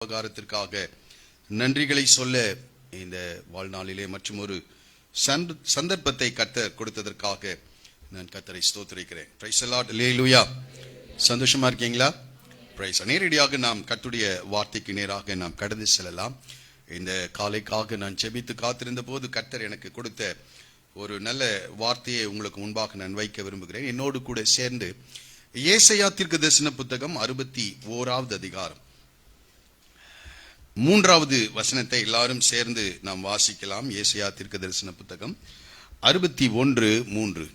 உபகாரத்திற்காக நன்றிகளை சொல்ல இந்த வாழ்நாளிலே மற்றும் ஒரு சந்தர்ப்பத்தை கர்த்தர் கொடுத்ததற்காக நான் கர்த்தரை ஸ்தோத்திரிக்கிறேன். Price the Lord. அல்லேலூயா. சந்தோஷமா இருக்கீங்களா? பிரைஸ். நேரடியாக நாம் கர்த்தருடைய வார்த்தைக்கு நேராக நாம் கடந்து செல்லலாம். இந்த காலைக்காக நான் ஜெபித்து காத்திருந்த போது கர்த்தர் எனக்கு கொடுத்த ஒரு நல்ல வார்த்தையை உங்களுக்கு முன்பாக நான் வைக்க விரும்புகிறேன். என்னோடு கூட சேர்ந்து ஏசாயா தீர்க்கதரிசன புத்தகம் 61வது அதிகாரம் 3வது வசனத்தை எல்லாரும் சேர்ந்து நாம் வாசிக்கலாம். ஏசாயா தீர்க்கதரிசன புத்தகம் 61:3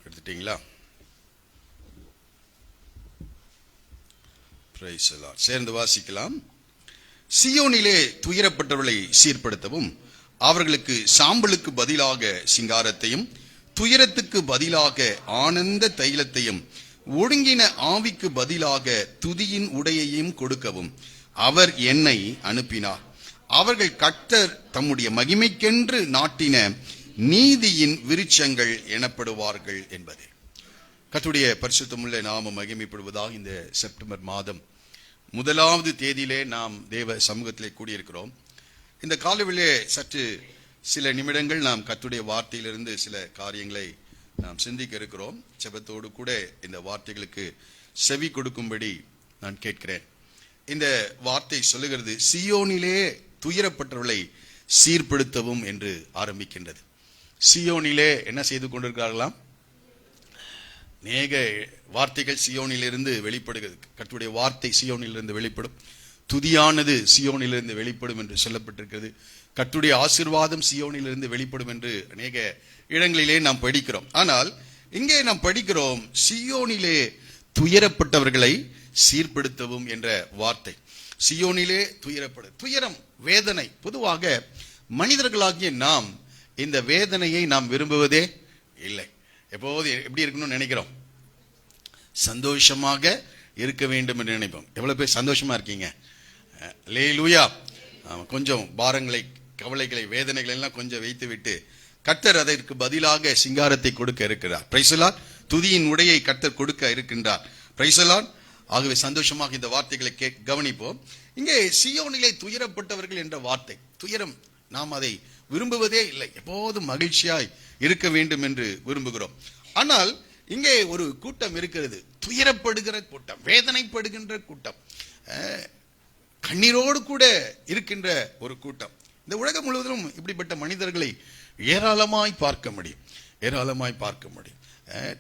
எடுத்துட்டீங்களா? Praise the Lord. சேர்ந்து வாசிக்கலாம். சியோனிலே துயரப்பட்டவர்களை சீர்படுத்தவும், அவர்களுக்கு சாம்பலுக்கு பதிலாக சிங்காரத்தையும் துயரத்துக்கு பதிலாக ஆனந்த தைலத்தையும் ஒடுங்கின ஆவிக்கு பதிலாக துதியின் உடையையும் கொடுக்கவும் அவர் என்னை அனுப்பினார். அவர்கள் கர்த்தர் தம்முடைய மகிமைக்கென்று நாட்டின நீதியின் விருட்சங்கள் எனப்படுவார்கள் என்பதே. கர்த்தருடைய பரிசுத்தமுள்ள நாமம் மகிமைப்படுவதாக இந்த செப்டம்பர் மாதம் 1வது தேதியிலே நாம் தேவ சமூகத்திலே கூடியிருக்கிறோம். இந்த காலையிலே சற்று சில நிமிடங்கள் நாம் கர்த்தருடைய வார்த்தையிலிருந்து சில காரியங்களை நாம் சிந்திக்க இருக்கிறோம். ஜெபத்தோடு கூட இந்த வார்த்தைகளுக்கு செவி கொடுக்கும்படி நான் கேட்கிறேன். இந்த வார்த்தை சொல்லுகிறது, சியோனிலே துயரப்பட்டவர்களை சீர்படுத்தவும் என்று ஆரம்பிக்கின்றது. சியோனிலே என்ன செய்து கொண்டிருக்கிறார்களாம்? அநேக வார்த்தைகள் சியோனிலிருந்து வெளிப்படுகிறது. கர்த்தருடைய வார்த்தை சியோனிலிருந்து வெளிப்படும், துதியானது சியோனிலிருந்து வெளிப்படும் என்று சொல்லப்பட்டிருக்கிறது. கர்த்தருடைய ஆசீர்வாதம் சியோனிலிருந்து வெளிப்படும் என்று அநேக இடங்களிலே நாம் படிக்கிறோம். ஆனால் இங்கே நாம் படிக்கிறோம், சியோனிலே துயரப்பட்டவர்களை சீர்படுத்தவும் என்ற வார்த்தை. சியோனிலே துயரம், வேதனை. பொதுவாக மனிதர்களாகிய நாம் இந்த வேதனையை நாம் விரும்புவதே இல்லை. எப்போது எப்படி இருக்கணும்னு நினைக்கிறோம்? சந்தோஷமாக இருக்க வேண்டும் என்று நினைப்போம். எவ்வளவு பேர் சந்தோஷமா இருக்கீங்க? அல்லேலூயா. கொஞ்சம் பாரங்களை, கவலைகளை, வேதனைகளை எல்லாம் கொஞ்சம் வைத்து விட்டு கர்த்தர் அதற்கு பதிலாக சிங்காரத்தை கொடுக்க இருக்கிறார். Price the Lord. துதியின் உடையை கர்த்தர் கொடுக்க இருக்கின்றார். Price the Lord. ஆகவே சந்தோஷமாக இந்த வார்த்தைகளை கவனிப்போம். இங்கே சியோனிலே துயரப்பட்டவர்கள் என்ற வார்த்தை, துயரம் நாம் அதை விரும்புவதே இல்லை. எப்போதும் மகிழ்ச்சியாய் இருக்க வேண்டும் என்று விரும்புகிறோம். ஆனால் இங்கே ஒரு கூட்டம் இருக்கிறது, துயரப்படுகிற கூட்டம், வேதனைப்படுகின்ற கூட்டம், கண்ணீரோடு கூட இருக்கின்ற ஒரு கூட்டம். இந்த உலகம் முழுவதும் இப்படிப்பட்ட மனிதர்களை ஏராளமாய் பார்க்க முடியும்.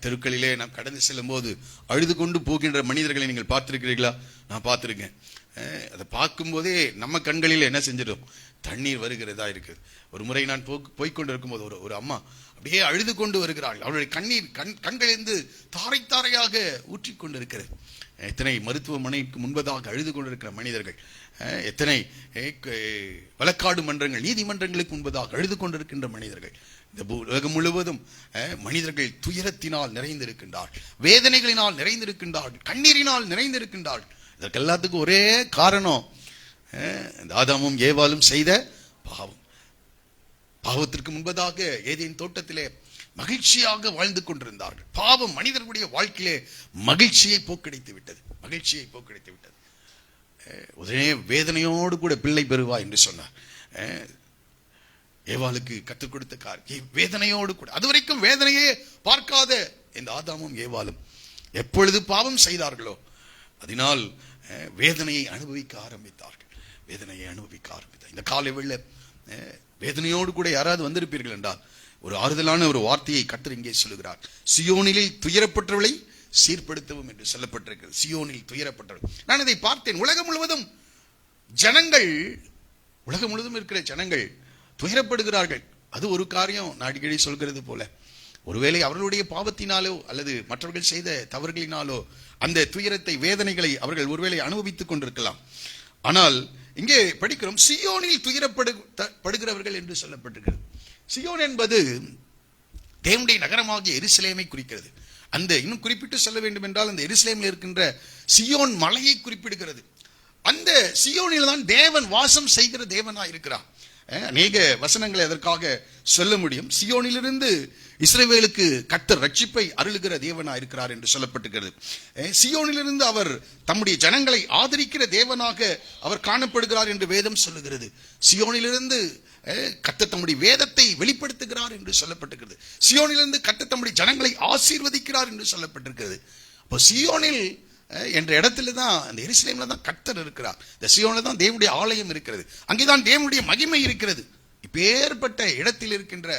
தெருக்களிலே நாம் கடந்து செல்லும் போது அழுது கொண்டு போகின்ற மனிதர்களை நீங்கள் பார்த்திருக்கிறீர்களா? நான் பார்த்திருக்கேன். அதை பார்க்கும் போதே நம்ம கண்களில் என்ன செஞ்சிடும்? தண்ணீர் வருகிறதா இருக்குது. ஒரு முறை நான் போய்கொண்டிருக்கும் போது ஒரு அம்மா அப்படியே அழுது கொண்டு வருகிறாள். அவருடைய கண்ணீர் கண்களிலிருந்து தாரை தாரையாக ஊற்றி கொண்டிருக்கிறது. எத்தனை மருத்துவமனைக்கு முன்பதாக அழுது கொண்டிருக்கிற மனிதர்கள், எத்தனை வழக்காடு மன்றங்கள், நீதிமன்றங்களுக்கு முன்பதாக அழுது கொண்டிருக்கின்ற மனிதர்கள். இந்த உலகம் முழுவதும் மனிதர்கள் துயரத்தினால் நிறைந்திருக்கின்றார்கள், வேதனைகளினால் நிறைந்திருக்கின்றார்கள், கண்ணீரினால் நிறைந்திருக்கின்றார்கள். இதற்கு எல்லாத்துக்கும் ஒரே காரணம், இந்த ஆதாமும் ஏவாளும் செய்த பாவம். பாவத்திற்கு முன்பதாக ஏதேன் தோட்டத்திலே மகிழ்ச்சியாக வாழ்ந்து கொண்டிருந்தார்கள். பாவம் மனிதர்களுடைய வாழ்க்கையிலே மகிழ்ச்சியை போக்கடித்து விட்டது. உடனே வேதனையோடு கூட பிள்ளை பெறுவா என்று சொன்னார். ஏவாளுக்கு கற்றுக் கொடுத்த காரியம் வேதனையோடு கூட. அதுவரைக்கும் வேதனையே பார்க்காத இந்த ஆதாமும் ஏவாளும் எப்பொழுது பாவம் செய்தார்களோ அதனால் வேதனையை அனுபவிக்க ஆரம்பித்தார்கள். இந்த காலை வேளை வேதனையோடு கூட யாராவது வந்திருப்பீர்கள் என்றால் ஒரு ஆறுதலான ஒரு வார்த்தையை கர்த்தர் இங்கே சொல்லுகிறார். சியோனிலே துயரப்பட்டவர்களை சீர்படுத்தவும் என்று சொல்லப்பட்டிருக்கிறது. சியோனில் துயரப்பட்டவர்கள். நான் இதை பார்த்தேன். உலகம் முழுவதும் இருக்கிற ஜனங்கள் துயரப்படுகிறார்கள். அது ஒரு காரியம். நான் அடிக்கடி சொல்கிறது போல, ஒருவேளை அவர்களுடைய பாவத்தினாலோ அல்லது மற்றவர்கள் செய்த தவறுகளினாலோ அந்த துயரத்தை, வேதனைகளை அவர்கள் ஒருவேளை அனுபவித்துக் கொண்டிருக்கலாம். ஆனால் இங்கே படிக்கிறோம், சியோனில் துயரப்படுகிறவர்கள் என்று சொல்லப்பட்டிருக்கிறது. சியோன் என்பது தேவனுடைய நகரமாகிய எருசலேமை குறிக்கிறது. அந்த இன்னும் குறிப்பிட்டு சொல்ல வேண்டும் என்றால் அந்த எருசலேமில் இருக்கின்ற சியோன் மலையை குறிப்பிடுகிறது. அந்த சியோனில் தான் தேவன் வாசம் செய்கிற தேவனாய் இருக்கிறார். அநேக வசனங்களை அதற்காக சொல்ல முடியும். சியோனிலிருந்து இஸ்ரவேலுக்கு கர்த்தர் ரட்சிப்பை அருளுகிற தேவனாக இருக்கிறார் என்று சொல்லப்பட்டிருக்கிறது. சியோனிலிருந்து அவர் தம்முடைய ஜனங்களை ஆதரிக்கிற தேவனாக அவர் காணப்படுகிறார் என்று வேதம் சொல்லுகிறது. சியோனிலிருந்து கர்த்தர் தம்முடைய வேதத்தை வெளிப்படுத்துகிறார் என்று சொல்லப்பட்டிருக்கிறது. சியோனிலிருந்து கர்த்தர் தம்முடைய ஜனங்களை ஆசீர்வதிக்கிறார் என்று சொல்லப்பட்டிருக்கிறது. அப்போ சியோனில் என்ற இடத்துல தான், அந்த எருசலேம்ல தான் கர்த்தர் இருக்கிறார். இந்த சியோனில் தான் தேவனுடைய ஆலயம் இருக்கிறது. அங்கேதான் தேவனுடைய மகிமை இருக்கிறது. இப்பேற்பட்ட இடத்தில் இருக்கின்ற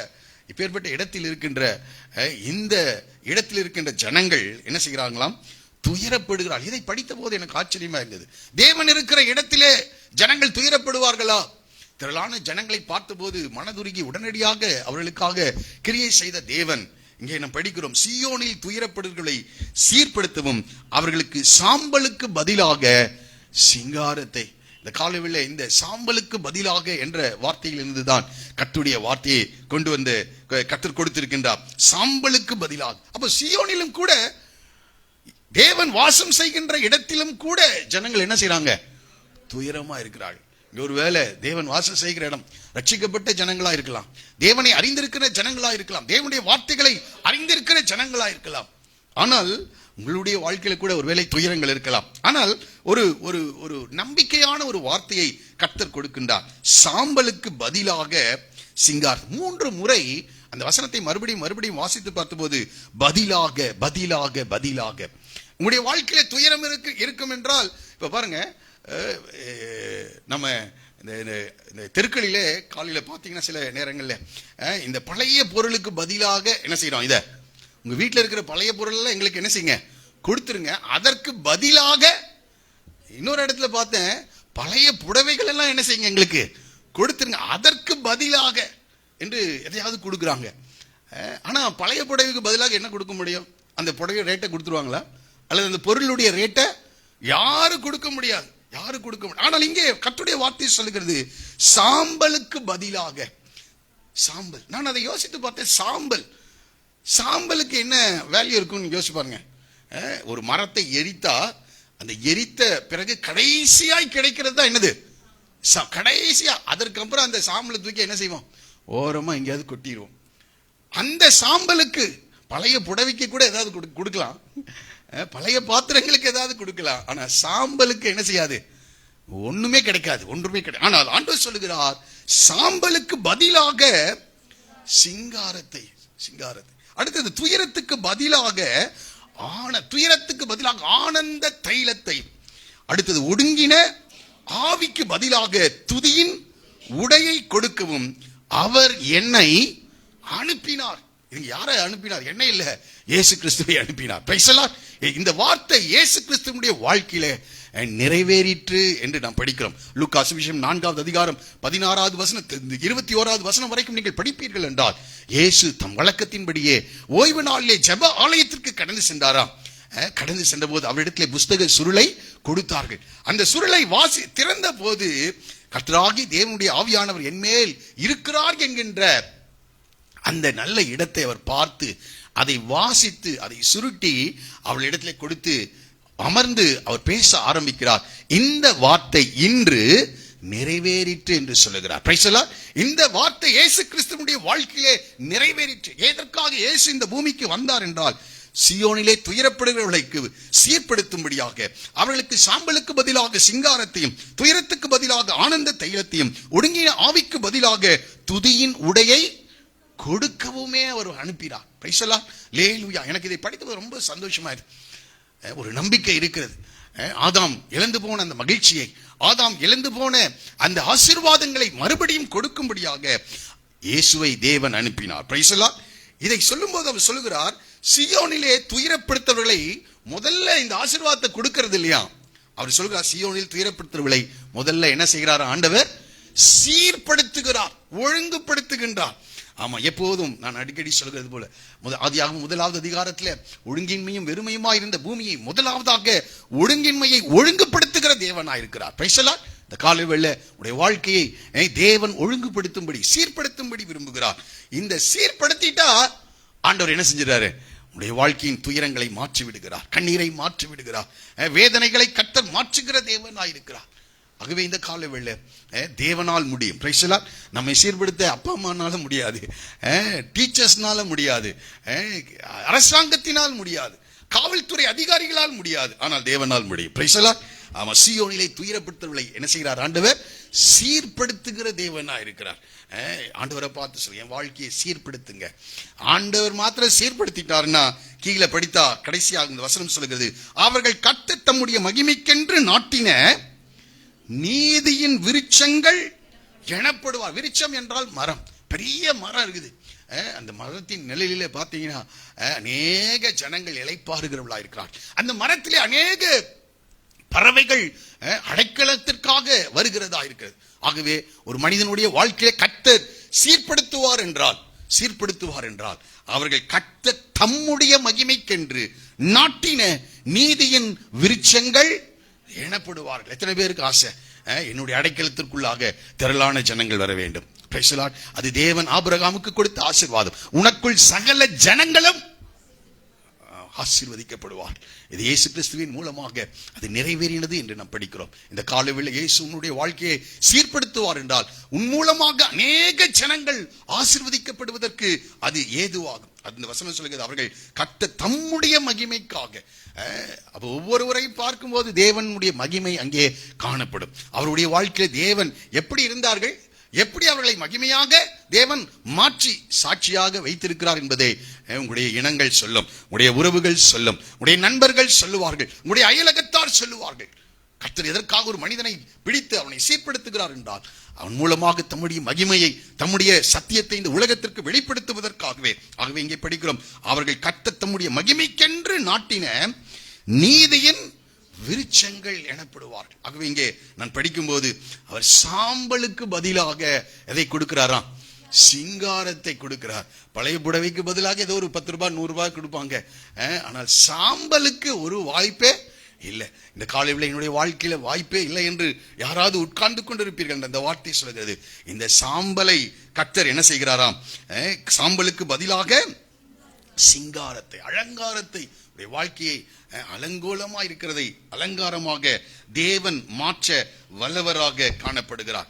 இந்த இடத்தில் இருக்கின்ற ஜனங்கள் என்ன செய்கிறாங்களாம்? துயரப்படுகிறார். இதை படித்த போது எனக்கு ஆச்சரியமா இருந்தது. தேவன் இருக்கிற இடத்திலே ஜனங்கள் துயரப்படுவார்களா? திரளான ஜனங்களை பார்த்தபோது மனதுருகி உடனடியாக அவர்களுக்காக கிரியை செய்த தேவன் இங்கே நாம் படிக்கிறோம், சியோனில் துயரப்படுகளை சீர்படுத்தவும் அவர்களுக்கு சாம்பலுக்கு பதிலாக சிங்காரத்தை. இந்த காலவில் இந்த சாம்பலுக்கு பதிலாக என்ற வார்த்தையில் இருந்துதான் கர்த்தருடைய வார்த்தையை கொண்டு வந்து கர்த்தர் கொடுத்திருக்கின்றார். சாம்பலுக்கு பதிலாக. அப்ப சியோனிலும் கூட, தேவன் வாசம் செய்கின்ற இடத்திலும் கூட ஜனங்கள் என்ன செய்யறாங்க? துயரமா இருக்கிறார்கள். ஒருவேளை தேவன் வாசம் செய்கிற இடம் ரட்சிக்கப்பட்ட ஜனங்களா இருக்கலாம், தேவனை அறிந்திருக்கிற ஜனங்களா இருக்கலாம், தேவனுடைய வார்த்தைகளை அறிந்திருக்கிற ஜனங்களா இருக்கலாம். ஆனால் உங்களுடைய வாழ்க்கையில கூட ஒருவேளை துயரங்கள் இருக்கலாம். ஆனால் ஒரு ஒரு ஒரு நம்பிக்கையான ஒரு வார்த்தையை கர்த்தர் கொடுக்கின்றார். சாம்பலுக்கு பதிலாக சிங்கார். 3 முறை அந்த வசனத்தை மறுபடியும் வாசித்து பார்த்தபோது பதிலாக பதிலாக பதிலாக. உங்களுடைய வாழ்க்கையில துயரம் இருக்கும் என்றால், இப்ப பாருங்க, நம்ம இந்த தெருக்களிலே காலையில பார்த்தீங்கன்னா சில நேரங்களில் இந்த பழைய பொருளுக்கு பதிலாக என்ன செய்யறோம்? இதை உங்க வீட்டில் இருக்கிற பழைய பொருள் எங்களுக்கு என்ன செய்யுங்க? கொடுத்துருங்க. அதற்கு பதிலாக இன்னொரு இடத்துல பார்த்தேன், பழைய புடவைகள் எல்லாம் என்ன செய்யுங்க? எங்களுக்கு கொடுத்துருங்க, அதற்கு பதிலாக என்று எதையாவது கொடுக்குறாங்க. ஆனா பழைய புடவைக்கு பதிலாக என்ன கொடுக்க முடியும்? அந்த புடவை ரேட்டை கொடுத்துருவாங்களா? அல்லது அந்த பொருளுடைய ரேட்டை யாரும் கொடுக்க முடியாது. ஆனால் இங்கே கர்த்தருடைய வார்த்தை சொல்லுகிறது, சாம்பலுக்கு பதிலாக. சாம்பல். நான் அதை யோசித்து பார்த்தேன். சாம்பலுக்கு என்ன வேல்யூ இருக்கும்னு யோசிச்சு பாருங்க. ஒரு மரத்தை எரித்தா அந்த எரித்த பிறகு கடைசியாய் கிடைக்கிறது தான் என்னது? கடைசியா. அதற்கப்புறம் அந்த சாம்பலை தூக்கி என்ன செய்வோம்? ஓரமா எங்கேயாவது கொட்டிடுவோம். அந்த சாம்பலுக்கு பழைய புடவைக்கு கூட ஏதாவது கொடுக்கலாம், பழைய பாத்திரங்களுக்கு ஏதாவது கொடுக்கலாம். ஆனா சாம்பலுக்கு என்ன செய்யாது? ஒண்ணுமே கிடைக்காது. ஆனால் ஆண்டவர் சொல்லுகிறார், சாம்பலுக்கு பதிலாக சிங்காரத்தை. அடுத்தது துயரத்துக்கு பதிலாக ஆனந்த தைலத்தை. அடுத்தது ஒடுங்கின ஆவிக்கு பதிலாக துதியின் உடையை கொடுக்கவும் அவர் என்னை அனுப்பினார். யாரை அனுப்பினார்? என்ன இல்ல, இயேசு கிறிஸ்துவை அனுப்பினார். Praise the Lord. இந்த வார்த்தை இயேசு கிறிஸ்துவினுடைய வாழ்க்கையில நிறைவேறிற்று என்று நாம் படிக்கிறோம். லூக்கா சுவிசேஷம் 4வது அதிகாரம் 16வது வசனம் 21வது வசனம் வரைக்கும் நீங்கள் படிப்பீர்கள் என்றால், இயேசு தம் வழக்கத்தின்படியே ஓய்வு நாளிலே ஜெப ஆலயத்திற்கு கடந்து சென்றாராம். கடந்து சென்ற போது அவரிடத்திலே புஸ்தக சுருளை கொடுத்தார்கள். அந்த சுருளை திறந்த போது கர்த்தராகி தேவனுடைய ஆவியானவர் என்மேல் இருக்கிறார் என்கின்ற அந்த நல்ல இடத்தை அவர் பார்த்து அதை வாசித்து அதை சுருட்டி அவளிடத்திலே கொடுத்து அமர்ந்து அவர் பேச ஆரம்பிக்கிறார். இந்த வார்த்தை இன்று நிறைவேறிற்று என்று சொல்லுகிறார். Price the Lord. இந்த வார்த்தை இயேசு கிறிஸ்துவினுடைய வாழ்க்கையிலே நிறைவேறிற்று. எதற்காக இயேசு இந்த பூமிக்கு வந்தார் என்றால், சியோனிலே துயரப்படுகிறவர்களுக்கு சீர்படுத்தும்படியாக, அவர்களுக்கு சாம்பலுக்கு பதிலாக சிங்காரத்தையும், துயரத்துக்கு பதிலாக ஆனந்த தைலத்தையும், ஒடுங்கின ஆவிக்கு பதிலாக துதியின் உடையை கொடுக்கவுமே அவர் அனுப்பினார். Praise the Lord. அல்லேலூயா. எனக்கு இதை படித்தது ரொம்ப சந்தோஷமா இருக்கு. ஒரு நம்பிக்கை இருக்கிறது. ஆதாம் இழந்து போன அந்த மகிழ்ச்சியை, ஆதாம் இழந்து போன அந்த ஆசீர்வாதங்களை மறுபடியும் கொடுக்கும்படியாக இயேசுவை தேவன் அனுப்பினார். Praise the Lord. இதை சொல்லும்போது அவர் சொல்லுகிறார், சியோனிலே துயரப்படுத்தவர்களை முதல்ல இந்த ஆசீர்வாதத்தை கொடுக்கிறது இல்லையா? அவர் சொல்கிறார், சியோனில் துயரப்படுத்தவர்களை முதல்ல என்ன செய்கிறார்? ஆண்டவர் சீர்படுத்துகிறார், ஒழுங்குபடுத்துகின்றார். ஆமா, எப்போதும் நான் அடிக்கடி சொல்கிறது போல, ஆதியாகமம் 1வது அதிகாரத்தில் ஒழுங்கின்மையும் வெறுமையுமா இருந்த பூமியை முதலாவதாக ஒழுங்கின்மையை ஒழுங்குபடுத்துகிற தேவனாயிருக்கிறார். Price the Lord. இந்த காலைவேளை உடைய வாழ்க்கையை தேவன் ஒழுங்குபடுத்தும்படி, சீர்படுத்தும்படி விரும்புகிறார். இந்த சீர்படுத்திட்டா ஆண்டவர் என்ன செஞ்சிடறாரு? உடைய வாழ்க்கையின் துயரங்களை மாற்றி விடுகிறார், கண்ணீரை மாற்றி விடுகிறார், வேதனைகளை கர்த்தர் மாற்றுகிற தேவனாயிருக்கிறார். ஆகவே இந்த கால வேளை தேவனால் முடியும். Price the Lord. நம்மை சீர்படுத்த அப்பா அம்மானால முடியாது, டீச்சர்ஸ்னால முடியாது, அரசாங்கத்தினால் முடியாது, காவல்துறை அதிகாரிகளால் முடியாது, ஆனால் தேவனால் முடியும். Price the Lord. ஆமா, சீயோனிலே துயரப்படுத்தவர்களை என்ன செய்கிறார் ஆண்டவர்? சீர்படுத்துகிற தேவனா இருக்கிறார். ஆண்டவரை பார்த்து சொல்லு, என் வாழ்க்கையை சீர்படுத்துங்க. ஆண்டவர் மாத்திரம் சீர்படுத்திட்டாருன்னா, கீழே படித்தா கடைசியாக இந்த வசனம் சொல்லுகிறது, அவர்கள் கர்த்தர் தம்முடைய மகிமைக்கென்று நாட்டின நீதியின் விருட்சங்கள் எனப்படுவார். விருட்சம் என்றால் மரம், பெரிய மரம் இருக்குது. அந்த மரத்தின் நிழலிலே பார்த்தீங்கன்னா அநேக ஜனங்கள் இளைப்பாறுகிறவர்களா இருக்கிறார். அந்த மரத்திலே அநேக பறவைகள் அடைக்கலத்திற்காக வருகிறதா இருக்கிறது. ஆகவே ஒரு மனிதனுடைய வாழ்க்கையை கர்த்தர் சீர்படுத்துவார் என்றால் அவர்கள் கர்த்தர் தம்முடைய மகிமைக்கென்று நாட்டின நீதியின் விருட்சங்கள் எனப்படுவார்கள். எத்தனை பேருக்கு ஆசை என்னுடைய அடைக்கலத்திற்குள்ளாக திரளான ஜனங்கள் வர வேண்டும்? Price the Lord. அது தேவன் ஆபிரகாமுக்கு கொடுத்த ஆசீர்வாதம். உனக்குள் சகல ஜனங்களும் ஆசீர்வதிக்கப்படுவார். இது இயேசு கிறிஸ்துவின் மூலமாக அது நிறைவேறினது என்று நாம் படிக்கிறோம். இந்த காலவேளை இயேசு உன்னுடைய வாழ்க்கையை சீர்படுத்துவார் என்றால் உன் மூலமாக அநேக ஜனங்கள் ஆசீர்வதிக்கப்படுவதற்கு அது ஏதுவாகும். அந்த வசனம் சொல்கிறது, அவர்கள் கர்த்தர் தம்முடைய மகிமைக்காக. அப்போ ஒவ்வொருவரையும் பார்க்கும்போது தேவனுடைய மகிமை அங்கே காணப்படும். அவருடைய வாழ்க்கையில தேவன் எப்படி இருந்தார்கள், எப்படி அவர்களை மகிமையாக தேவன் மாற்றி சாட்சியாக வைத்திருக்கிறார் என்பதை உங்களுடைய இனங்கள் சொல்லும், உங்களுடைய உறவுகள் சொல்லும், உங்களுடைய நண்பர்கள் சொல்லுவார்கள், உங்களுடைய அயலகத்தார் சொல்லுவார்கள். கர்த்தர் எதற்காக ஒரு மனிதனை பிடித்து அவனை சீர்படுத்துகிறார் என்றால் அவன் மூலமாக தம்முடைய மகிமையை, தம்முடைய சத்தியத்தை இந்த உலகத்திற்கு வெளிப்படுத்துவதற்காகவே. ஆகவே இங்கே படிக்கிறோம், அவர்கள் கர்த்தர் தம்முடைய மகிமைக்கென்று நாட்டின நீதியின் விருட்சங்கள் எனப்படுவார்கள். ஆகவே இங்கே நான் படிக்கும்போது அவர் சாம்பலுக்கு பதிலாக எதை கொடுக்கிறாராம்? சிங்காரத்தை கொடுக்கிறார். பழைய புடவைக்கு பதிலாக ஏதோ ஒரு 10 ரூபாய் 100 ரூபாய் கொடுப்பாங்க. ஆனால் சாம்பலுக்கு ஒரு வாய்ப்பே இல்லை. இந்த காலையில் என்னுடைய வாழ்க்கையில வாய்ப்பே இல்லை என்று யாராவது உட்கார்ந்து கொண்டிருப்பீர்கள். அந்த வார்த்தை சொல்கிறது, இந்த சாம்பலை கர்த்தர் என்ன செய்கிறாராம்? சாம்பலுக்கு பதிலாக சிங்காரத்தை, அலங்காரத்தை, வாழ்க்கையை அலங்கோலமா இருக்கிறதை அலங்காரமாக தேவன் மாற்ற வல்லவராக காணப்படுகிறார்.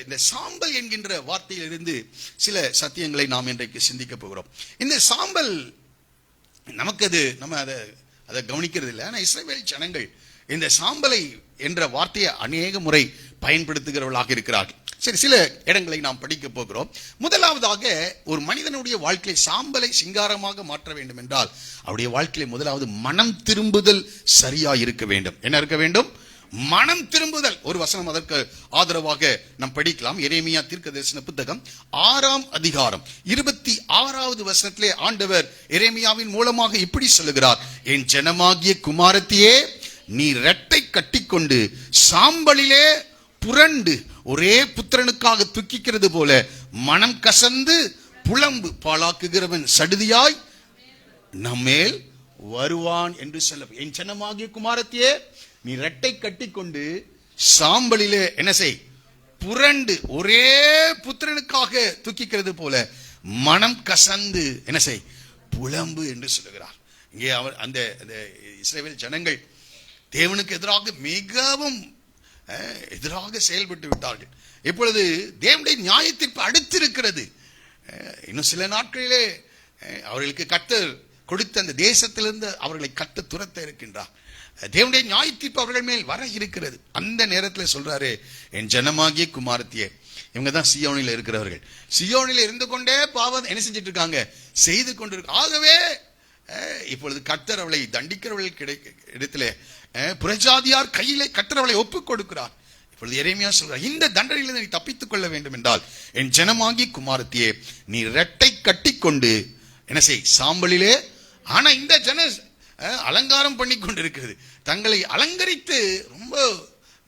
இந்த சாம்பல் என்கின்ற வார்த்தையிலிருந்து சில சத்தியங்களை நாம் இன்றைக்கு சிந்திக்க போகிறோம். இந்த சாம்பல் நமக்கு நம்ம அதை கவனிக்கிறது இல்லை. ஆனால் இஸ்ரவேல் ஜனங்கள் இந்த சாம்பலை என்ற வார்த்தையை அநேக முறை பயன்படுத்துகிறவர்களாக இருக்கிறார்கள். சரி, சில இடங்களை நாம் படிக்க போகிறோம். முதலாவதாக, ஒரு மனிதனுடைய வாழ்க்கையை சாம்பலை சிங்காரமாக மாற்ற வேண்டும் என்றால் அவருடைய வாழ்க்கையில முதலாவது மனம் திரும்புதல் சரியா இருக்க வேண்டும். என்ன இருக்க வேண்டும்? மனம் திரும்புதல். ஒரு வசனம் அதற்கு ஆதரவாக நாம் படிக்கலாம். எரேமியா தீர்க்கதரிசன புத்தகம் 6ஆம் அதிகாரம் 26வது வசனத்திலே ஆண்டவர் எரேமியாவின் மூலமாக இப்படி சொல்லுகிறார், என் ஜனமாகிய குமாரத்தியே, நீ ரெட்டை கட்டிக்கொண்டு சாம்பலிலே புரண்டு ஒரே புத்திரனுக்காக துக்கிக்கிறது போல மனம் கசந்து புலம்பு பாழாக்குகிறவன் சடுதியாய் நம்மேல் வருவான் என்று சொல்ல. என் ஜனமாகிய குமாரத்தியே, நீ ரெட்டை கட்டிக்கொண்டு சாம்பலிலே என்ன செய்? புரண்டு ஒரே புத்திரனுக்காக துக்கிக்கிறது போல மனம் கசந்து என்ன செய்? புலம்பு என்று சொல்லுகிறார். இங்கே அவர் அந்த இஸ்ரவேல் ஜனங்கள் தேவனுக்கு எதிராக மிகவும் எதிராக செயல்பட்டு விட்டார்கள். இப்பொழுது தேவனுடைய நியாயத்தீர்ப்பு அடுத்திருக்கிறது. இன்னும் சில நாட்களிலே அவர்களுக்கு கர்த்தர் கொடுத்த அந்த தேசத்திலிருந்து அவர்களை கர்த்தர் துரத்த இருக்கின்றார். தேவனுடைய நியாயத்தீர்ப்பு அவர்கள் மேல் வர இருக்கிறது. அந்த நேரத்தில் சொல்றாரு, என் ஜனமாகிய குமாரத்தியே. இவங்க தான் சியோனில் இருக்கிறவர்கள். சியோனில் இருந்து கொண்டே பாவம் என்ன செஞ்சிட்டு இருக்காங்க? செய்து கொண்டிருக்க. ஆகவே இப்பொழுது கர்த்தர் அவளை தண்டிக்கிறவர்கள் இடத்துல புறஜாதியார் கையிலே கர்த்தர் அவளை ஒப்புக் கொடுக்கிறார். இப்பொழுது எரேமியா சொல்றார், இந்த தண்டனையிலிருந்து நீ தப்பித்துக் கொள்ள வேண்டும் என்றால் என் ஜனமாகி குமாரத்தியே, நீ ரெட்டை கட்டிக்கொண்டு என்ன செய்? சாம்பலிலே. ஆனா இந்த ஜன அலங்காரம் பண்ணி கொண்டிருக்கிறது, தங்களை அலங்கரித்து ரொம்ப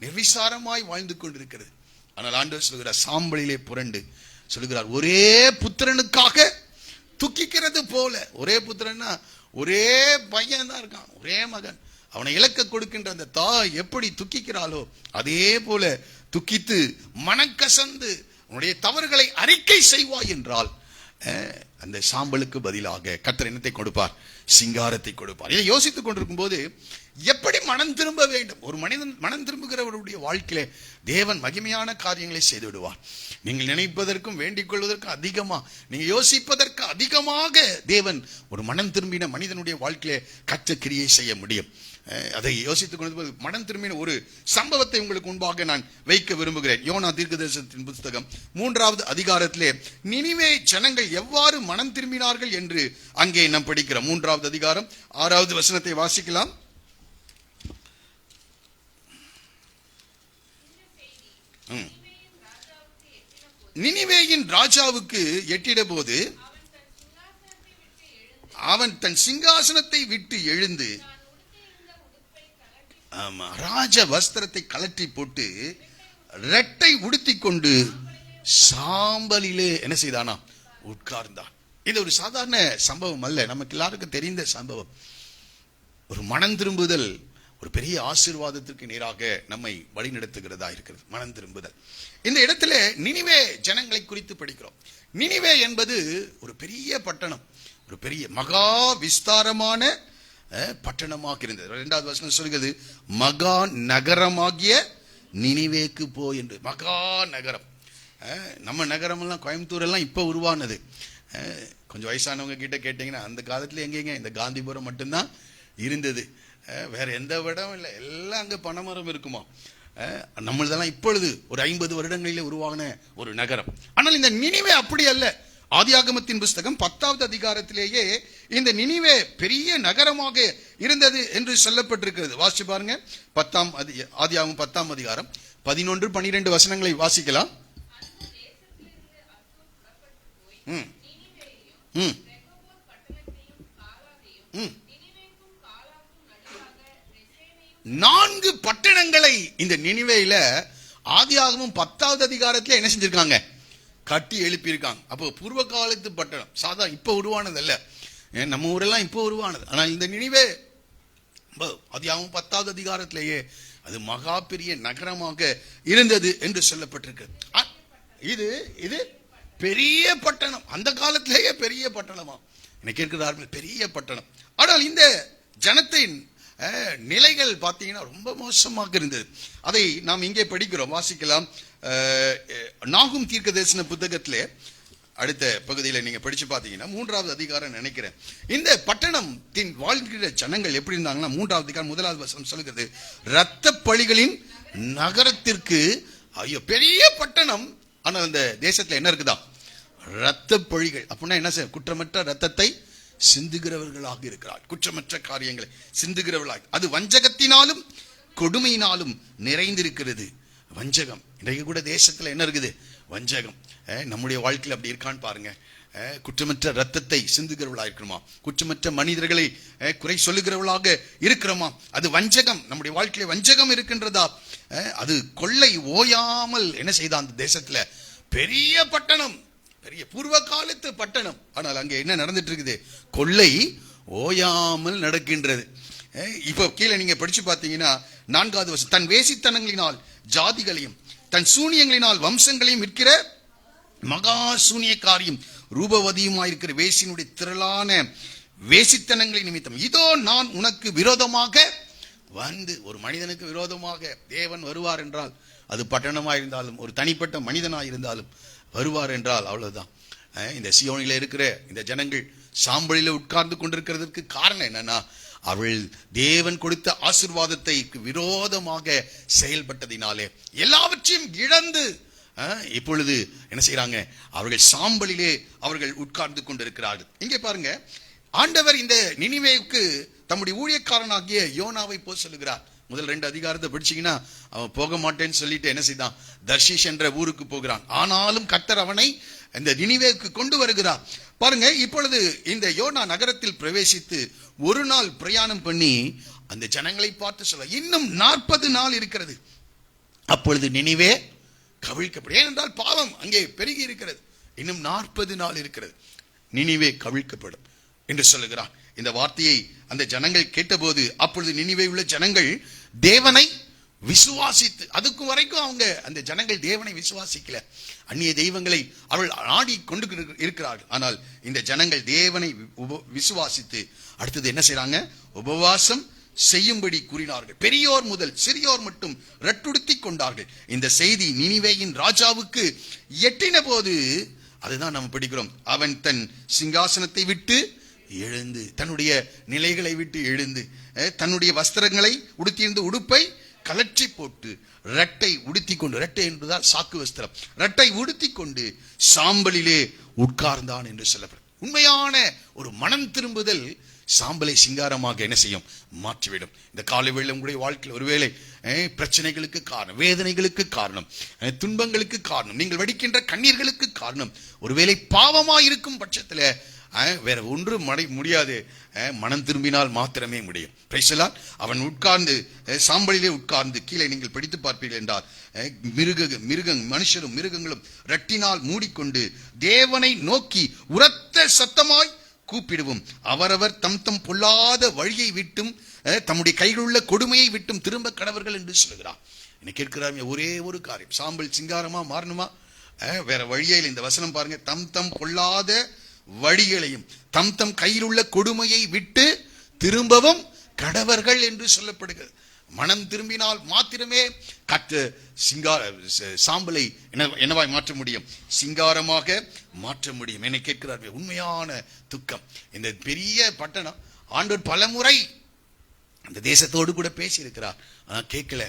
நிர்விசாரமாய் வாழ்ந்து கொண்டிருக்கிறது. ஆனால் ஆண்டவர் சொல்கிறார், சாம்பலிலே புரண்டு சொல்லுகிறார், ஒரே புத்திரனுக்காக துக்கிக்கிறது போல. ஒரே புத்திரன்னா ஒரே பையன் தான் இருக்கான், ஒரே மகன். அவனை இழக்க கொடுக்கின்ற அந்த தாய் எப்படி துக்கிக்கிறாளோ அதே போல துக்கித்து மனக்கசந்து உன்னுடைய தவறுகளை அறிக்கை செய்வாய் என்றால் அந்த சாம்பலுக்கு பதிலாக கர்த்தர் என்னத்தை கொடுப்பார்? சிங்காரத்தை கொடுப்பார். இதை யோசித்துக் கொண்டிருக்கும் போது எப்படி மனம் திரும்ப வேண்டும்? ஒரு மனிதன் மனம் திரும்புகிறவருடைய வாழ்க்கையிலே தேவன் மகிமையான காரியங்களை செய்து விடுவார். நீங்கள் நினைப்பதற்கும் வேண்டிக் கொள்வதற்கும் அதிகமா, நீங்க யோசிப்பதற்கு அதிகமாக தேவன் ஒரு மனம் திரும்பின மனிதனுடைய வாழ்க்கையிலே கர்த்தர் கிரியை செய்ய முடியும். அதை யோசித்துக் கொண்டு மனம் திரும்பின ஒரு சம்பவத்தை உங்களுக்கு முன்பாக நான் வைக்க விரும்புகிறேன். யோனா தீர்க்கதரிசனத்தின் புத்தகம் 3வது அதிகாரத்திலே நினிவே ஜனங்கள் எவ்வாறு மனம் திரும்பினார்கள் என்று அங்கே நாம் படிக்கிறோம். 3வது அதிகாரம் 6வது வசனத்தை வாசிக்கலாம். நினிவேயின் ராஜாவுக்கு எட்டிட போது அவன் தன் சிங்காசனத்தை விட்டு எழுந்து ராஜ வஸ்திரத்தை கலற்றி போட்டு ரெட்டை உடுத்தி கொண்டு சாம்பலிலே என்ன செய்தானா? உட்கார்ந்தான். இது ஒரு சாதாரண சம்பவம் அல்ல, நமக்கு எல்லாருக்கும் தெரிந்த சம்பவம். ஒரு மனம் திரும்புதல் ஒரு பெரிய ஆசீர்வாதத்திற்கு நேராக நம்மை வழிநடத்துகிறதா இருக்கிறது. மனம் திரும்புதல். இந்த இடத்துல நினிவே ஜனங்களை குறித்து படிக்கிறோம். நினிவே என்பது ஒரு பெரிய பட்டணம், ஒரு பெரிய மகா விஸ்தாரமான பட்டணமாக இருந்தது. 2வது வசனம் சொல்கிறது, மகா நகரமாகிய நினிவேக்கு போ என்று. மகா நகரம். நம்ம நகரம் எல்லாம் கோயம்புத்தூர் எல்லாம் இப்ப உருவானது. கொஞ்சம் வயசானவங்க கிட்ட கேட்டீங்கன்னா அந்த காலத்துல எங்கேங்க இந்த காந்திபுரம் மட்டும்தான் இருந்தது, வேற எந்த இடம் இல்லை, எல்லாம் அங்க பனைமரம் இருக்குமா. நம்மளதெல்லாம் இப்பொழுது ஒரு 50 வருடங்களிலே உருவான ஒரு நகரம். ஆனால் இந்த நினிவே அப்படி அல்ல. ஆதியாகமத்தின் புத்தகம் 10வது அதிகாரத்திலேயே இந்த நினிவே பெரிய நகரமாக இருந்தது என்று சொல்லப்பட்டிருக்கிறது. வாசிச்சு பாருங்க. ஆதியாகமம் 10ஆம் அதிகாரம் 11, 12 வசனங்களை வாசிக்கலாம். நான்கு பட்டணங்களை இந்த நினிவேயில ஆதியாகமம் 10வது அதிகாரத்துல என்ன செஞ்சிருக்காங்க? கட்டி எழுப்பியிருக்காங்க. அப்போ பூர்வ காலத்து பட்டணம், சாதா இப்ப உருவானது அல்ல. நம்ம ஊரெல்லாம் இப்ப உருவானது. ஆனால் இந்த நினிவே ஆதியாகமம் 10வது அதிகாரத்திலேயே அது மகா பெரிய நகரமாக இருந்தது என்று சொல்லப்பட்டிருக்கு. இது பெரிய பட்டணம், அந்த காலத்திலேயே பெரிய பட்டணமா இன்னைக்கு இருக்கிறார்கள், பெரிய பட்டணம். ஆனால் இந்த ஜனத்தின் நிலைகள் பார்த்தீங்கன்னா ரொம்ப மோசமாக இருந்தது. அதை நாம் இங்கே படிக்கிறோம், வாசிக்கலாம். நாகும் தீர்க்கதரிசன புத்தகத்திலே அடுத்த பகுதியில் நீங்க படிச்சு பார்த்தீங்கன்னா 3வது அதிகாரம் நினைக்கிறேன். இந்த பட்டணத்தின் வாழ்கிற ஜனங்கள் எப்படி இருந்தாங்கன்னா 3வது அதிகாரம் 1வது வசனம் சொல்லுகிறது, இரத்த பழிகளின் நகரத்திற்கு. ஐயோ, பெரிய பட்டணம், ஆனால் அந்த தேசத்துல என்ன இருக்குதா? இரத்த பழிகள். அப்படின்னா என்ன செய்ய? குற்றமற்ற ரத்தத்தை சிந்துகிறவர்களாக இருக்கிறார். குற்றமற்ற காரியங்களை சிந்துகிறவர்களாக. அது வஞ்சகத்தினாலும் கொடுமையினாலும் நிறைந்திருக்கிறது. வஞ்சகம் இன்றைக்கு கூட தேசத்துல என்ன இருக்குது? வஞ்சகம். நம்முடைய வாழ்க்கையில் அப்படி இருக்கான்னு பாருங்க. குற்றமற்ற ரத்தத்தை சிந்துகிறவர்களாக இருக்கிறோமா? குற்றமற்ற மனிதர்களை குறை சொல்லுகிறவர்களாக இருக்கிறோமா? அது வஞ்சகம். நம்முடைய வாழ்க்கையில வஞ்சகம் இருக்கின்றதா? அது கொள்ளை ஓயாமல் என்ன செய்த அந்த தேசத்துல பெரிய பட்டணம், பெரிய பூர்வ காலத்து பட்டணம். ஆனால் அங்கே என்ன நடந்துட்டு இருக்குது? கொள்ளை ஓயாமல் நடக்கின்றது. இப்போ கீழே நீங்க படிச்சு பார்த்தீங்கன்னா 4வது வசனம், தன் வேசித்தனங்களினால் ஜாதிகளையும் தன் சூனியங்களினால் வம்சங்களையும் விற்கிற மகா சூனியக்காரியும் ரூபவதியுமாயிருக்கிற வேசினுடைய திரளான வேசித்தனங்களை நிமித்தம் இதோ நான் உனக்கு விரோதமாக வந்து. ஒரு மனிதனுக்கு விரோதமாக தேவன் வருவார் என்றால், அது பட்டணமாக இருந்தாலும் ஒரு தனிப்பட்ட மனிதனாக இருந்தாலும் வருவார் என்றால் அவ்வளவுதான். இந்த சியோனில இருக்கிற இந்த ஜனங்கள் சாம்பலில உட்கார்ந்து கொண்டிருக்கிறதுக்கு காரணம் என்னன்னா, அவள் தேவன் கொடுத்த ஆசீர்வாதத்தை விரோதமாக செயல்பட்டதினாலே எல்லாவற்றையும் இழந்து இப்பொழுது என்ன செய்யறாங்க? அவர்கள் சாம்பலிலே அவர்கள் உட்கார்ந்து கொண்டிருக்கிறார்கள். இங்கே பாருங்க, ஆண்டவர் இந்த நினிவேவுக்கு தம்முடைய ஊழியக்காரனாகிய யோனாவை போக சொல்லுகிறார். முதல் 2 அதிகாரத்தை படிச்சீங்கன்னா அவன் போக மாட்டேன்னு சொல்லிட்டு என்ன செய்தான்? தர்ஷீஷ் என்ற ஊருக்கு போகிறான். ஆனாலும் கர்த்தர் அவனை இந்த நினிவேவுக்கு கொண்டு வருகிறார். பாருங்க, இப்பொழுது இந்த யோனா நகரத்தில் பிரவேசித்து ஒரு நாள் பிரயாணம் பண்ணி அந்த ஜனங்களை பார்த்து சொல்ல, இன்னும் 40 நாள் இருக்கிறது, அப்பொழுது நினிவே கவிழ்க்கப்படும். ஏனென்றால் பாவம் அங்கே பெருகி இருக்கிறது. இன்னும் 40 நாள் இருக்கிறது, நினிவே கவிழ்க்கப்படும் என்று சொல்லுகிறான். இந்த வார்த்தையை அந்த ஜனங்கள் கேட்டபோது, அப்பொழுது நினிவே உள்ள ஜனங்கள் தேவனை விசுவாசித்து, அதுக்கு வரைக்கும் அவங்க அந்த ஜனங்கள் தேவனை விசுவாசிக்கல, அந்நிய தெய்வங்களை அவர்கள் ஆடி கொண்டு இருக்கிறார்கள். ஆனால் இந்த ஜனங்கள் தேவனை விசுவாசித்து அடுத்தது என்ன செய்றாங்க? உபவாசம் செய்யும்படி கூறினார்கள். பெரியோர் முதல் சிறியோர் மட்டும் ரட்டுடுத்தி கொண்டார்கள். இந்த செய்தி நினிவேயின் ராஜாவுக்கு எட்டின போது, அதுதான் நாம் படிக்கிறோம், அவன் தன் சிங்காசனத்தை விட்டு எழுந்து, தன்னுடைய நிலைகளை விட்டு எழுந்து, தன்னுடைய வஸ்திரங்களை உடுத்தியிருந்த உடுப்பை கலற்றி போட்டு இரட்டை உடுத்தி கொண்டு, இரட்டை என்பதால் சாக்கு வஸ்திரம், இரட்டை உடுத்தி கொண்டு சாம்பலிலே உட்கார்ந்தான் என்று சொல்லப்படும். உண்மையான ஒரு மனம் திரும்புதல் சாம்பலை சிங்காரமாக என்ன செய்யும்? மாற்றிவிடும். இந்த காலை வேளை உங்களுடைய வாழ்க்கையில் ஒருவேளை பிரச்சனைகளுக்கு காரணம், வேதனைகளுக்கு காரணம், துன்பங்களுக்கு காரணம், நீங்கள் வடிக்கின்ற கண்ணீர்களுக்கு காரணம் ஒருவேளை பாவமாய் இருக்கும் பட்சத்தில் வேற ஒன்றும் முடியாது, மனம் திரும்பினால் மாத்திரமே முடியும். பிரைசலால் அவன் உட்கார்ந்து சாம்பலிலே உட்கார்ந்து, கீழே நீங்கள் படித்து பார்ப்பீர்கள் என்றால் மனுஷரும் மிருகங்களும் ரட்டினால் மூடிக்கொண்டு தேவனை நோக்கி உரத்த சத்தமாய் கூப்பிடுவோம், அவரவர் தம் தம் பொல்லாத வழியை விட்டும் தம்முடைய கையில் உள்ள கொடுமையை விட்டும் திரும்ப கடவர்கள் என்று சொல்கிறார். என்ன கேட்கிறாங்க? ஒரே ஒரு காரியம், சாம்பல் சிங்காரமா மாறணுமா? வேற வழியே இல்லை. இந்த வசனம் பாருங்க, தம் தம் பொல்லாத வழிகளையும் தம் தம் கையில் உள்ள கொடுமையை விட்டு திரும்பவும் கடவர்கள் என்று சொல்லப்படுகிறது. மனம் திரும்பினால் மாத்திரமே சாம்பலை என்னவாய் மாற்ற முடியும்? சிங்காரமாக மாற்ற முடியும். என்னை கேட்கிறார்கள், உண்மையான துக்கம். இந்த பெரிய பட்டணம் ஆண்டவர் பலமுறை அந்த தேசத்தோடு கூட பேசி இருக்கிறார், ஆனா கேட்கல.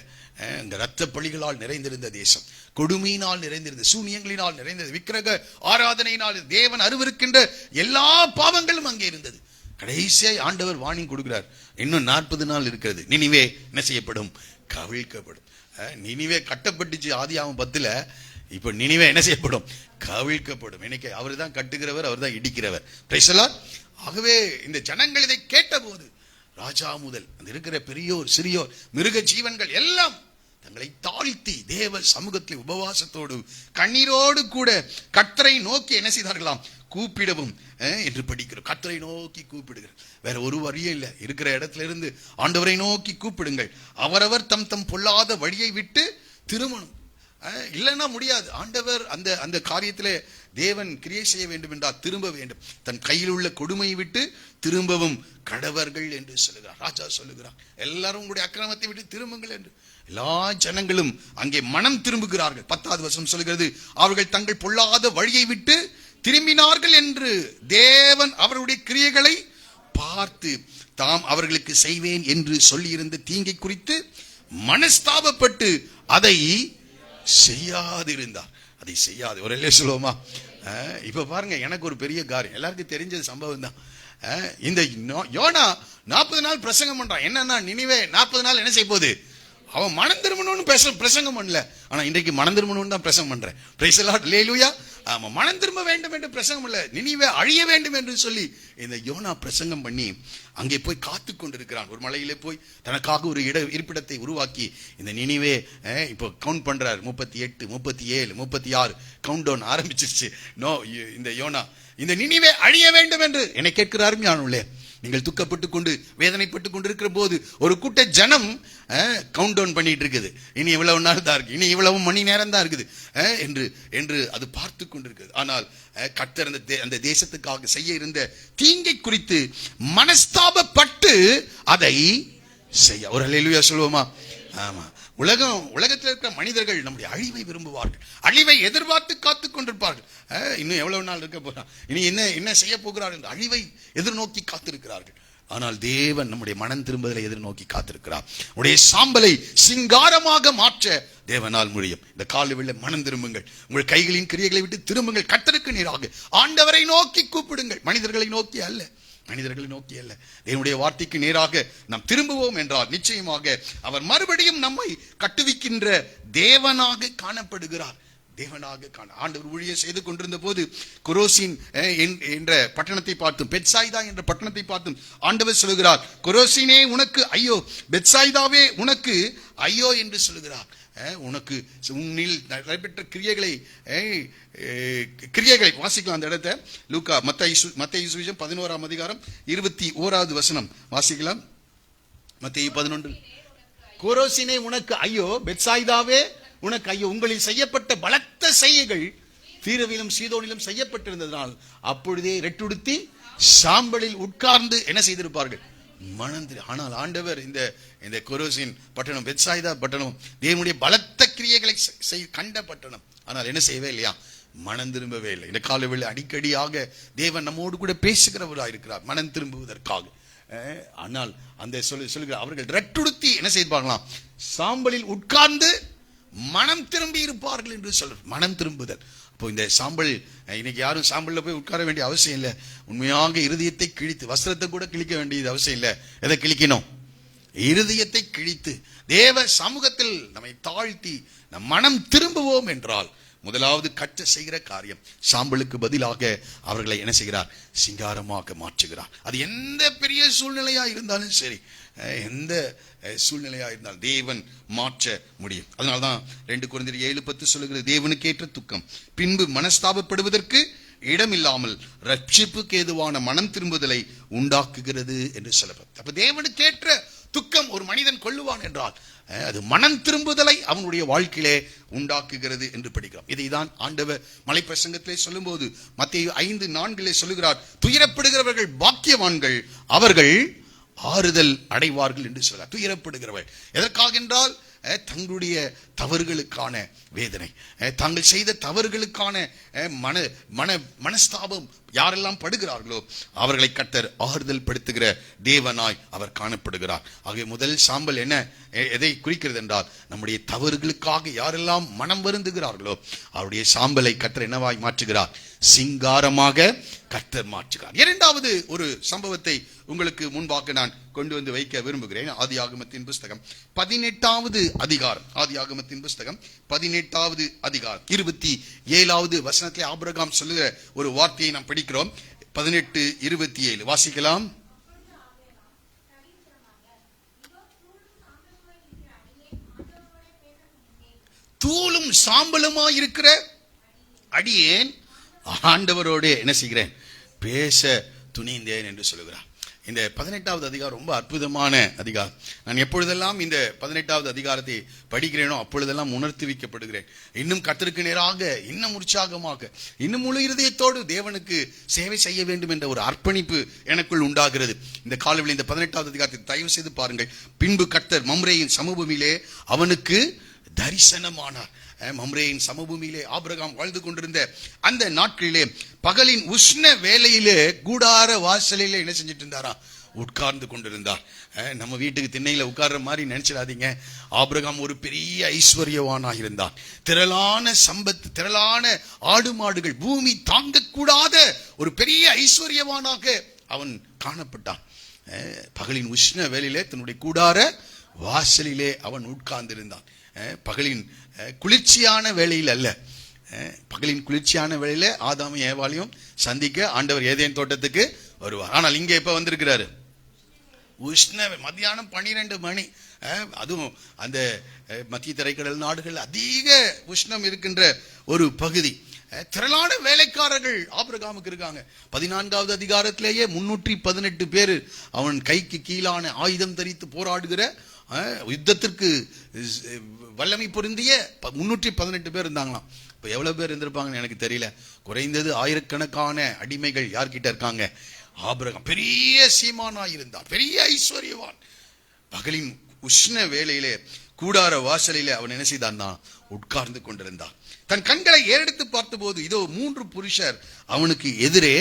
இந்த இரத்த பழிகளால் நிறைந்திருந்த தேசம், கொடுமையினால் நிறைந்திருந்த, சூனியங்களினால் நிறைந்தது, விக்கிரக ஆராதனையினால் தேவன் அருவருக்கின்ற எல்லா பாவங்களும் அங்கே இருந்தது. கடைசியாய் ஆண்டவர் வார்னிங் கொடுக்கிறார், இன்னும் 40 நாள் இருக்கிறது, நினிவே என்ன செய்யப்படும்? கவிழ்க்கப்படும். நினிவே கட்டப்பட்டுச்சு ஆதியாகமம் 10. இப்ப நினிவே என்ன செய்யப்படும்? கவிழ்க்கப்படும். இன்னைக்கு அவர் தான் கட்டுகிறவர், அவர் தான் இடிக்கிறவர். Price the Lord. ஆகவே இந்த ஜனங்கள் இதை கேட்ட போது, ராஜா முதல் அந்த இருக்கிற பெரியோர் சிறியோர் மிருக ஜீவன்கள் எல்லாம் தங்களை தாழ்த்தி தேவ சமூகத்தில் உபவாசத்தோடு கண்ணீரோடு கூட கர்த்தரை நோக்கி என்ன செய்தார்களாம்? கூப்பிடவும் என்று படிக்கிறோம். கர்த்தரை நோக்கி கூப்பிடுகிறார். வேற ஒரு வழியே இல்லை. இருக்கிற இடத்துல இருந்து ஆண்டவரை நோக்கி கூப்பிடுங்கள், அவரவர் தம் தம் பொல்லாத வழியை விட்டு திரும்பணும். இல்லைன்னா முடியாது. ஆண்டவர் அந்த அந்த காரியத்திலே தேவன் கிரியை செய்ய வேண்டும் என்றால் திரும்ப வேண்டும். தன் கையில் உள்ள கொடுமையை விட்டு திரும்பவும் கடவர்கள் என்று சொல்லுகிறார். ராஜா சொல்லுகிறார், எல்லாரும் உங்களுடைய அக்கிரமத்தை விட்டு திரும்புங்கள் என்று. எல்லா ஜனங்களும் அங்கே மனம் திரும்புகிறார்கள். 10வது வசனம் சொல்லுகிறது, அவர்கள் தங்கள் பொல்லாத வழியை விட்டு திரும்பினார்கள் என்று தேவன் அவருடைய கிரியைகளை பார்த்து தாம் அவர்களுக்கு செய்வேன் என்று சொல்லியிருந்த தீங்கை குறித்து மனஸ்தாபப்பட்டு அதை செய்யாதிருந்தார். அதை செய்யாது. ஒரு இல்லையே சொல்லுவோமா? இப்ப பாருங்க, எனக்கு ஒரு பெரிய காரியம், எல்லாருக்கும் தெரிஞ்ச சம்பவம் தான். இந்த யோனா 40 நாள் பிரசங்கம் பண்றான். என்னன்னா, நினிவே 40 நாள் என்ன செய்ய போகுது? அவன் மனம் திரும்பணும்னு பிரசங்கம் பண்ணல, ஆனா இன்றைக்கு மனம் திரும்பணும்னு தான் பிரசங்கம் பண்றேன். Praise the Lord. அல்லேலூயா. ஆமா, மனம் திரும்ப வேண்டும் என்று பிரசங்கம் இல்ல, நினிவே அழிய வேண்டும் என்று சொல்லி இந்த யோனா பிரசங்கம் பண்ணி அங்கே போய் காத்து கொண்டிருக்கிறான். ஒரு மலையிலே போய் தனக்காக ஒரு இருப்பிடத்தை உருவாக்கி இந்த நினிவே இப்போ கவுண்ட் பண்றார். 38, 37, 36 கவுண்ட் டவுன் ஆரம்பிச்சிருச்சு. இந்த யோனா இந்த நினிவே அழிய வேண்டும் என்று என்னை கேட்கிறாரும். யானுள்ளே நீங்கள் துக்கப்பட்டு கொண்டு வேதனைப்பட்டு கொண்டு இருக்கிற போது ஒரு கூட்ட ஜனம் கவுண்ட் டவுன் பண்ணிட்டு இருக்குது. இனி இவ்வளவு நாள் தான் இருக்கு, இனி இவ்வளவு மணி நேரம் தான் இருக்குது என்று அது பார்த்து கொண்டிருக்குது. ஆனால் கர்த்தர் அந்த தேசத்துக்காக செய்ய இருந்த தீங்கை குறித்து மனஸ்தாபப்பட்டு அதை செய்ய. ஒரு அல்லேலூயா சொல்லுவோமா? ஆமா. உலகத்தில் இருக்கிற மனிதர்கள் நம்முடைய அழிவை விரும்புவார்கள், அழிவை எதிர்பார்த்து காத்து கொண்டிருப்பார்கள். இன்னும் எவ்வளவு நாள் இருக்க போறான், இனி என்ன செய்ய போகிறார் என்று அழிவை எதிர்நோக்கி காத்திருக்கிறார்கள். ஆனால் தேவன் நம்முடைய மனம் திரும்புதலை எதிர்நோக்கி காத்திருக்கிறார். உடைய சாம்பலை சிங்காரமாக மாற்ற தேவனால் முடியும். இந்த காலையில் மனம் திரும்புங்கள், உங்கள் கைகளின் கிரியைகளை விட்டு திரும்புங்கள், கர்த்தருக்கு நேராக ஆண்டவரை நோக்கி கூப்பிடுங்கள். மனிதர்களை நோக்கி அல்ல, மனிதர்களை நோக்கி அல்ல, தேவனுடைய வார்த்தைக்கு நேராக நாம் திரும்புவோம் என்றால் நிச்சயமாக அவர் மறுபடியும் நம்மை கட்டுவிக்கின்ற தேவனாக காணப்படுகிறார். தேவனாக ஆண்டவர் ஊழியம் செய்து கொண்டிருந்த போது கொரோசின் என்ற பட்டணத்தை பார்த்தும், பெத்சாய்தா என்ற பட்டணத்தை பார்த்தும் ஆண்டவர் சொல்லுகிறார், கொரோசினே உனக்கு ஐயோ, பெத்சாய்தாவே உனக்கு ஐயோ என்று சொல்லுகிறார். உனக்கு உன்னில் நடைபெற்ற கிரியைகளை வாசிக்கலாம். அந்த இடத்தை லூக்கா மத்தேயு சுவிசேஷம் 11ஆம் அதிகாரம் 21வது வசனம் வாசிக்கலாம். மத்தேயு 11. கொரோசினே உனக்கு ஐயோ, பெத்சாய்தாவே உனக்கு ஐயோ, உங்களில் செய்யப்பட்ட பலத்த செய்கைகள் தீரவிலும் சீதோனிலும் செய்யப்பட்டிருந்ததனால் அப்பொழுதே ரெட்டுடுத்தி சாம்பலில் உட்கார்ந்து என்ன செய்திருப்பார்கள், மணந்து. ஆனால் ஆண்டவர் இந்த கொரோசின் பட்டணம், பெத்சாய்தா பட்டணம் தேவனுடைய பலத்த கிரியைகளை கண்ட பட்டணம். ஆனால் என்ன செய்யவே இல்லையா, மனம் திரும்பவே இல்லை. இந்த காலவெளியில் அடிக்கடியாக தேவன் நம்மோடு கூட பேசுகிறவராக இருக்கிறார் மனம் திரும்புவதற்காக. ஆனால் அந்த சொல்லுகிற அவர்கள் ரெட்டுடுத்தி என்ன செய்வார்களாம், சாம்பலில் உட்கார்ந்து மனம் திரும்பி இருப்பார்கள் என்று சொல்ற மனம் திரும்புதல். அப்போ இந்த சாம்பல், இன்னைக்கு யாரும் சாம்பல்ல போய் உட்கார வேண்டிய அவசியம் இல்லை. உண்மையாக இருதயத்தை கிழித்து, வஸ்திரத்தை கூட கிழிக்க வேண்டியது அவசியம் இல்லை. எதை கிழிக்கணும், இருதயத்தை கிழித்து தேவ சமூகத்தில் நம்மை தாழ்த்தி நம் மனம் திரும்புவோம் என்றால் முதலாவது கற்ற செய்கிற காரியம், சாம்பலுக்கு பதிலாக அவர்களை என்ன செய்கிறார், சிங்காரமாக மாற்றுகிறார். அது எந்த பெரிய சூழ்நிலையா இருந்தாலும் சரி, எந்த சூழ்நிலையா இருந்தாலும் தேவன் மாற்ற முடியும். அதனால்தான் 2 கொரிந்தியர் 7:10 சொல்லுகிறது, தேவனுக்கு ஏற்ற துக்கம் பின்பு மனஸ்தாபப்படுவதற்கு இடமில்லாமல் ரட்சிப்புக்கு ஏதுவான மனம் திரும்புதலை உண்டாக்குகிறது என்று சொல்லப்படும். அப்ப தேவனுக்கு ஏற்ற துக்கம் ஒரு மனிதன் கொள்ளுவான் என்றால் அது மனம் திரும்புதலை அவனுடைய வாழ்க்கையிலே உண்டாக்குகிறது என்று படிக்கிறோம். இதைதான் ஆண்டவர் மலைப்பிரசங்கத்திலே சொல்லும் போது மத்தேயு 5:4 சொல்லுகிறார், துயரப்படுகிறவர்கள் பாக்கியவான்கள், அவர்கள் ஆறுதல் அடைவார்கள் என்று சொல்றார். துயரப்படுகிறவர்கள் எதற்காக என்றால் தங்களுடைய தவறுகளுக்கான வேதனை, தாங்கள் செய்த தவறுகளுக்கான மனஸ்தாபம் யாரெல்லாம் படுகிறார்களோ அவர்களை கர்த்தர் ஆறுதல் படுத்துகிற தேவனாய் அவர் காணப்படுகிறார். ஆகிய முதல் சாம்பல் என்ன, எதை குறிக்கிறது என்றால் நம்முடைய தவறுகளுக்காக யாரெல்லாம் மனம் வருந்துகிறார்களோ அவருடைய சாம்பலை கர்த்தர் என்னவாய் மாற்றுகிறார், சிங்காரமாக கர்த்தர் மாற்றுகிறார். இரண்டாவது ஒரு சம்பவத்தை உங்களுக்கு முன்பாக நான் கொண்டு வந்து வைக்க விரும்புகிறேன். ஆதியாகமத்தின் புஸ்தகம் 18வது அதிகாரம், ஆதியாகமத்தின் புஸ்தகம் 18வது அதிகாரம் 27வது வசனத்திலே ஆபிரகாம் சொல்லுகிற ஒரு வார்த்தையை நாம் படிக்கிறோம். 18:27 வாசிக்கலாம். தூளும் சாம்பலுமாய் இருக்கிற அடியேன் ஆண்டவரோடு என்ன செய்கிறேன், பேச துணிந்தேன் என்று சொல்லுகிறார். இந்த 18வது அதிகாரம் ரொம்ப அற்புதமான அதிகாரம். நான் எப்பொழுதெல்லாம் இந்த 18வது அதிகாரத்தை படிக்கிறேனோ அப்பொழுதெல்லாம் உணர்த்தி வைக்கப்படுகிறேன். இன்னும் கர்த்தருக்கு நேராக, இன்னும் உற்சாகமாக, இன்னும் முழு இருதயத்தோடு தேவனுக்கு சேவை செய்ய வேண்டும் என்ற ஒரு அர்ப்பணிப்பு எனக்குள் உண்டாகிறது. இந்த காலவெளியில் இந்த 18வது அதிகாரத்தை தயவு செய்து பாருங்கள். பின்பு கர்த்தர் மம்ரேயின் சமபூமியிலே அவனுக்கு தரிசனமானார். மம்ரேயின் சமபூமியிலே ஆபிரகாம் வாழ்ந்து கொண்டிருந்த அந்த நாட்களிலே பகலின் உஷ்ண வேளையிலே கூடார வாசலிலே என்ன செஞ்சிட்டு இருந்தாரா, உட்கார்ந்து கொண்டிருந்தார். நம்ம வீட்டுக்கு திண்ணையில உட்கார்ற மாதிரி நினைச்சிடாதீங்க. ஆபிரகாம் ஒரு பெரிய ஐஸ்வர்யவானாக இருந்தார். திரளான சம்பத்து, திரளான ஆடு மாடுகள், பூமி தாங்கக்கூடாத ஒரு பெரிய ஐஸ்வர்யவானாக அவன் காணப்பட்டான். பகலின் உஷ்ண வேளையிலே தன்னுடைய கூடார வாசலிலே அவன் உட்கார்ந்திருந்தான். பகலின் குளிர்ச்சியான வேளையில் அல்ல, பகலின் குளிர்ச்சியான வேளையில ஆதாமும் ஏவாளையும் சந்திக்க ஆண்டவர் ஏதேன் தோட்டத்துக்கு வருவார். ஆனால் இங்க எப்ப வந்திருக்கிறாரு, உஷ்ண மத்தியானம் 12 மணி. அதுவும் அந்த மத்திய தரைக்கடல் நாடுகள் அதிக உஷ்ணம் இருக்கின்ற ஒரு பகுதி. திரளான வேலைக்காரர்கள் ஆபிரகாமுக்கு இருக்காங்க. 14வது அதிகாரத்திலேயே 318 பேர் அவன் கைக்கு கீழான ஆயுதம் தரித்து போராடுகிற யுத்தத்திற்கு வல்லமை பொருந்திய 318 பேர் இருந்தாங்களாம். இப்ப எவ்வளவு பேர் இருந்திருப்பாங்கன்னு எனக்கு தெரியல. குறைந்தது ஆயிரக்கணக்கான அடிமைகள் யார்கிட்ட இருக்காங்க, ஆபிரகாம் பெரிய சீமானா இருந்தார், பெரிய ஐஸ்வர்யவான். பகலின் உஷ்ண வேளையிலே கூடார வாசலிலே அவன் என்ன செய்தான், உட்கார்ந்து கொண்டிருந்தான். தன் கண்களை ஏறெடுத்து பார்த்த போது இதோ 3 புருஷர் அவனுக்கு எதிரே,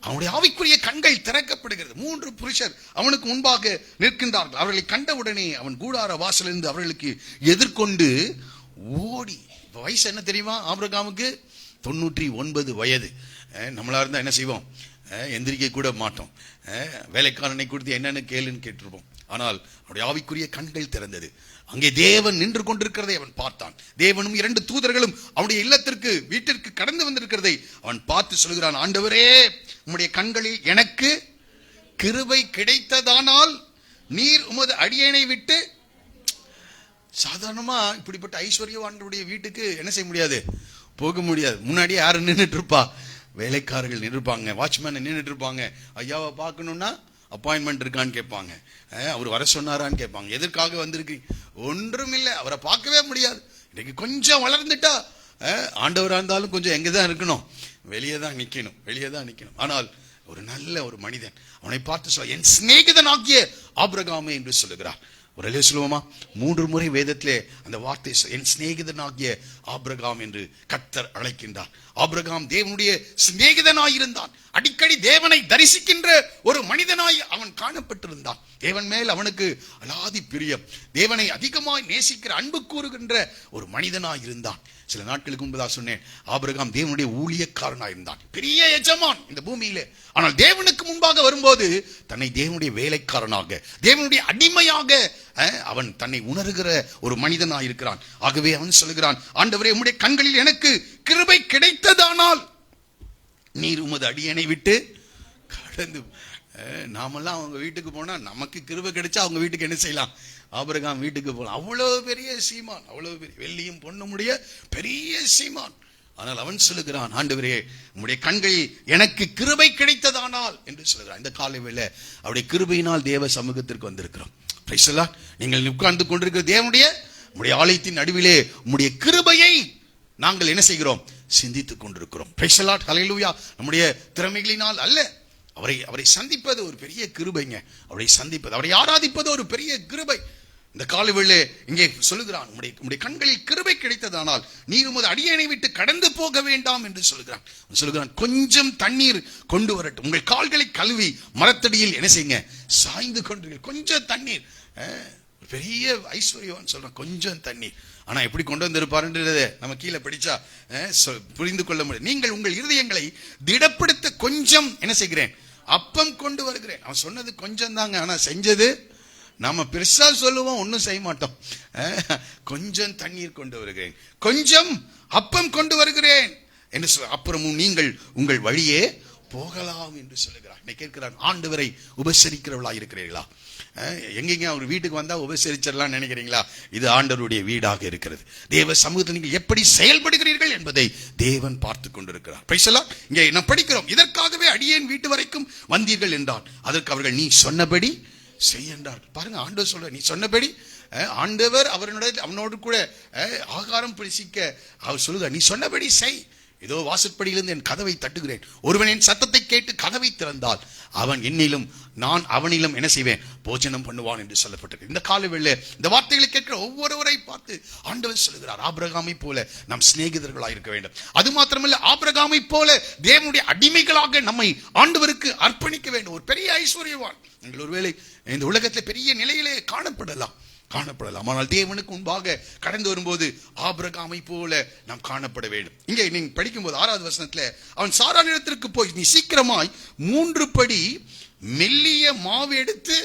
அவனுடைய ஆவிக்குரிய கண்கள் திறக்கப்படுகிறது. 3 புருஷர் அவனுக்கு முன்பாக நிற்கின்றார்கள். அவர்களை கண்டவுடனே அவன் கூடார வாசலிருந்து அவர்களுக்கு எதிர்கொண்டு ஓடி. வயசு என்ன தெரியுமா, ஆபிரகாமுக்கு 99 வயது. நம்மளா இருந்தா என்ன செய்வோம், எந்திரிக்க கூட மாட்டோம். வேலைக்காரனை கொடுத்து என்னன்னு கேளுன்னு கேட்டிருப்போம். ஆனால் அவனுடைய ஆவிக்குரிய கண்கள் திறந்தது. அங்கே தேவன் நின்று கொண்டிருக்கிறதை அவன் பார்த்தான். தேவனும் 2 தூதர்களும் அவனுடைய இல்லத்திற்கு, வீட்டிற்கு கடந்து வந்திருக்கிறதை அவன் பார்த்து சொல்கிறான், ஆண்டவரே, உம்முடைய கண்களில் எனக்கு கிருபை கிடைத்ததானால் நீர் உமது அடியேனை விட்டு. சாதாரணமா இப்படிப்பட்ட ஐஸ்வர்யவான்களுடைய வீட்டுக்கு என்ன செய்ய முடியாது, போக முடியாது. முன்னாடியே யாரு நின்றுட்டு இருப்பா, வேலைக்காரர்கள் நின்றுப்பாங்க, வாட்ச்மேன் நின்றுட்டு இருப்பாங்க. ஐயாவை பார்க்கணும்னா அப்பாயின்மெண்ட் இருக்கான்னு கேட்பாங்க, அவர் வர சொன்னாரான்னு கேட்பாங்க. எதற்காக வந்திருக்கீங்க? ஒன்றும் இல்லை, அவரை பார்க்கவே முடியாது. இன்னைக்கு கொஞ்சம் வளர்ந்துட்டா ஆண்டவராக இருந்தாலும் கொஞ்சம் எங்கே தான் இருக்கணும், வெளியே தான் நிற்கணும். ஆனால் ஒரு நல்ல ஒரு மனிதன் அவனை பார்த்து சொல்ல, என் சிநேகிதனாகிய ஆபிரகாமே என்று சொல்லுகிறார். ஒரு அலே சொல்லுவோமா? 3 முறை வேதத்திலே அந்த வார்த்தை, என் சிநேகிதனாகிய ஆபிரகாம் என்று கர்த்தர் அழைக்கின்றார். ஆபிரகாம் தேவனுடைய சிநேகிதனாயிருந்தான். அடிக்கடி தேவனை தரிசிக்கின்ற ஒரு மனிதனாய் அவன் காணப்பட்டிருந்தான். தேவன் மேல் அவனுக்கு அலாதி பிரியம், தேவனை அதிகமாய் நேசிக்கிற அன்பு கூறுகின்ற ஒரு மனிதனாய் இருந்தான். சில நாட்களுக்கு முன்பதாக சொன்னேன், ஆபிரகாம் தேவனுடைய ஊழியக்காரனாய் இருந்தான், பெரிய எஜமான் இந்த பூமியிலே. ஆனால் தேவனுக்கு முன்பாக வரும்போது தன்னை தேவனுடைய வேலைக்காரனாக, தேவனுடைய அடிமையாக அவன் தன்னை உணர்கிற ஒரு மனிதனாய் இருக்கிறான். ஆகவே அவன் சொல்லுகிறான், ஆண்டவரே, உம்முடைய கண்களில் எனக்கு கிருபை கிடைத்ததானால் நீர் உமது அடியனை விட்டு கடந்து. நாமெல்லாம் அவங்க வீட்டுக்கு போனா நமக்கு கிருபை கிடைச்சா அவங்க வீட்டுக்கு என்ன செய்யலாம்? ஆபிரகாம் வீட்டுக்கு போகலாம். அவ்வளவு பெரிய சீமான், அவ்வளவு பெரிய வெள்ளியும் பொன்னுமுடைய பெரிய சீமான். ஆனால் அவன் சொல்லுகிறான், ஆண்டவரே, உம்முடைய கண்களில் எனக்கு கிருபை கிடைத்ததானால் என்று சொல்லுகிறான். இந்த காலை வேளை அவருடைய கிருபையினால் தேவ சமூகத்திற்கு வந்திருக்கிறோம். Price the Lord. நீங்கள் உட்கார்ந்து கொண்டிருக்கிற தேவனுடைய ஆலயத்தின் நடுவிலே உம்முடைய கிருபையை நாங்கள் என்ன செய்கிறோம்? சிந்தித்துக் கொண்டிருக்கிறோம். Praise the Lord. ஹல்லேலூயா. நம்முடைய திறமைகளினால் அல்ல, அவரை சந்திப்பது ஒரு பெரிய கிருபைங்க. அவரை சந்திப்பது, அவரை ஆராதிப்பது ஒரு பெரிய கிருபை. இந்த காலவேளை இங்கே சொல்லுகிறான், உம்முடைய கண்களில் கிருபை கிடைத்ததானால் நீர் உமது அடியேனை விட்டு கடந்து போக வேண்டாம் என்று சொல்லுகிறான். கொஞ்சம் தண்ணீர் கொண்டு வரட்டும், உங்கள் கால்களை கழுவி மரத்தடியில் என்ன செய்யுங்க? சாய்ந்து கொண்டு கொஞ்சம் தண்ணீர். பெரிய ஐஸ்வர்யவான் சொல்றான், கொஞ்சம் தண்ணீர். ஆனா எப்படி கொண்டு வந்திருப்பாருன்றத நம்ம கீழே படிச்சா புரிந்து கொள்ள முடியும். நீங்கள் உங்கள் இருதயங்களை திடப்படுத்த கொஞ்சம் என்ன செய்கிறேன்? அப்பம் கொண்டு வருகிறேன். அவன் சொன்னது கொஞ்சம் தாங்க, ஆனா செஞ்சது நாம பெருசா சொல்லுவோம், ஒன்னும் செய்ய மாட்டோம். கொஞ்சம் தண்ணீர் கொண்டு வருகிறேன், கொஞ்சம் அப்பம் கொண்டு வருகிறேன் என்று சொல்ல, அப்புறமும் நீங்கள் உங்கள் வழியே போகலாம் என்று சொல்லுகிறார். இன்னைக்கு கேட்கிறார், ஆண்டவரை உபசரிக்கிறவளா இருக்கிறீர்களா? எங்கெங்க அவர் வீட்டுக்கு வந்தா உபசரிச்சிடலாம் நினைக்கிறீங்களா? இது ஆண்டவருடைய வீடாக இருக்கிறது. தேவ சமூகத்தில் நீங்கள் எப்படி செயல்படுகிறீர்கள் என்பதை தேவன் பார்த்து கொண்டிருக்கிறார். Price the Lord. இங்கே நாம் படிக்கிறோம், இதற்காகவே அடியேன் வீட்டு வரைக்கும் வந்தீர்கள் என்றான். அதற்கு அவர்கள் நீ சொன்னபடி செய் என்றார்கள். பாருங்க, ஆண்டவர் சொல்ற, நீ சொன்னபடி. ஆண்டவர் அவனோடு கூட ஆகாரம் புசிக்க அவர் சொல்லுகிறார், நீ சொன்னபடி செய். இதோ வாசற்படியிலிருந்து என் கதவை தட்டுகிறேன், ஒருவன் என் சத்தத்தை கேட்டு கதவை திறந்தால் அவன் என்னிலும் நான் அவனிலும் என்ன செய்வேன்? போஜனம் பண்ணுவான் என்று சொல்லப்பட்டிருக்கு. இந்த காலவேளை இந்த வார்த்தைகளை கேட்கிற ஒவ்வொருவரை பார்த்து ஆண்டவர் சொல்லுகிறார், ஆபிரகாமை போல நாம் சிநேகிதர்களாக இருக்க வேண்டும். அது மாத்திரமல்ல, ஆபிரகாமை போல தேவனுடைய அடிமைகளாக நம்மை ஆண்டவருக்கு அர்ப்பணிக்க வேண்டும். ஒரு பெரிய ஐஸ்வர்யவான் நீங்கள் ஒருவேளை இந்த உலகத்தில் பெரிய நிலையிலே காணப்படலாம், ஆனால் தேவனுக்கு முன்பாக கடந்து வரும்போது ஆபிரகாமை போல நாம் காணப்பட வேண்டும். இங்கே நீங்க படிக்கும்போது 6வது வசனத்துல, அவன் சாராளிடத்திற்கு போய் நீ சீக்கிரமாய் 3 படி மெல்லிய மாவு எடுத்து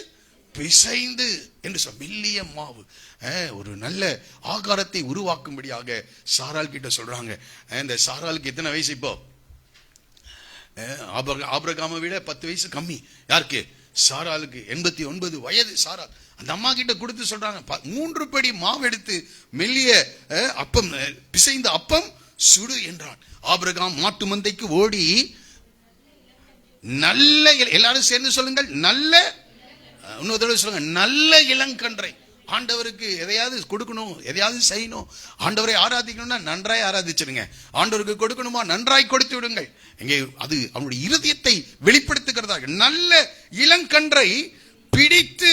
பிசைந்து என்று சொல்ல. மெல்லிய மாவு ஒரு நல்ல ஆகாரத்தை உருவாக்கும்படியாக சாராள் கிட்ட சொல்றாங்க. இந்த சாராளுக்கு எத்தனை வயசு இப்போ? ஆபிரகாமை விட 10 வயசு கம்மி. யாருக்கு? சாராளுக்கு 89 வயது. சாராள் அந்த அம்மா கிட்ட கொடுத்து சொல்றாங்க, 3 படி மாவு எடுத்து மெல்லிய அப்பம் பிசைந்த அப்பம் சுடு என்றான். ஆபிரகாம் மாட்டு மந்தைக்கு ஓடி நல்ல, எல்லாரும் சேர்ந்து சொல்லுங்கள், நல்ல, இன்னொரு தடவை சொல்லுங்க, நல்ல இளங்கன்றை. ஆண்டவருக்கு எதையாவது கொடுக்கணும், எதையாவது செய்யணும், ஆண்டவரை ஆராதிக்கணும்னா நன்றாய் ஆராதிச்சிருங்க. ஆண்டவருக்கு கொடுக்கணுமா, நன்றாய் கொடுத்து விடுங்கள். இங்கே அது அவனுடைய இருதயத்தை வெளிப்படுத்துகிறதா. நல்ல இளங்கன்றை பிடித்து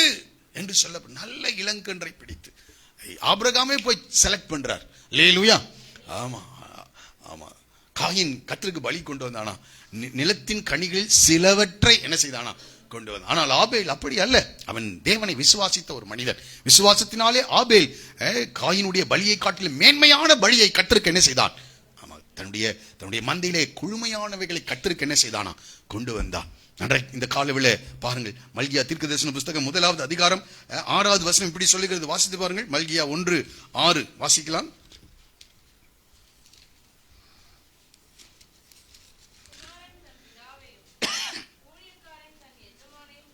என்று சொல்ல, நல்ல இளங்கன்றை பிடித்து ஆபிரகாமே போய் செலக்ட் பண்றார். அல்லேலூயா. ஆமா ஆமா. காயின் கர்த்தருக்கு பலி கொண்டு வந்தானா, நிலத்தின் கனிகளில் சிலவற்றை என்ன செய்தானா கொண்டு வந்தான். ஆனால் ஆபேல் அப்படி அல்ல, அவன் தேவனை விசுவாசித்த ஒரு மனிதன். விசுவாசத்தினாலே ஆபேல் காயினுடைய பலியை காட்டிலும் மேன்மையான பலியை கர்த்தருக்கு என்ன செய்தான்? ஆமா, தன்னுடைய மந்தையிலே குழுமையானவைகளை கர்த்தருக்கு என்ன செய்தானா கொண்டு வந்தான். இந்த காலவில பாருங்கள், மல்கியா தீர்க்கதரிசன புஸ்தகம் 1வது அதிகாரம் 6வது வசனம் இப்படி சொல்லுகிறது. வாசித்து பாருங்கள். மல்கியா 1:6 வாசிக்கலாம்.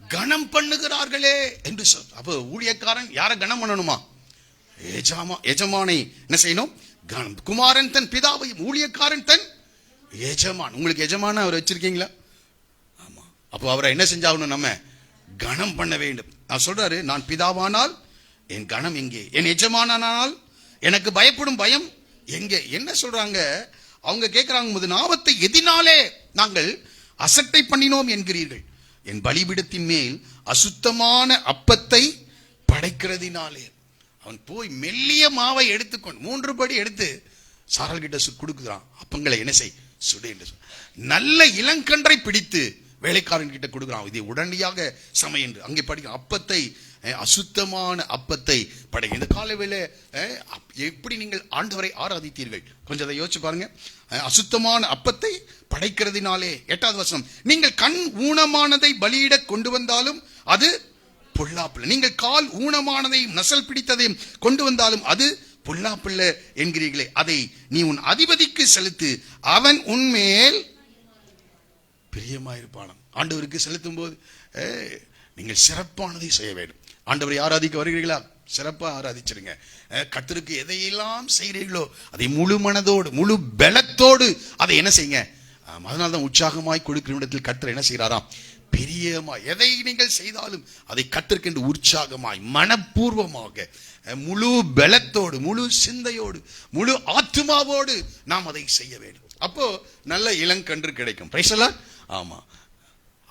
கணம் பண்ணுகிறார்களே என்று சொல். அப்ப ஊழியக்காரன் யாரை கணம் பண்ணணுமா? எஜமானை என்ன செய்யணும்? கணம். குமாரன் தன் பிதாவையும், ஊழியக்காரன் தன் எஜமான். உங்களுக்கு எஜமான அவர் வச்சிருக்கீங்களா? ஆமா. அப்போ அவரை என்ன செஞ்சாகணும்? நம்ம கனம் பண்ண வேண்டும். நான் சொல்றாரு, நான் பிதாவானால் என் கனம் எங்கே, என் எஜமானால் எனக்கு பயப்படும் பயம் எங்கே. என்ன சொல்றாங்க அவங்க? கேட்கிறாங்க, முது நாமத்தை எதினாலே நாங்கள் அசட்டை பண்ணினோம் என்கிறீர்கள்? என் பலிபீடத்தின் மேல் அசுத்தமான அப்பத்தை படைக்கிறதினாலே. அவன் போய் மெல்லிய மாவை எடுத்துக்கொண்டு 3 படி எடுத்து சாரால் கிட்ட கொடுக்குறான். அப்பங்களை என்ன செய், சுடு என்று சொல். நல்ல இளங்கன்றை பிடித்து வேலைக்காரன் கிட்ட கொடுக்குறான், இதை உடனடியாக சமை என்று. அங்கே படிக்க அப்பத்தை, அசுத்தமான அப்பத்தை படை. இந்த காலவேளை எப்படி நீங்கள் ஆண்டவரை ஆராதித்தீர்கள்? கொஞ்சம் அதை யோசிச்சு பாருங்க. அசுத்தமான அப்பத்தை படைக்கிறதினாலே. 8வது வசனம், நீங்கள் கண் ஊனமானதை பலியிட கொண்டு வந்தாலும் அது பொல்லாப்பில்லை, நீங்கள் கால் ஊனமானதையும் நசல் பிடித்ததையும் கொண்டு வந்தாலும் அது பொல்லாப்பில்லை என்கிறீர்களே, அதை நீ உன் அதிபதிக்கு செலுத்து, அவன் உன்மேல் பிரியமாயிருப்பானாம். ஆண்டவருக்கு செலுத்தும் போது நீங்கள் சிறப்பானதை செய்ய வேண்டும். ஆண்டவரை ஆராதிக்க வருகிறீர்களா? சிறப்பா ஆராதிச்சிருங்க. கர்த்தருக்கு எதையெல்லாம் செய்கிறீர்களோ அதை முழு மனதோடு முழு பலத்தோடு அதை என்ன செய்யுங்க. அதனால்தான் உற்சாகமாய் கொடுக்கிற இடத்தில் கர்த்தர் என்ன செய்கிறாராம், பிரியமாய். எதை நீங்கள் செய்தாலும் அதை கர்த்தருக்கு உற்சாகமாய் மனப்பூர்வமாக முழு பலத்தோடு முழு சிந்தையோடு முழு ஆத்துமாவோடு நாம் அதை செய்ய வேண்டும். அப்போ நல்ல இளங்கன்று கிடைக்கும். Price the Lord. ஆமா,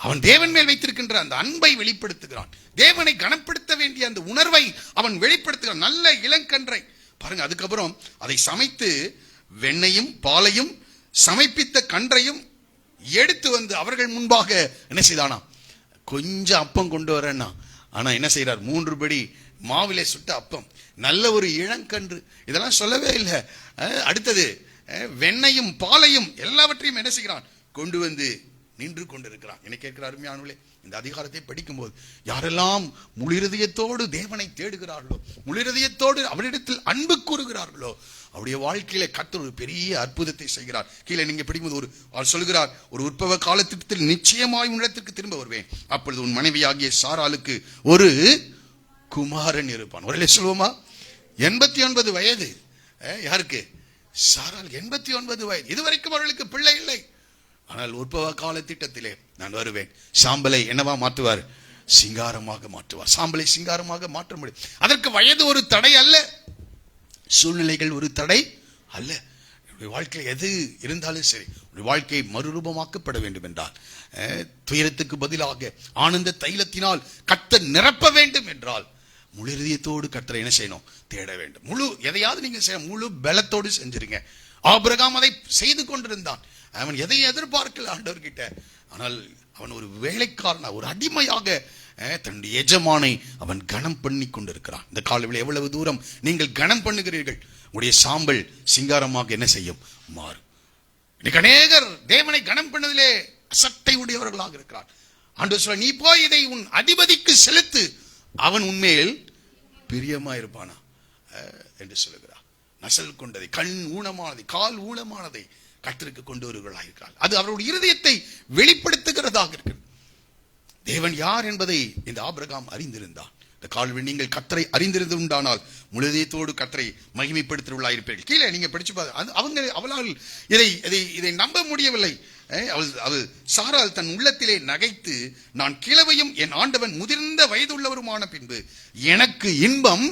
அவன் தேவன் மேல் வைத்திருக்கின்ற அந்த அன்பை வெளிப்படுத்துகிறான். தேவனை கனப்படுத்த வேண்டிய அந்த உணர்வை அவன் வெளிப்படுத்துகிறான். நல்ல இளங்கன்றை பாருங்க. அதுக்கப்புறம் அதை சமைத்து வெண்ணையும் பாலையும் சமைப்பித்த கன்றையும் எடுத்து வந்து அவர்கள் முன்பாக என்ன செய்தானா, கொஞ்சம் அப்பம் கொண்டு வரேன்னா. ஆனா என்ன செய்யறார், 3 படி மாவிலே சுட்ட அப்பம், நல்ல ஒரு இளங்கன்று, இதெல்லாம் சொல்லவே இல்லை. அடுத்தது வெண்ணையும் பாலையும் எல்லாவற்றையும் என்ன செய்கிறான், கொண்டு வந்து நின்று கொண்டிருக்கிறான். என்ன கேட்கிற அருமையானவர்களே, இந்த அதிகாரத்தை படிக்கும் போது யாரெல்லாம் முழு இருதயத்தோடு தேவனை தேடுகிறார்களோ, முழு இருதயத்தோடு அவரிடத்தில் அன்பு கூறுகிறார்களோ, அவருடைய வாழ்க்கையில கர்த்தர் ஒரு பெரிய அற்புதத்தை செய்கிறார். கீழே நீங்க படிக்கும்போது அவர் சொல்கிறார், ஒரு உற்பவ காலத்திட்டத்தில் நிச்சயமாய் உன்னிடத்திற்கு திரும்ப வருவேன், அப்பொழுது உன் மனைவியாகிய சாராளுக்கு ஒரு குமாரன் இருப்பான். ஒரே சொல்லுவோமா? 89 வயது. யாருக்கு? சாராள் 89 வயது. இதுவரைக்கும் அவர்களுக்கு பிள்ளை இல்லை. ஆனால் உற்பவ கால திட்டத்திலே நான் வருவேன். சாம்பலை என்னவா மாற்றுவார்? சிங்காரமாக மாற்றுவார். சாம்பலை சிங்காரமாக மாற்ற முடியும். அதற்கு வயது ஒரு தடை அல்ல, சூழ்நிலைகள் ஒரு தடை அல்ல. வாழ்க்கையில் எது இருந்தாலும் சரி, வாழ்க்கை மறுரூபமாக்கப்பட வேண்டும் என்றால், துயரத்துக்கு பதிலாக ஆனந்த தைலத்தினால் கர்த்தர் நிரப்ப வேண்டும் என்றால், முழு இதயத்தோடு கர்த்தரை என்ன செய்யணும், தேட வேண்டும். முழு எதையாவது நீங்க செய்ய முழு பலத்தோடு செஞ்சிருங்க. ஆபிரகாம் அதை செய்து கொண்டிருந்தான். அவன் எதை எதிர்பார்க்கல ஆண்டவர்கிட்ட. ஆனால் அவன் ஒரு வேலைக்காரனா, ஒரு அடிமையாக தன்னுடைய எஜமானை அவன் கனம் பண்ணி கொண்டிருக்கிறான். இந்த காலவில் எவ்வளவு தூரம் நீங்கள் கனம் பண்ணுகிறீர்கள், உடைய சாம்பல் சிங்காரமாக என்ன செய்யும், மாறும். இன்னைக்கு அநேகர் தேவனை கனம் பண்ணதிலே அசட்டை உடையவர்களாக இருக்கிறார். ஆண்டவர் சொல்ல, நீ போய் இதை உன் அதிபதிக்கு செலுத்து, அவன் உண்மையில் பிரியமா இருப்பானா என்று சொல்லுகிறார். நசல் கொண்டதை, கண் ஊனமானதை, கால் ஊனமானதை கர்த்தருக்கு கொண்டு வருகிறார்கள் இருக்கிறார். அது அவருடைய இருதயத்தை வெளிப்படுத்துகிறதாக இருக்கு. தேவன் யார் என்பதை இந்த ஆபிரகாம் அறிந்திருந்தான். இந்த கால்வில் நீங்கள் கர்த்தரை அறிந்திருந்து உண்டானால் முழு இதயத்தோடு கர்த்தரை மகிமைப்படுத்துவர்களாக இருப்பீர்கள். கீழே நீங்க படிச்சு பாருங்க. அவளால் இதை நம்ப முடியவில்லை. அவள் சாராள் தன் உள்ளத்திலே நகைத்து, நான் கிழவையும் என் ஆண்டவன் முதிர்ந்த வயதுள்ளவருமான பின்பு எனக்கு இன்பம்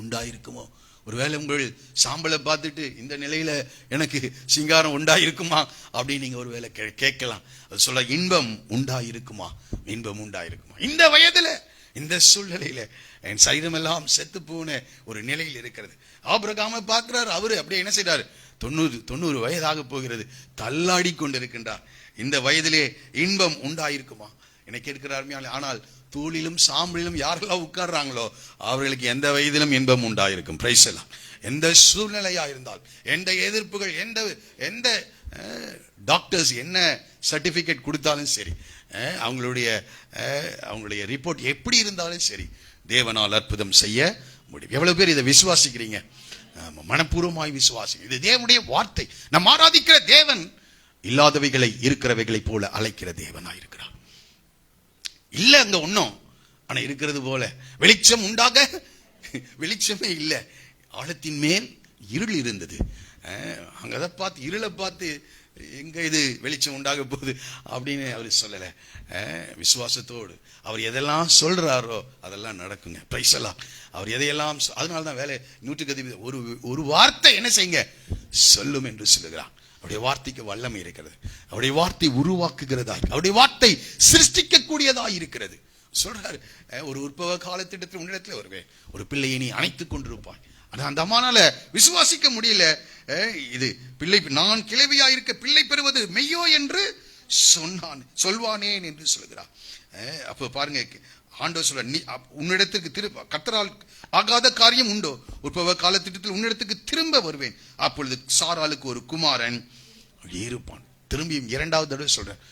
உண்டாயிருக்குமோ. ஒருவேளை உங்கள் சாம்பலை பார்த்துட்டு இந்த நிலையில எனக்கு சிங்காரம் உண்டாயிருக்குமா அப்படின்னு நீங்க ஒருவேளை கேட்கலாம். அது சொல்ல, இன்பம் உண்டாயிருக்குமா, இன்பம் உண்டாயிருக்குமா. இந்த வயதுல இந்த சூழ்நிலையில என் சரீரம் எல்லாம் செத்து போன ஒரு நிலையில் இருக்கிறது. ஆபிரகாமை பார்க்கிறார். அவரு அப்படியே என்ன செய்றாரு, 90 வயதாக போகிறது, தள்ளாடி கொண்டிருக்கின்றார். இந்த வயதிலே இன்பம் உண்டாயிருக்குமா என்னை கேட்கிறார். ஆனால் தூளிலும் சாம்பலிலும் யாரெல்லாம் உட்கார்றாங்களோ அவர்களுக்கு எந்த வயதிலும் இன்பம் உண்டாயிருக்கும். பிரைஸ் எல்லாம். எந்த சூழ்நிலையா இருந்தால், எந்த எதிர்ப்புகள், எந்த டாக்டர்ஸ் என்ன சர்டிபிகேட் கொடுத்தாலும் சரி, அவங்களுடைய ரிப்போர்ட் எப்படி இருந்தாலும் சரி, தேவனால் அற்புதம் செய்ய முடியும். எவ்வளவு பேர் இதை விசுவாசிக்கிறீங்க? மனப்பூர்வமாய் விசுவாசி. இது தேவனுடைய வார்த்தை. நம் ஆராதிக்கிற தேவன் இல்லாதவைகளை இருக்கிறவைகளை போல அழைக்கிற தேவனாயிருக்கிறார். இல்ல அங்க ஒன்னும், ஆனா இருக்கிறது போல. வெளிச்சம் உண்டாக வெளிச்சமே இல்லை, ஆழத்தின் மேல் இருள் இருந்தது. அங்க அதை பார்த்து, இருளை பார்த்து எங்க இது வெளிச்சம் உண்டாக போகுது அப்படின்னு அவர் சொல்லலை. விசுவாசத்தோடு அவர் எதெல்லாம் சொல்றாரோ அதெல்லாம் நடக்குங்க. பிரைஸ் எல்லாம் அவர் எதையெல்லாம், அதனால்தான் வேலை 100 ஒரு வார்த்தை என்ன செய்யுங்க சொல்லும் என்று சொல்லுகிறார். அவருடைய வார்த்தைக்கு வல்லமை இருக்கிறது. அவருடைய வார்த்தை உருவாக்குகிறதா, அவருடைய வார்த்தை சிருஷ்டிக்க கூடியதா இருக்கிறது. சொல்றாரு, ஒரு உற்பவ காலத்திட்டத்தில் உன்னிடத்தில் வருவேன், ஒரு பிள்ளையை நீ அணைத்துக் கொண்டிருப்பாய். ஆனா அந்த அம்மானால விசுவாசிக்க முடியல. இது பிள்ளை, நான் கிழவியா இருக்க பிள்ளை பெறுவது மெய்யோ என்று சொல்வானேன் என்று சொல்கிறார். அப்ப பாருங்க, ஆண்டவர் சொல்ற, நீ உன்னிடத்துக்கு திரும்ப, கர்த்தரால் ஆகாத காரியம் உண்டோ, உற்பவ காலத்திட்டத்தில் உன்னிடத்துக்கு திரும்ப வருவேன், அப்பொழுது சாராளுக்கு ஒரு குமாரன் இருப்பான். திரும்பியும் 2வது தடவை சொல்றேன்.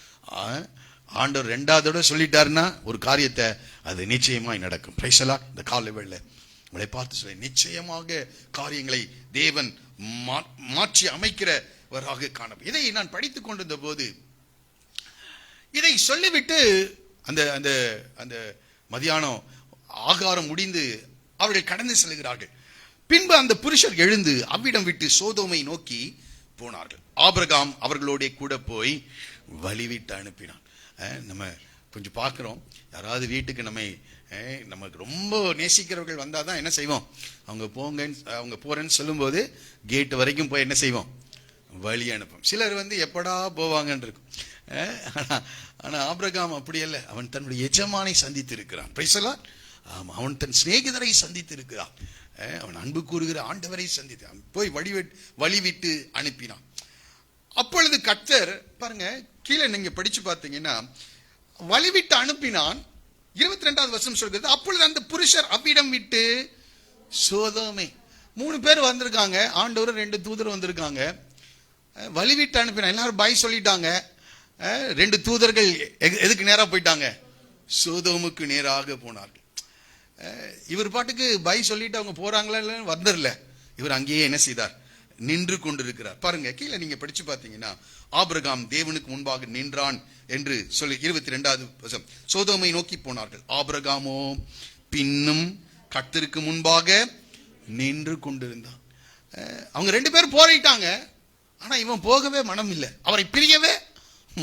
ஆண்டவர் 2வது தடவை சொல்லிட்டாருன்னா ஒரு காரியத்தை, அது நிச்சயமாய் நடக்கும். பிரைசலா இந்த காலை வேளை உங்களை பார்த்து சொல்ல, நிச்சயமாக காரியங்களை தேவன் மாற்றி அமைக்கிறவராக காண. இதை நான் படித்துக் கொண்டிருந்த போது இதை சொல்லிவிட்டு அந்த அந்த அந்த மதியானம் ஆகாரம் முடிந்து அவர்கள் கடந்து செல்கிறார்கள். பின்பு அந்த புருஷர் எழுந்து அவ்விடம் விட்டு சோதோமை நோக்கி போனார்கள். ஆபிரகாம் அவர்களோட கூட போய் வழிவிட்டு அனுப்பினான். நம்ம கொஞ்சம் பார்க்கிறோம், யாராவது வீட்டுக்கு நமக்கு ரொம்ப நேசிக்கிறவர்கள் வந்தாதான் என்ன செய்வோம், அவங்க போறேன்னு சொல்லும்போது கேட் வரைக்கும் போய் என்ன செய்வோம், வழி அனுப்போம். சிலர் எப்படா போவாங்கன்னு இருக்கும். ஆனா ஆபிரகாம் அப்படி அல்ல, அவன் தன்னுடைய எஜமானை சந்தித்து இருக்கிறான். பிரைசலார். அவன் தன் சிநேகிதரை சந்தித்து இருக்கிறான். அவன் அன்பு கூறுகிற ஆண்டவரை சந்தித்தான், போய் வழிவிட்டு அனுப்பினான். அப்பொழுது கர்த்தர் பாருங்க, கீழே நீங்க படிச்சு பார்த்தீங்கன்னா, வழிவிட்டு அனுப்பினான். 22வது வசனம் சொல்கிறது, அப்பொழுது அந்த புருஷர் அவ்விடம் விட்டு சோதோமை. 3 பேர் வந்திருக்காங்க, ஆண்டவர் 2 தூதர் வந்திருக்காங்க. வழிவிட்டு அனுப்பினான். எல்லாரும் பாய் சொல்லிட்டாங்க. 2 தூதர்கள் எதுக்கு நேரா போயிட்டாங்க, சோதோமுக்கு நேராக போனார்கள். இவர் பாட்டுக்கு பாய் சொல்லிட்டு அவங்க போறாங்களா இல்லைன்னு வந்துடல. இவர் அங்கேயே என்ன செய்தார், நின்று கொண்டிருக்கிறார். பாருங்க, கீழே நீங்க படிச்சு பார்த்தீங்கன்னா, ஆபிரகாம் தேவனுக்கு முன்பாக நின்றான் என்று சொல்லி 22வது வசனம், சோதோமை நோக்கி போனார்கள். ஆபிரகாமோ பின்னும் கர்த்தருக்கு முன்பாக நின்று கொண்டிருந்தான். அவங்க 2 பேரும் போராடிட்டாங்க. ஆனா இவன் போகவே மனம் இல்லை, அவரை பிரியவே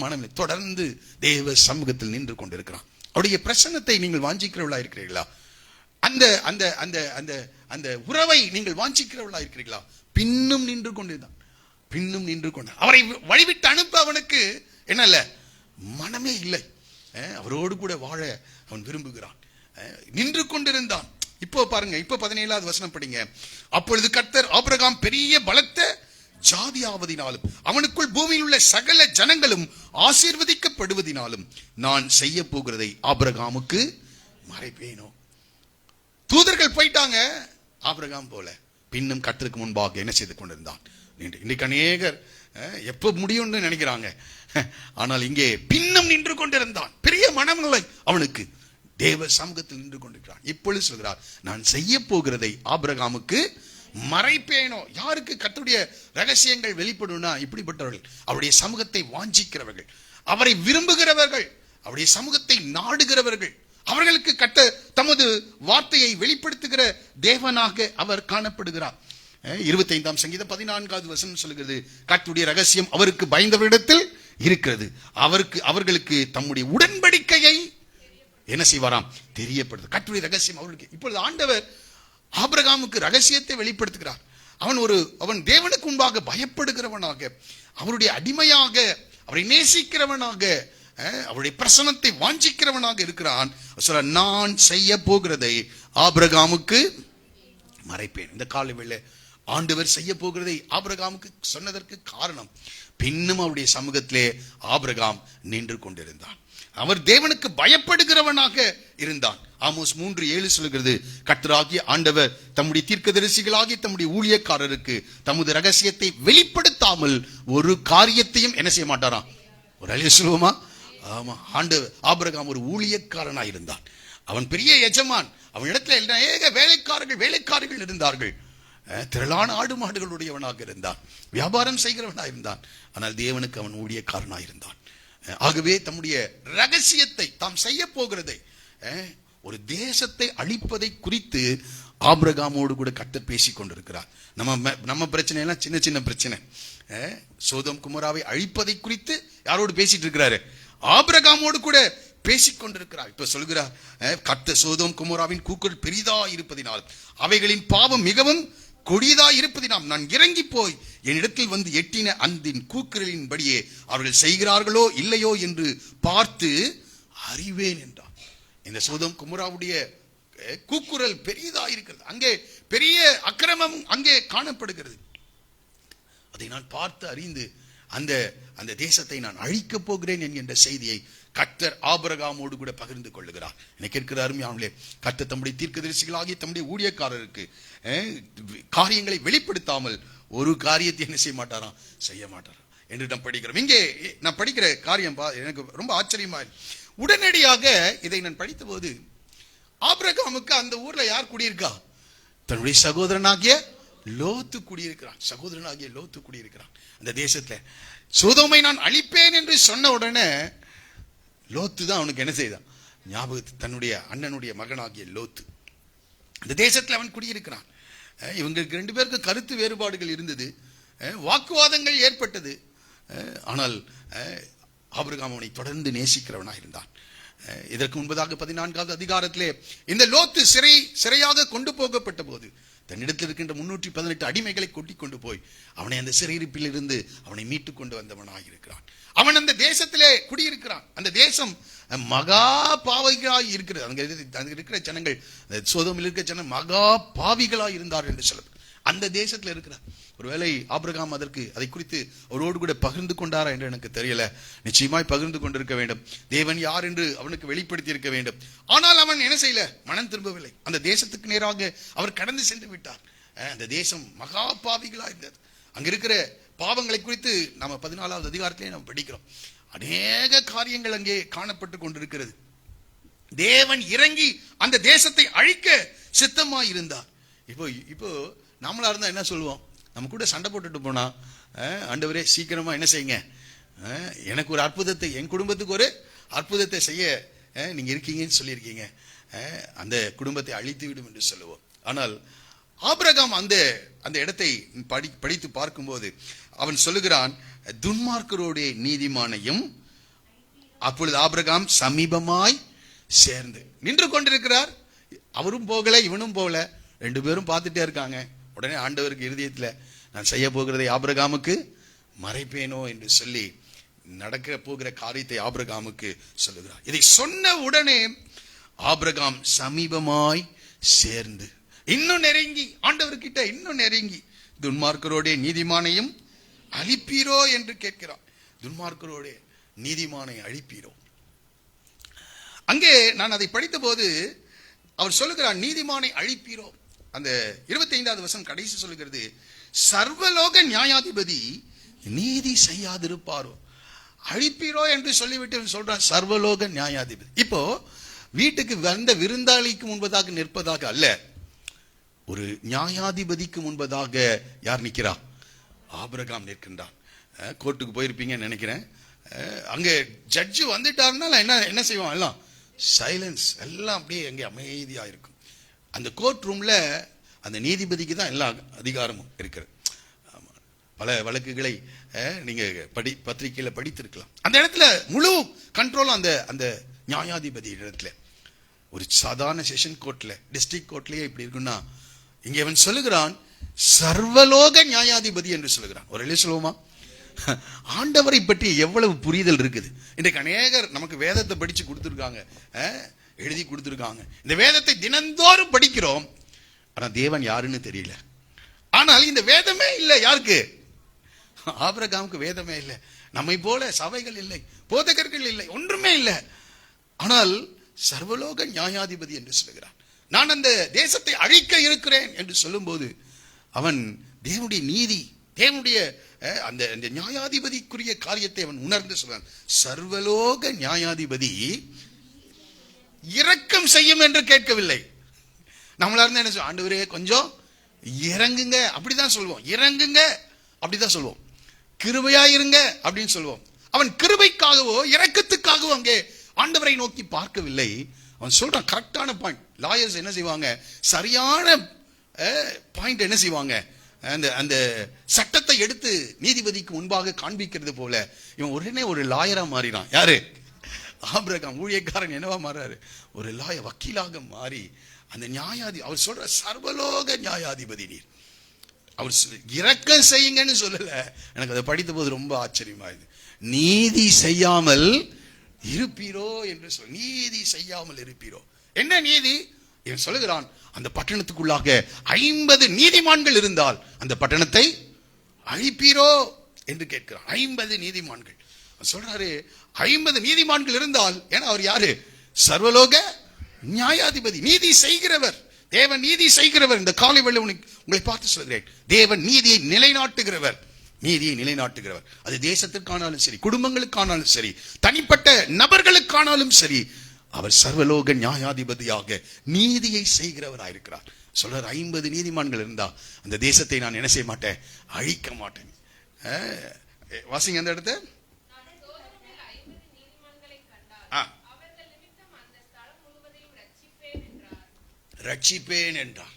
மனம் இல்லை. தொடர்ந்து தேவ சமூகத்தில் நின்று கொண்டிருக்கிறான். அவருடைய பிரசன்னத்தை நீங்கள் வாஞ்சிக்கிறவளா இருக்கிறீர்களா? அந்த அந்த அந்த அந்த அந்த உறவை நீங்கள் வாஞ்சிக்கிறவளா இருக்கிறீர்களா? பின்னும் நின்று கொண்டிருந்தான், பின்னும் நின்று கொண்டான். அவரை வழிவிட்டு அனுப்ப அவனுக்கு என்ன இல்ல, மனமே இல்லை. அவரோடு கூட வாழ அவன் விரும்புகிறான். நின்று கொண்டிருந்தான். இப்போ பாருங்க, இப்போ 17வது வசனம் படிங்க. அப்பொழுது கர்த்தர் ஆபிரகாம் பெரிய பலத்த ஜாதியாவதினாலும் அவனுக்குள் பூமியில் உள்ள சகல ஜனங்களும் ஆசீர்வதிக்கப்படுவதினாலும் நான் செய்ய போகிறதை ஆபிரகாமுக்கு மறைப்பேனோ. தூதர்கள் போயிட்டாங்க, ஆபிரகாம் போல பின்னும் கர்த்தருக்கு முன்பாக என்ன செய்து கொண்டிருந்தான். இன்னைக்கு அநேகர் எப்ப முடியும்னு நினைக்கிறாங்க, ஆனால் இங்கே பின்னும் நின்று கொண்டிருந்தான். பெரிய மனநிலை அவனுக்கு, தேவ சமூகத்தில் நின்று கொண்டிருக்கிறான். இப்பொழுது சொல்கிறார், நான் செய்ய போகிறதை ஆபிரகாமுக்கு மறைப்பேனோ. யாருக்கு கர்த்தருடைய ரகசியங்கள் வெளிப்படும்னா, இப்படிப்பட்டவர்கள், அவருடைய சமூகத்தை வாஞ்சிக்கிறவர்கள், அவரை விரும்புகிறவர்கள், அவருடைய சமூகத்தை நாடுகிறவர்கள், அவர்களுக்கு கர்த்தர் தமது வார்த்தையை வெளிப்படுத்துகிற தேவனாக அவர் காணப்படுகிறார். 25ஆம் சங்கீதம் 14வது வசனம் சொல்கிறது, கர்த்தருடைய ரகசியம் அவருக்கு பயந்தவரிடத்தில் இருக்கிறது, அவர்களுக்கு தம்முடைய உடன்படிக்கையை என்ன செய்வாராம், தெரியப்படுது. கர்த்தருடைய ரகசியம் அவர்களுக்கு. இப்பொழுது ஆண்டவர் ஆபிரகாமுக்கு ரகசியத்தை வெளிப்படுத்துகிறார். அவன் தேவனுக்கு முன்பாக பயப்படுகிறவனாக, அவருடைய அடிமையாக, அவரை நேசிக்கிறவனாக, அவருடைய பிரசன்னத்தை வாஞ்சிக்கிறவனாக இருக்கிறான். நான் செய்ய போகிறதை ஆபிரகாமுக்கு மறைப்பேன். இந்த காலை வேளை ஆண்டவர் செய்ய போகிறதை ஆபிரகாமுக்கு சொன்னதற்கு காரணம், பின்னும் அவருடைய சமூகத்திலே ஆபிரகாம் நின்று கொண்டிருந்தான். அவர் தேவனுக்கு பயப்படுகிறவனாக இருந்தான். ஆமோஸ் 3:7 சொல்கிறது, கர்த்தராகிய ஆண்டவர் தம்முடைய தீர்க்கதரிசிகளாகிய தம்முடைய ஊழியக்காரருக்கு தமது ரகசியத்தை வெளிப்படுத்தாமல் ஒரு காரியத்தையும் என்ன செய்ய மாட்டாராம். ஒரு அழிய சொல்லுவோமா? ஆமா, ஆபிரகாம் ஒரு ஊழியக்காரனாய் இருந்தான். அவன் பெரிய எஜமான். அவன் இடத்துல அநேக வேலைக்காரர்கள் இருந்தார்கள். திரளான ஆடு மாடுகளுடையவனாக இருந்தான், வியாபாரம் செய்கிறவனாக இருந்தான். ஆனால் தேவனுக்கு அவன் ஊழியக்காரனாக இருந்தான். ஆகவே தம்முடைய ரகசியத்தை, தாம் செய்ய போகிறதை, ஒரு தேசத்தை அழிப்பதை குறித்து ஆபிரகாமோடு கூட கர்த்தர் பேசிக் கொண்டிருக்கிறார். நம்ம பிரச்சனை எல்லாம் சின்ன சின்ன பிரச்சனை. சோதோம் குமோராவை அழிப்பதை குறித்து யாரோடு பேசிட்டு இருக்கிறாரு? ஆபிரகாமோடு கூட பேசிக் கொண்டிருக்கிறார். இப்ப சொல்கிறார், கர்த்தர் சோதோம் குமோராவின் கூக்குரல் பெரிதா இருப்பதினால் அவைகளின் பாவம் மிகவும் கொடியதா இருப்பதினால் நான் இறங்கி போய் என்னிடத்தில் வந்து எட்டின அந்த கூக்குரலின் படியே அவர்கள் செய்கிறார்களோ இல்லையோ என்று பார்த்து அறிவேன் என்றார். இந்த சோதோம் குமோராவுடைய கூக்குரல் பெரியதா இருக்கிறது. அங்கே பெரிய அக்கிரமம் அங்கே காணப்படுகிறது. அதை நான் பார்த்து அறிந்து அந்த தேசத்தை நான் அழிக்கப் போகிறேன் என்கின்ற செய்தியை கர்த்தர் ஆபிரகாமோடு கூட பகிர்ந்து கொள்ளுகிறார். எனக்கு இருக்கிற அருமையானவர்களே, கர்த்தர் தம்முடைய தீர்க்கதரிசிகளாகி தம்முடைய ஊழியக்காரருக்கு காரியங்களை வெளிப்படுத்தாமல் ஒரு காரியத்தை என்ன செய்ய மாட்டாராம், செய்ய மாட்டாராம் என்று நாம் படிக்கிறோம். இங்கே நான் படிக்கிற காரியம் எனக்கு ரொம்ப ஆச்சரியமா, உடனடியாக இதை நான் படித்த போது, ஆபிரகாமுக்கு அந்த ஊர்ல யார் குடியிருக்கா? தன்னுடைய சகோதரனாகிய லோத்து குடியிருக்கிறான். சகோதரனாகிய லோத்து குடியிருக்கிறான் அந்த தேசத்துல. சோதோமை நான் அழிப்பேன் என்று சொன்ன உடனே லோத்து தான் அவனுக்கு என்ன செய்தான், ஞாபகத்து தன்னுடைய அண்ணனுடைய மகனாகிய லோத்து அந்த தேசத்துல அவன் குடியிருக்கிறான். இவங்களுக்கு 2 பேருக்கு கருத்து வேறுபாடுகள் இருந்தது, வாக்குவாதங்கள் ஏற்பட்டது. ஆனால் ஆபிரகாம் அவனை தொடர்ந்து நேசிக்கிறவனாக இருந்தான். இதற்கு முன்பதாக 14வது அதிகாரத்திலே இந்த லோத்து சிறையாக கொண்டு போகப்பட்ட போது தன்னிடத்தில் இருக்கின்ற 318 அடிமைகளை கொட்டி கொண்டு போய் அவனை அந்த சிறையிருப்பில் இருந்து அவனை மீட்டு கொண்டு வந்தவனாக இருக்கிறான். அவன் அந்த தேசத்திலே குடியிருக்கிறான். அந்த தேசம் மகா பாவிகளாய் இருக்கிறது. அங்க இருக்கிற ஜனங்கள், சோதோமில் இருக்கிற ஜனங்கள் மகா பாவிகளாய் இருந்தார் என்று சொல்ல அந்த தேசத்துல இருக்கிறார். ஒருவேளை ஆபிரகாம் அதை குறித்து அவரோடு கூட பகிர்ந்து கொண்டாரா என்று எனக்கு தெரியல. நிச்சயமாய் பகிர்ந்து கொண்டிருக்க வேண்டும். தேவன் யார் என்று அவனுக்கு வெளிப்படுத்தி இருக்க வேண்டும். ஆனால் அவன் என்ன செய்யல, மனம் திரும்பவில்லை. அந்த தேசத்துக்கு நேராக அவர் கடந்து சென்று விட்டார். அந்த தேசம் மகா பாவிகளா இருந்தது. அங்க இருக்கிற பாவங்களை குறித்து நம்ம 14வது அதிகாரத்திலே நம்ம படிக்கிறோம். அநேக காரியங்கள் அங்கே காணப்பட்டு கொண்டிருக்கிறது. தேவன் இறங்கி அந்த தேசத்தை அழிக்க சித்தமாய் இருந்தார். இப்போ நம்மளா இருந்தா என்ன சொல்லுவோம்? நம்ம கூட சண்டை போட்டுட்டு போனா, ஆண்டவரே சீக்கிரமா என்ன செய்யுங்க, எனக்கு ஒரு அற்புதத்தை, என் குடும்பத்துக்கு ஒரு அற்புதத்தை செய்ய நீங்க இருக்கீங்கன்னு சொல்லியிருக்கீங்க, அந்த குடும்பத்தை அழித்து விடும் என்று சொல்லுவோம். ஆனால் ஆபிரகாம் அந்த இடத்தை படித்து பார்க்கும்போது அவன் சொல்லுகிறான், துன்மார்க்கரோடைய நீதிமானையும். அப்பொழுது ஆபிரகாம் சமீபமாய் சேர்ந்து நின்று கொண்டிருக்கிறார். அவரும் போகல, இவனும் போகல, 2 பேரும் பார்த்துட்டே இருக்காங்க. உடனே ஆண்டவருக்கு இருதயத்துல, நான் செய்ய போகிறதை ஆபிரகாமுக்கு மறைப்பேனோ என்று சொல்லி நடக்க போகிற காரியத்தை ஆபிரகாமுக்கு சொல்லுகிறார். இதை சொன்ன உடனே ஆபிரகாம் சமீபமாய் சேர்ந்து இன்னும் நெருங்கி, ஆண்டவர்கிட்ட இன்னும் நெருங்கி, துன்மார்க்கரோடைய நீதிமானையும் அழிப்பீரோ என்று கேட்கிறான். துன்மார்க்கரோடைய நீதிமானை அழிப்பீரோ. அங்கே நான் அதை படித்த போது அவர் சொல்லுகிறார், நீதிமானை அழிப்பீரோ. அந்த 25வது வசனம் கடைசி சொல்லுகிறது, சர்வலோக நியாயாதிபதி நீதி செய்யாதிருப்பாரோ. அழிப்பீரோ என்று சொல்லிவிட்டு சொல்றான் சர்வலோக நியாயாதிபதி. இப்போ வீட்டுக்கு வந்த விருந்தாளிக்கு முன்பதாக நிற்பதாக அல்ல, ஒரு நியாயாதிபதிக்கு முன்பதாக யார் நிற்கிறா? ஆபிரகாம் நிற்கின்றான். கோர்ட்டுக்கு போயிருப்பீங்கன்னு நினைக்கிறேன். அங்க ஜட்ஜு வந்துட்டாருன்னா என்ன செய்வோம்? எல்லாம் சைலன்ஸ், எல்லாம் அப்படியே அங்கே அமைதியா இருக்கும். அந்த கோர்ட் ரூம்ல அந்த நீதிபதிக்கு தான் எல்லா அதிகாரமும் இருக்கிறது. பல வழக்குகளை நீங்க பத்திரிகையில படித்திருக்கலாம். அந்த இடத்துல முழு கண்ட்ரோல் அந்த நியாயாதிபதி இடத்துல. ஒரு சாதாரண செஷன் கோர்ட்ல, டிஸ்ட்ரிக்ட் கோர்ட்லயே இப்படி இருக்குன்னா, இங்க அவன் சொல்லுகிறான் சர்வலோக நியாயாதிபதி என்று சொல்லுகிறான். ஒரு சொல்லுவோமா? ஆண்டவரை பற்றி எவ்வளவு புரிதல் இருக்குது. இன்றைக்கு அநேகர் நமக்கு வேதத்தை படிச்சு கொடுத்துருக்காங்க, எழுதி கொடுத்துருக்காங்க. இந்த வேதத்தை தினந்தோறும் படிக்கிறோம், ஆனா தேவன் யாருன்னு தெரியல. ஆனால் இந்த வேதமே இல்லை யாருக்கு? ஆபிரகாமுக்கு வேதமே இல்லை. நம்மை போல சபைகள் இல்லை, போதகர்கள் இல்லை, ஒன்றுமே இல்லை. ஆனால் சர்வலோக நியாயாதிபதி என்று சொல்லுகிறான். நான் அந்த தேசத்தை அழிக்க இருக்கிறேன் என்று சொல்லும் போது அவன் தேவனுடைய நீதி, தேவனுடைய அந்த நியாயாதிபதிக்குரிய காரியத்தை அவன் உணர்ந்து சொல்றான். சர்வலோக நியாயாதிபதி இரக்கம் செய்யும் என்று கேட்கவில்லை. நம்மளா இருந்தா என்ன சொல்லுவோம்? ஆண்டவரே கொஞ்சம் இறங்குங்க அப்படிதான் சொல்லுவோம். இறங்குங்க அப்படிதான் சொல்லுவோம். கிருபையா இருங்க அப்படின்னு சொல்லுவோம். அவன் கிருபைக்காகவோ இரக்கத்துக்காகவோ அங்கே ஆண்டவரை நோக்கி பார்க்கவில்லை. அவன் சொல்றான் கரெக்டான பாயிண்ட். லாயர்ஸ் என்ன செய்வாங்க, சரியான பாயிண்ட் என்ன செய்வாங்க, அந்த அந்த சட்டத்தை எடுத்து நீதிபதிக்கு முன்பாக காண்பிக்கிறது போல இவன் உடனே ஒரு லாயரா மாறினான். யாரு? ஆபிரகாம். ஊழியக்காரன் என்னவா மாறாரு, ஒரு வக்கீலாக மாறி அந்த நியாயாதி, அவர் சொல்ற சர்வலோக நியாயாதிபதி நீர். அவர் இரக்கம் செய்யுங்கன்னு சொல்லல. எனக்கு அதை படித்த போது ரொம்ப ஆச்சரியமா இது. நீதி செய்யாமல் இருப்பீரோ என்று சொல். நீதி செய்யாமல் இருப்பீரோ. என்ன நீதி? இவன் சொல்லுகிறான், அந்த பட்டணத்துக்குள்ளாக 50 நீதிமான்கள் இருந்தால் அந்த பட்டணத்தை அழிப்பீரோ என்று கேட்கிறான். 50 நீதிமான்கள் சொல்றாரு. 50 நீதிமான்கள் இருந்தால், ஏன்னா அவர் யாரு? சர்வலோக நியாயாதிபதி, நீதி செய்கிறவர். தேவன் நீதி செய்கிறவர். இந்த காலை வேளை உங்களை பார்த்து சொல்கிறேன், தேவன் நீதியை நிலைநாட்டுகிறவர். நீதியை நிலைநாட்டுகிறவர். அது தேசத்திற்கானாலும் சரி, குடும்பங்களுக்கானாலும் சரி, தனிப்பட்ட நபர்களுக்கானாலும் சரி, அவர் சர்வலோக நியாயாதிபதியாக நீதியை செய்கிறவராயிருக்கிறார். சொல்றார், 50 நீதிமான்கள் இருந்தா அந்த தேசத்தை நான் என்ன செய்ய மாட்டேன், அழிக்க மாட்டேன். வாசிங்க அந்த இடத்த. ரட்சிப்பேன் என்றார்.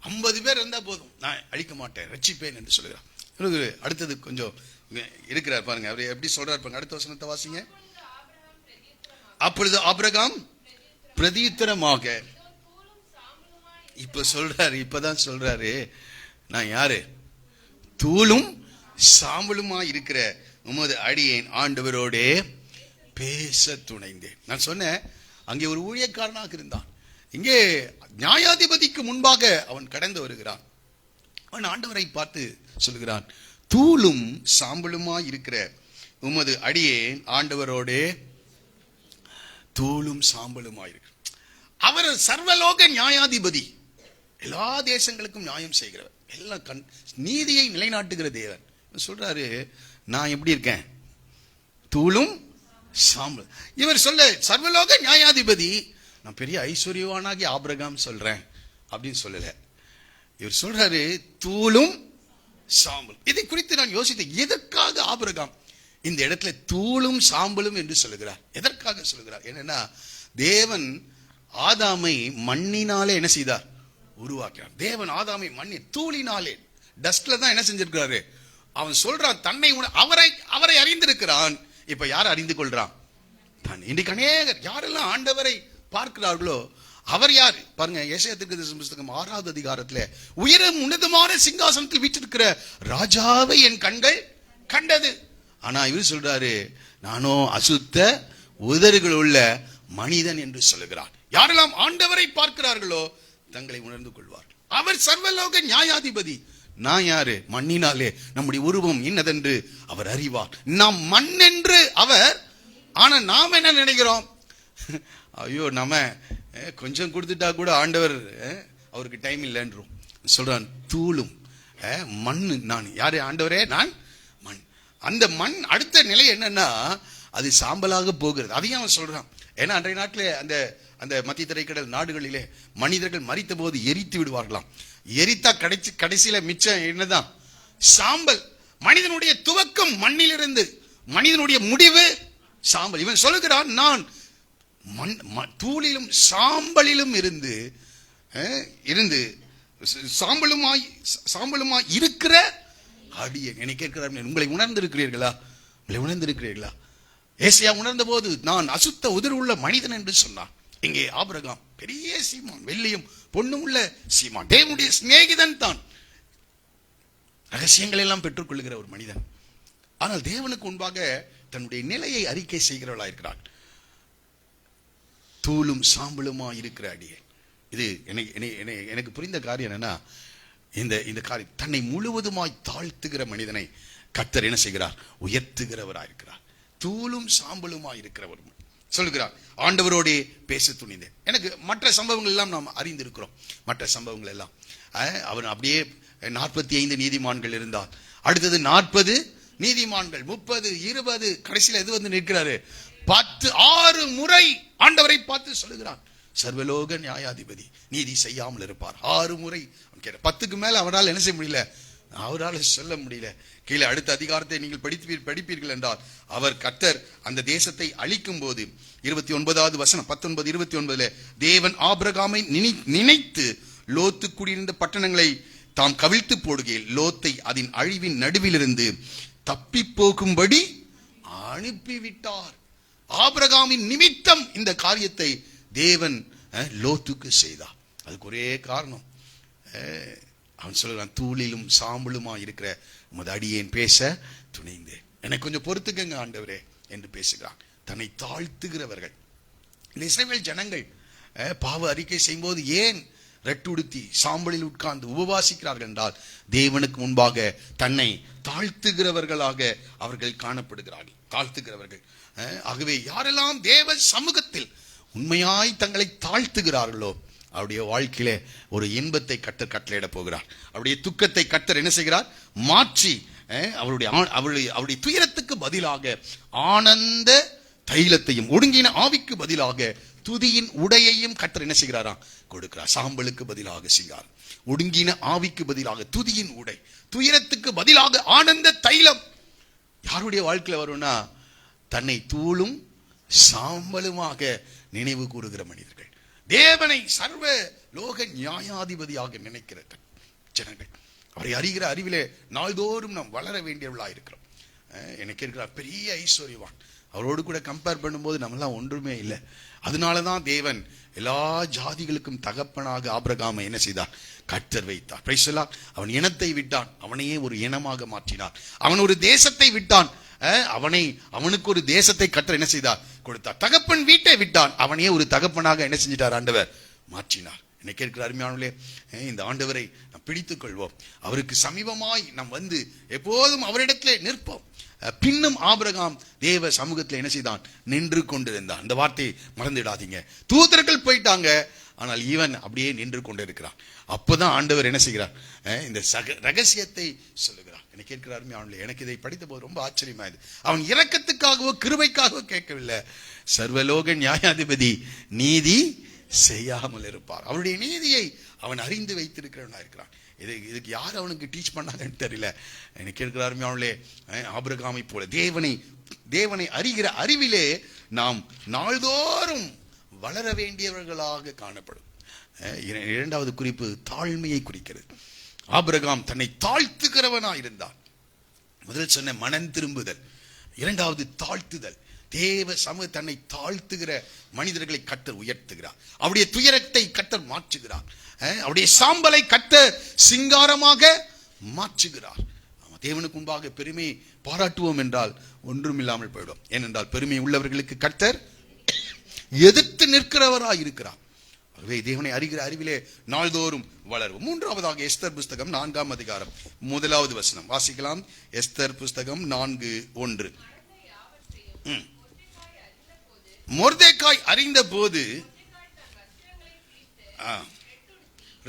50 பேர் இருந்தா போதும், நான் அழிக்க மாட்டேன், ரட்சிப்பேன் என்று சொல்லுகிறார். அடுத்தது கொஞ்சம் இருக்கிறார் பாருங்க, அவர் எப்படி சொல்றார் பாருங்க. அடுத்த வசனத்தை வாசிங்க. அப்பொழுது ஆபிரகாம் பிரதியுத்தரமாக, இப்ப சொல்றாரு, இப்பதான் சொல்றாரு, நான் யாரு? தூளும் சாம்பலுமா இருக்கிற உமது அடியேன் ஆண்டவரோடே பேச துணைந்தேன். நான் சொன்னேன், அங்கே ஒரு ஊழியக்காரனாக இருந்தான், இங்கே நியாயாதிபதிக்கு முன்பாக அவன் கடந்து வருகிறான். அவன் ஆண்டவரை பார்த்து சொல்லுகிறான், தூளும் சாம்பலுமா இருக்கிற உமது அடியேன் ஆண்டவரோடே. தூளும் சாம்பலுமா இருக்கு. அவர் சர்வலோக நியாயாதிபதி, எல்லா தேசங்களுக்கும் நியாயம் செய்கிறவர், எல்லாம் நீதியை நிலைநாட்டுகிற தேவன். சொல்றாரு, நான் எப்படி இருக்கேன்? தூளும் சாம்பல். இவர் சொல்ல சர்வலோக நியாயாதிபதி, நான் பெரிய ஐஸ்வர்யவானாகி ஆபிரகாம் சொல்றேன் அப்படின்னு சொல்லல. இவர் சொல்றாரு தூளும் சாம்பல். இதை குறித்து நான் யோசித்தேன், எதற்காக ஆபிரகாம் இந்த இடத்துல தூளும் சாம்பலும் என்று சொல்லுகிறார்? எதற்காக சொல்லுகிறார்? என்னன்னா, தேவன் ஆதாமை மண்ணினாலே என்ன செய்தார்? உருவாக்கினார். தேவன் ஆதாமை மண்ணின் தூளினாலே, டஸ்ட்ல தான் என்ன செஞ்சிருக்கிறாரு? அவன் சொல்றான், தன்னை அவரை அறிந்திருக்கிறான். இப்ப யார் அறிந்து கொள்றான்? இன்றைக்கு அநேகர் யாரெல்லாம் ஆண்டவரை பார்க்கிறார்களோ அவர் யாரு பாருங்க. ஏசாயா தீர்க்கதரிசன புத்தகம் 6வது அதிகாரத்துல, உயரம் உன்னதமான சிங்காசனத்தில் வீற்றிருக்கிற ராஜாவை என் கண்கள் கண்டது. ஆனா இவர் சொல்றாரு, நானோ அசுத்த உதடுகள் உள்ள மனிதன் என்று சொல்லுகிறார். யாரெல்லாம் ஆண்டவரை பார்க்கிறார்களோ தங்களை உணர்ந்து கொள்வார்கள். அவர் சர்வலோக நியாயாதிபதி. நான் யாரு? மண்ணினாலே நம்முடைய உருவம் இன்னதென்று அவர் அறிவார். நாம் மண் என்று அவர். ஆனா நாம் என்ன நினைக்கிறோம்? ஐயோ, நம்ம கொஞ்சம் கொடுத்துட்டா கூட ஆண்டவர் அவருக்கு டைம் இல்லைன்றோம். சொல்றான், தூளும் மண்ணு நான். யாரு? ஆண்டவரே, நான் மண். அந்த மண் அடுத்த நிலை என்னன்னா, அது சாம்பலாக போகிறது. அதையும் அவன் சொல்றான். ஏன்னா அன்றைய நாட்டிலே அந்த அந்த மத்திய தரைக்கடல் நாடுகளிலே மனிதர்கள் மரித்த போது எரித்து விடுவார்களாம். எரித்தா கடைசியில மிச்சம் என்னதான்? சாம்பல். மனிதனுடைய துவக்கம் மண்ணிலிருந்து, மனிதனுடைய முடிவு சாம்பல். இவன் சொல்லுகிறான், நான் தூளிலும் சாம்பலிலும் இருந்து சாம்பலுமாய் இருக்கிற அடியேன். என்னை கேட்கிறார், உங்களை உணர்ந்திருக்கிறீர்களா? உங்களை உணர்ந்திருக்கிறீர்களா? ஏசாயா உணர்ந்த போது நான் அசுத்த உதிர் உள்ள மனிதன் என்று சொன்னான். இங்கே ஆபிரகாம் பெரிய சீமான், வெள்ளியும் பொண்ணும் உள்ள சீமான், தேவனுடைய சிநேகிதன் தான், ரகசியங்கள் எல்லாம் பெற்றுக் கொள்ளுகிற ஒரு மனிதன். ஆனால் தேவனுக்கு முன்பாக தன்னுடைய நிலையை அறிக்கை செய்கிறவளா இருக்கிறான். தூளும் சாம்பலுமா இருக்கிற அடியே. இது எனக்கு புரிந்த காரியம் என்னன்னா, இந்த காரியம், தன்னை முழுவதுமாய் தாழ்த்துகிற மனிதனை கர்த்தர் என்ன செய்கிறார்? உயர்த்துகிறவராயிருக்கிறார். தூளும் சாம்பலுமா இருக்கிறவர் சொல்லுகிறார், ஆண்டவரோடே பேச துணிந்தேன். எனக்கு மற்ற சம்பவங்கள் எல்லாம் நாம் அறிந்திருக்கிறோம். மற்ற சம்பவங்கள் எல்லாம் அவர் அப்படியே 45 நீதிமான்கள் இருந்தார். அடுத்தது 40 நீதிமான்கள், 30, 20, கடைசியில் எது வந்து நிற்கிறாரு? 6 முறை ஆண்டவரை பார்த்து சொல்லுகிறான், சர்வலோக நியாயாதிபதி நீதி செய்யாமல் இருப்பார். 6 முறை 10க்கு மேல அவரால் என்ன செய்ய முடியல, அவரால் சொல்ல முடியல. கீழே அடுத்த அதிகாரத்தை நீங்கள் படிப்பீர்கள் என்றால், அவர் கர்த்தர் அந்த தேசத்தை அழிக்கும் போது 29வது வசனம் 19 29 தேவன் ஆபிரகாமை நினைத்து லோத்து குடியிருந்த பட்டணங்களை தாம் கவிழ்த்து போடுகையில் லோத்தை அதன் அழிவின் நடுவிலிருந்து தப்பி போகும்படி அனுப்பிவிட்டார். ஆபிரகாமின் நிமித்தம் இந்த காரியத்தை தேவன் லோத்துக்கு செய்தார். அதுக்கு ஒரே காரணம், அவன் சொல்றான், தூளிலும் சாம்பலுமா இருக்கிற உமது அடியேன் பேச துணிந்தேன், எனக்கு கொஞ்சம் பொறுத்துக்கங்க ஆண்டவரே என்று பேசுகிறான். தன்னை தாழ்த்துகிறவர்கள் இந்த இஸ்ரவேல் ஜனங்கள் பாவ அறிக்கை செய்யும் போது ஏன் ரெட்டுடுத்தி சாம்பலில் உட்கார்ந்து உபவாசிக்கிறார்கள் என்றால், தேவனுக்கு முன்பாக தன்னை தாழ்த்துகிறவர்களாக அவர்கள் காணப்படுகிறார்கள். தாழ்த்துகிறவர்கள். ஆகவே யாரெல்லாம் தேவ சமூகத்தில் உண்மையாய் தங்களை தாழ்த்துகிறார்களோ அவருடைய வாழ்க்கையில ஒரு இன்பத்தை கர்த்தர் கட்டளையிட போகிறார். அவருடைய துக்கத்தை கர்த்தர் என்ன செய்கிறார்? மாற்றி அவருடைய துயரத்துக்கு பதிலாக ஆனந்த தைலத்தையும், ஒடுங்கின ஆவிக்கு பதிலாக துதியின் உடையையும் கர்த்தர் என்ன செய்கிறாரா? கொடுக்கிறார். சாம்பலுக்கு பதிலாக செய்கிறார். ஒடுங்கின ஆவிக்கு பதிலாக துதியின் உடை, துயரத்துக்கு பதிலாக ஆனந்த தைலம். யாருடைய வாழ்க்கையில வரும்னா, தன்னை தூளும் சாம்பலுமாக நினைவு கூறுகிற மனிதர்கள், தேவனை சர்வ லோக நியாயாதிபதியாக நினைக்கிற ஜனங்கள், அவரை அறிகிற அறிவிலே நாள்தோறும் நாம் வளர வேண்டியவர்களாக இருக்கிறோம். எனக்கு இருக்கிறார் பெரிய ஐஸ்வர்யவான், அவரோடு கூட கம்பேர் பண்ணும்போது நம்மளாம் ஒன்றுமே இல்லை. அதனாலதான் தேவன் எல்லா ஜாதிகளுக்கும் தகப்பனாக ஆபிரகாமை என்ன செய்தார்? கர்த்தர் வைத்தார். Price the Lord. அவன் இனத்தை விட்டான், அவனையே ஒரு இனமாக மாற்றினார். அவன் ஒரு தேசத்தை விட்டான், அவனுக்கு ஒரு தேசத்தை கர்த்தர் என்ன செய்தார்? கொடுத்தார். தகப்பன் வீட்டை விட்டான், அவனையே ஒரு தகப்பனாக என்ன செஞ்சிட்டார்? ஆண்டவர் மாற்றினார். இன்னைக்கு இருக்கிற அருமையானவர்களே, இந்த ஆண்டவரை நாம் பிடித்துக் கொள்வோம். அவருக்கு சமீபமாய் நாம் வந்து எப்போதும் அவரிடத்திலே நிற்போம். பின்னும் ஆபிரகாம் தேவ சமூகத்தில் என்ன செய்தான்? நின்று கொண்டிருந்தான். இந்த வார்த்தையை மறந்துடாதீங்க. தூதர்கள் போயிட்டாங்க, ஆனால் இவன் அப்படியே நின்று கொண்டிருக்கிறான். அப்போதான் ஆண்டவர் என்ன செய்கிறார்? இந்த ரகசியத்தை சொல்லுகிறார். எனக்கு கேட்கிறார், எனக்கு இதை படித்த போது ரொம்ப ஆச்சரியமாயது. அவன் இரக்கத்துக்காகவோ கிருபைக்காகவோ கேட்கவில்லை. சர்வலோக நியாயாதிபதி நீதி செய்யாமல் இருப்பார். அவருடைய நீதியை அவன் அறிந்து வைத்திருக்கிறவனா இருக்கிறான். இதுக்கு யார் அவனுக்கு டீச் பண்ணாங்கன்னு தெரியல. எனக்கு கேட்கிறார், ஆபிரகாமை போல தேவனை அறிகிற அறிவிலே நாம் நாள்தோறும் வளர வேண்டியவர்களாக காணப்படும். இரண்டாவது குறிப்பு தாழ்மையை குறிக்கிறது. ஆபிரகாம் தன்னை தாழ்த்துகிறவனா இருந்தான். முதல் சொன்ன மனம் திரும்புதல், இரண்டாவது தாழ்த்துதல். தேவ சமூக தன்னை தாழ்த்துகிற மனிதர்களை கர்த்தர் உயர்த்துகிறார். அவருடைய துயரத்தை கர்த்தர் மாற்றுகிறார். அவருடைய சாம்பலை கர்த்தர் சிங்காரமாக மாற்றுகிறார். தேவனுக்கு முன்பாக பெருமை பாராட்டுவோம் என்றால் ஒன்றும் இல்லாமல் போயிடும். ஏனென்றால் பெருமை உள்ளவர்களுக்கு கர்த்தர் எதிர்த்து நிற்கிறவராய் இருக்கிறார். ஆகவே தேவனை அறிகிற அறிவிலே நாள்தோறும் வளர்வோம். மூன்றாவதாக எஸ்தர் புஸ்தகம் 4ஆம் அதிகாரம் 1வது வசனம் வாசிக்கலாம். எஸ்தர் புஸ்தகம் 4:1. மொர்தெக்காய் அறிந்த போது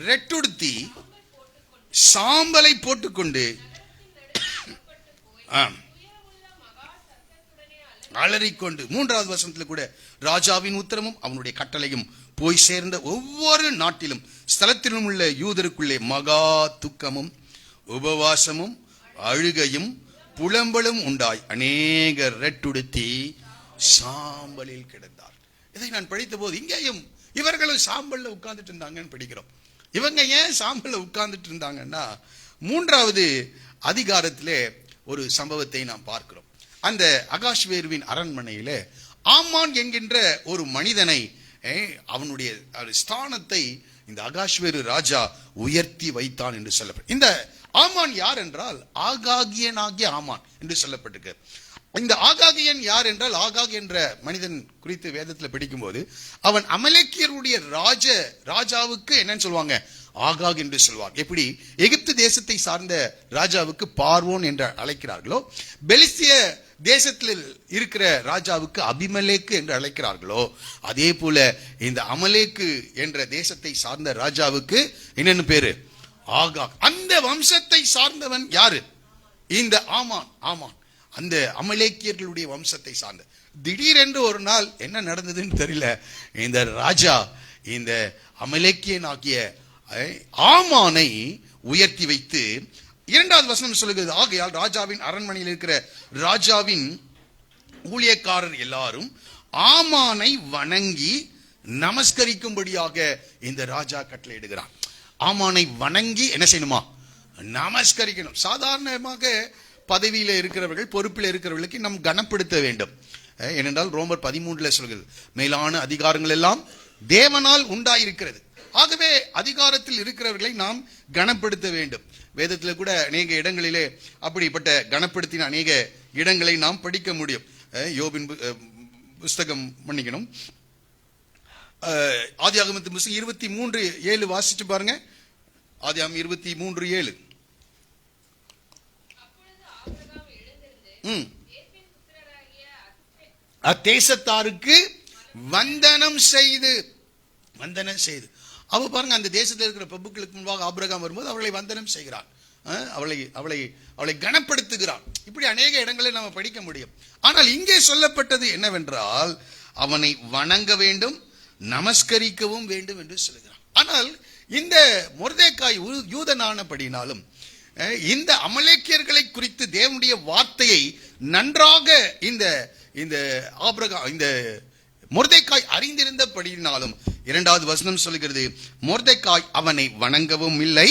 ரெட்டுடுத்தி சாம்பலை போட்டுக்கொண்டு அலறிக்கொண்டு, 3வது வசனத்துல கூட ராஜாவின் உத்தரமும் அவனுடைய கட்டளையும் போய் சேர்ந்த ஒவ்வொரு நாட்டிலும் ஸ்தலத்திலும் உள்ள யூதருக்குள்ளே மகா துக்கமும் உபவாசமும் அழுகையும் புலம்பலும் உண்டாய் அநேகர் ரெட்டுடுத்தி சாம்பலில் கிடந்தார். இதை நான் படித்த போது இங்கேயும் இவர்களும் சாம்பல்ல உட்கார்ந்துட்டு இருந்தாங்கன்னு படிக்கிறோம். இவங்க ஏன் சாம்பல்ல உட்கார்ந்துட்டு இருந்தாங்கன்னா, 3வது அதிகாரத்திலே ஒரு சம்பவத்தை நாம் பார்க்கிறோம். அந்த அகாஷ்வேருவின் அரண்மனையில ஆமான் என்கின்ற ஒரு மனிதனை, அவனுடைய ஸ்தானத்தை இந்த அகாஷ்வேரு ராஜா உயர்த்தி வைத்தான் என்று சொல்லப்படும். இந்த ஆமான் யார் என்றால் ஆகாகியனாகிய ஆமான் என்று சொல்லப்பட்டிருக்கு. இந்த ஆகாகியன் யார் என்றால், ஆகாக் என்ற மனிதன் குறித்து வேதத்தில் படிக்கும் போது அவன் அமலேக்கியருடைய ராஜாவுக்கு என்னன்னு சொல்லுவாங்க? ஆகாக் என்று சொல்வார். எப்படி எகிப்து தேசத்தை சார்ந்த ராஜாவுக்கு பார்வோன் என்று அழைக்கிறார்களோ, பெலிஸ்திய தேசத்தில் இருக்கிற ராஜாவுக்கு அபிமெலேக்கு என்று அழைக்கிறார்களோ, அதே போல இந்த அமலேக்கு என்ற தேசத்தை சார்ந்த ராஜாவுக்கு என்னன்னு பேரு? ஆகாக். அந்த வம்சத்தை சார்ந்தவன் யாரு? இந்த ஆமான். அந்த அமலேக்கியர்களுடைய வம்சத்தை சார்ந்த. திடீரென்று ஒரு நாள் என்ன நடந்ததுன்னு தெரியல, இந்த ராஜா இந்த அமலேக்கியன் ஆகிய ஆமானை உயர்த்தி வைத்து 2வது வசனம் சொல்லுகிறது, ஆகையால் ராஜாவின் அரண்மனையில் இருக்கிற ராஜாவின் ஊழியக்காரர் எல்லாரும் ஆமானை வணங்கி நமஸ்கரிக்கும்படியாக இந்த ராஜா கட்டளையிடுகிறான். ஆமானை வணங்கி என்ன செய்யணுமா? நமஸ்கரிக்கணும். சாதாரணமாக பதவியில இருக்கிறவர்கள், பொறுப்பில் இருக்கிறவர்களுக்கு நாம் கனப்படுத்த வேண்டும். ஏனென்றால் ரோமர் 13 சொல்கிறது, மேலான அதிகாரங்கள் எல்லாம் தேவனால் உண்டாயிருக்கிறது. ஆகவே அதிகாரத்தில் இருக்கிறவர்களை நாம் கனப்படுத்த வேண்டும். வேதத்தில் கூட அநேக இடங்களிலே அப்படிப்பட்ட கனப்படுத்தின அநேக இடங்களை நாம் படிக்க முடியும். யோபின் புஸ்தகம் மன்னிக்கணும், ஆதியாகமத்தின் புஸ்தகம் 23:7 வாசிச்சு பாருங்க. ஆதியாகமம் 23:7. அத்தேசத்தாருக்கு வந்தனம் செய்து அவ பாருங்க, அந்த தேசத்தில் இருக்கிற பிரபுக்களுக்கு முன்பாக ஆபிரகாம் வரும்போது அவளை வந்தனம் செய்கிறான், அவளை கனப்படுத்துகிறான். இப்படி அநேக இடங்களை நம்ம படிக்க முடியும். ஆனால் இங்கே சொல்லப்பட்டது என்னவென்றால், அவனை வணங்க வேண்டும், நமஸ்கரிக்கவும் வேண்டும் என்று சொல்கிறான். ஆனால் இந்த மொர்தெகாய் யூதனானபடினாலும் இந்த அமலேக்கியர்களை குறித்து தேவனுடைய வார்த்தையை நன்றாக இந்த மொர்தெகாய் அறிந்திருந்தபடினாலும் 2வது வசனம் சொல்கிறது, மொர்தெகாய் அவனை வணங்கவும் இல்லை,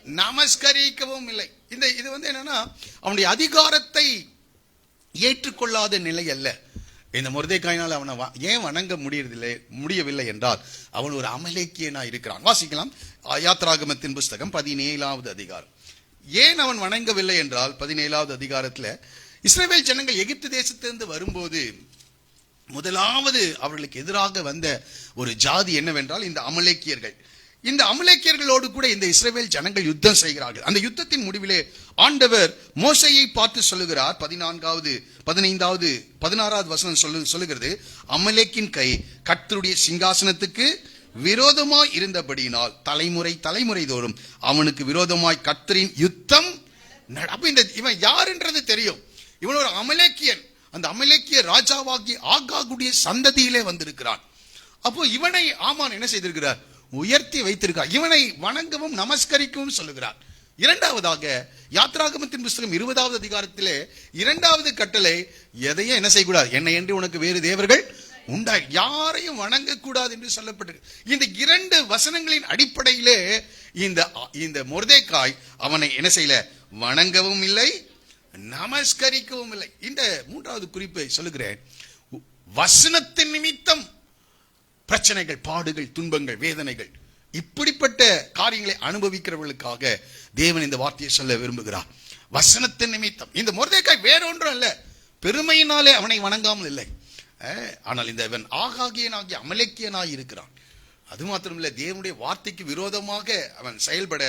நமஸ்கரிக்கவும் இல்லை. இது என்னன்னா, அவனுடைய அதிகாரத்தை ஏற்றுக்கொள்ளாத நிலை அல்ல. இந்த மொர்தெகாயினால் அவனை ஏன் வணங்க முடியவில்லை என்றால், அவன் ஒரு அமலேக்கியனா இருக்கிறான். வாசிக்கலாம், யாத்ராகமத்தின் புஸ்தகம் 17வது அதிகாரம். ஏன் அவன் வணங்கவில்லை என்றால், 17வது அதிகாரத்தில் இஸ்ரவேல் ஜனங்கள் எகிப்து தேசத்திலிருந்து வரும்போது முதலாவது அவர்களுக்கு எதிராக வந்த ஒரு ஜாதி என்னவென்றால் இந்த அமலேக்கியர்கள். இந்த அமலேக்கியர்களோடு கூட இந்த இஸ்ரவேல் ஜனங்கள் யுத்தம் செய்கிறார்கள். அந்த யுத்தத்தின் முடிவிலே ஆண்டவர் மோசேயை பார்த்து சொல்லுகிறார். 16வது வசனம் சொல்லுகிறது, அமலேக்கின் கை கர்த்தருடைய சிங்காசனத்துக்கு விரோதமாய் இருந்தபடியினால் தலைமுறை தோறும் அவனுக்கு விரோதமாய் கர்த்தரின் யுத்தம். இவன் யாருன்றது தெரியும், இவன் ஒரு அமலேக்கியன். அந்த அமலேக்கிய ராஜாவாகி ஆகாகுடைய சந்ததியிலே வந்திருக்கிறான். அப்போ இவனை ஆமான் என்ன செய்திருக்கிறார்? உயர்த்தி வைத்திருக்கிறார். இவனை வணங்கவும் நமஸ்கரிக்கவும் சொல்லுகிறார். 2வதாக யாத்ராகமத்தின் புஸ்தகம் 20வது அதிகாரத்திலே 2வது கட்டளை, எதையும் என்ன செய்யக்கூடாது, என்னை என்று உனக்கு வேறு தேவர்கள் உண்டாய், யாரையும் வணங்கக்கூடாது என்று சொல்லப்பட்டிருக்கு. இந்த 2 வசனங்களின் அடிப்படையிலே இந்த மொர்தெகாய் அவனை என்ன செய்யல, வணங்கவும் இல்லை, நமஸ்கரிக்கவும் இல்லை. இந்த 3வது குறிப்பை சொல்லுகிறேன். வசனத்தின் நிமித்தம் பிரச்சனைகள், பாடுகள், துன்பங்கள், வேதனைகள், இப்படிப்பட்ட காரியங்களை அனுபவிக்கிறவர்களுக்காக தேவன் இந்த வார்த்தையை சொல்ல விரும்புகிறார். வசனத்தின் நிமித்தம். இந்த மொர்தெகாய் வேறொன்றும் அல்ல, பெருமையினாலே அவனை வணங்காமல் இல்லை. ஆனால் இந்த இவன் ஆகாகியனாகிய அமலேக்கியனாய் இருக்கிறான். அது மாத்திரமில்லை, தேவனுடைய வார்த்தைக்கு விரோதமாக அவன் செயல்பட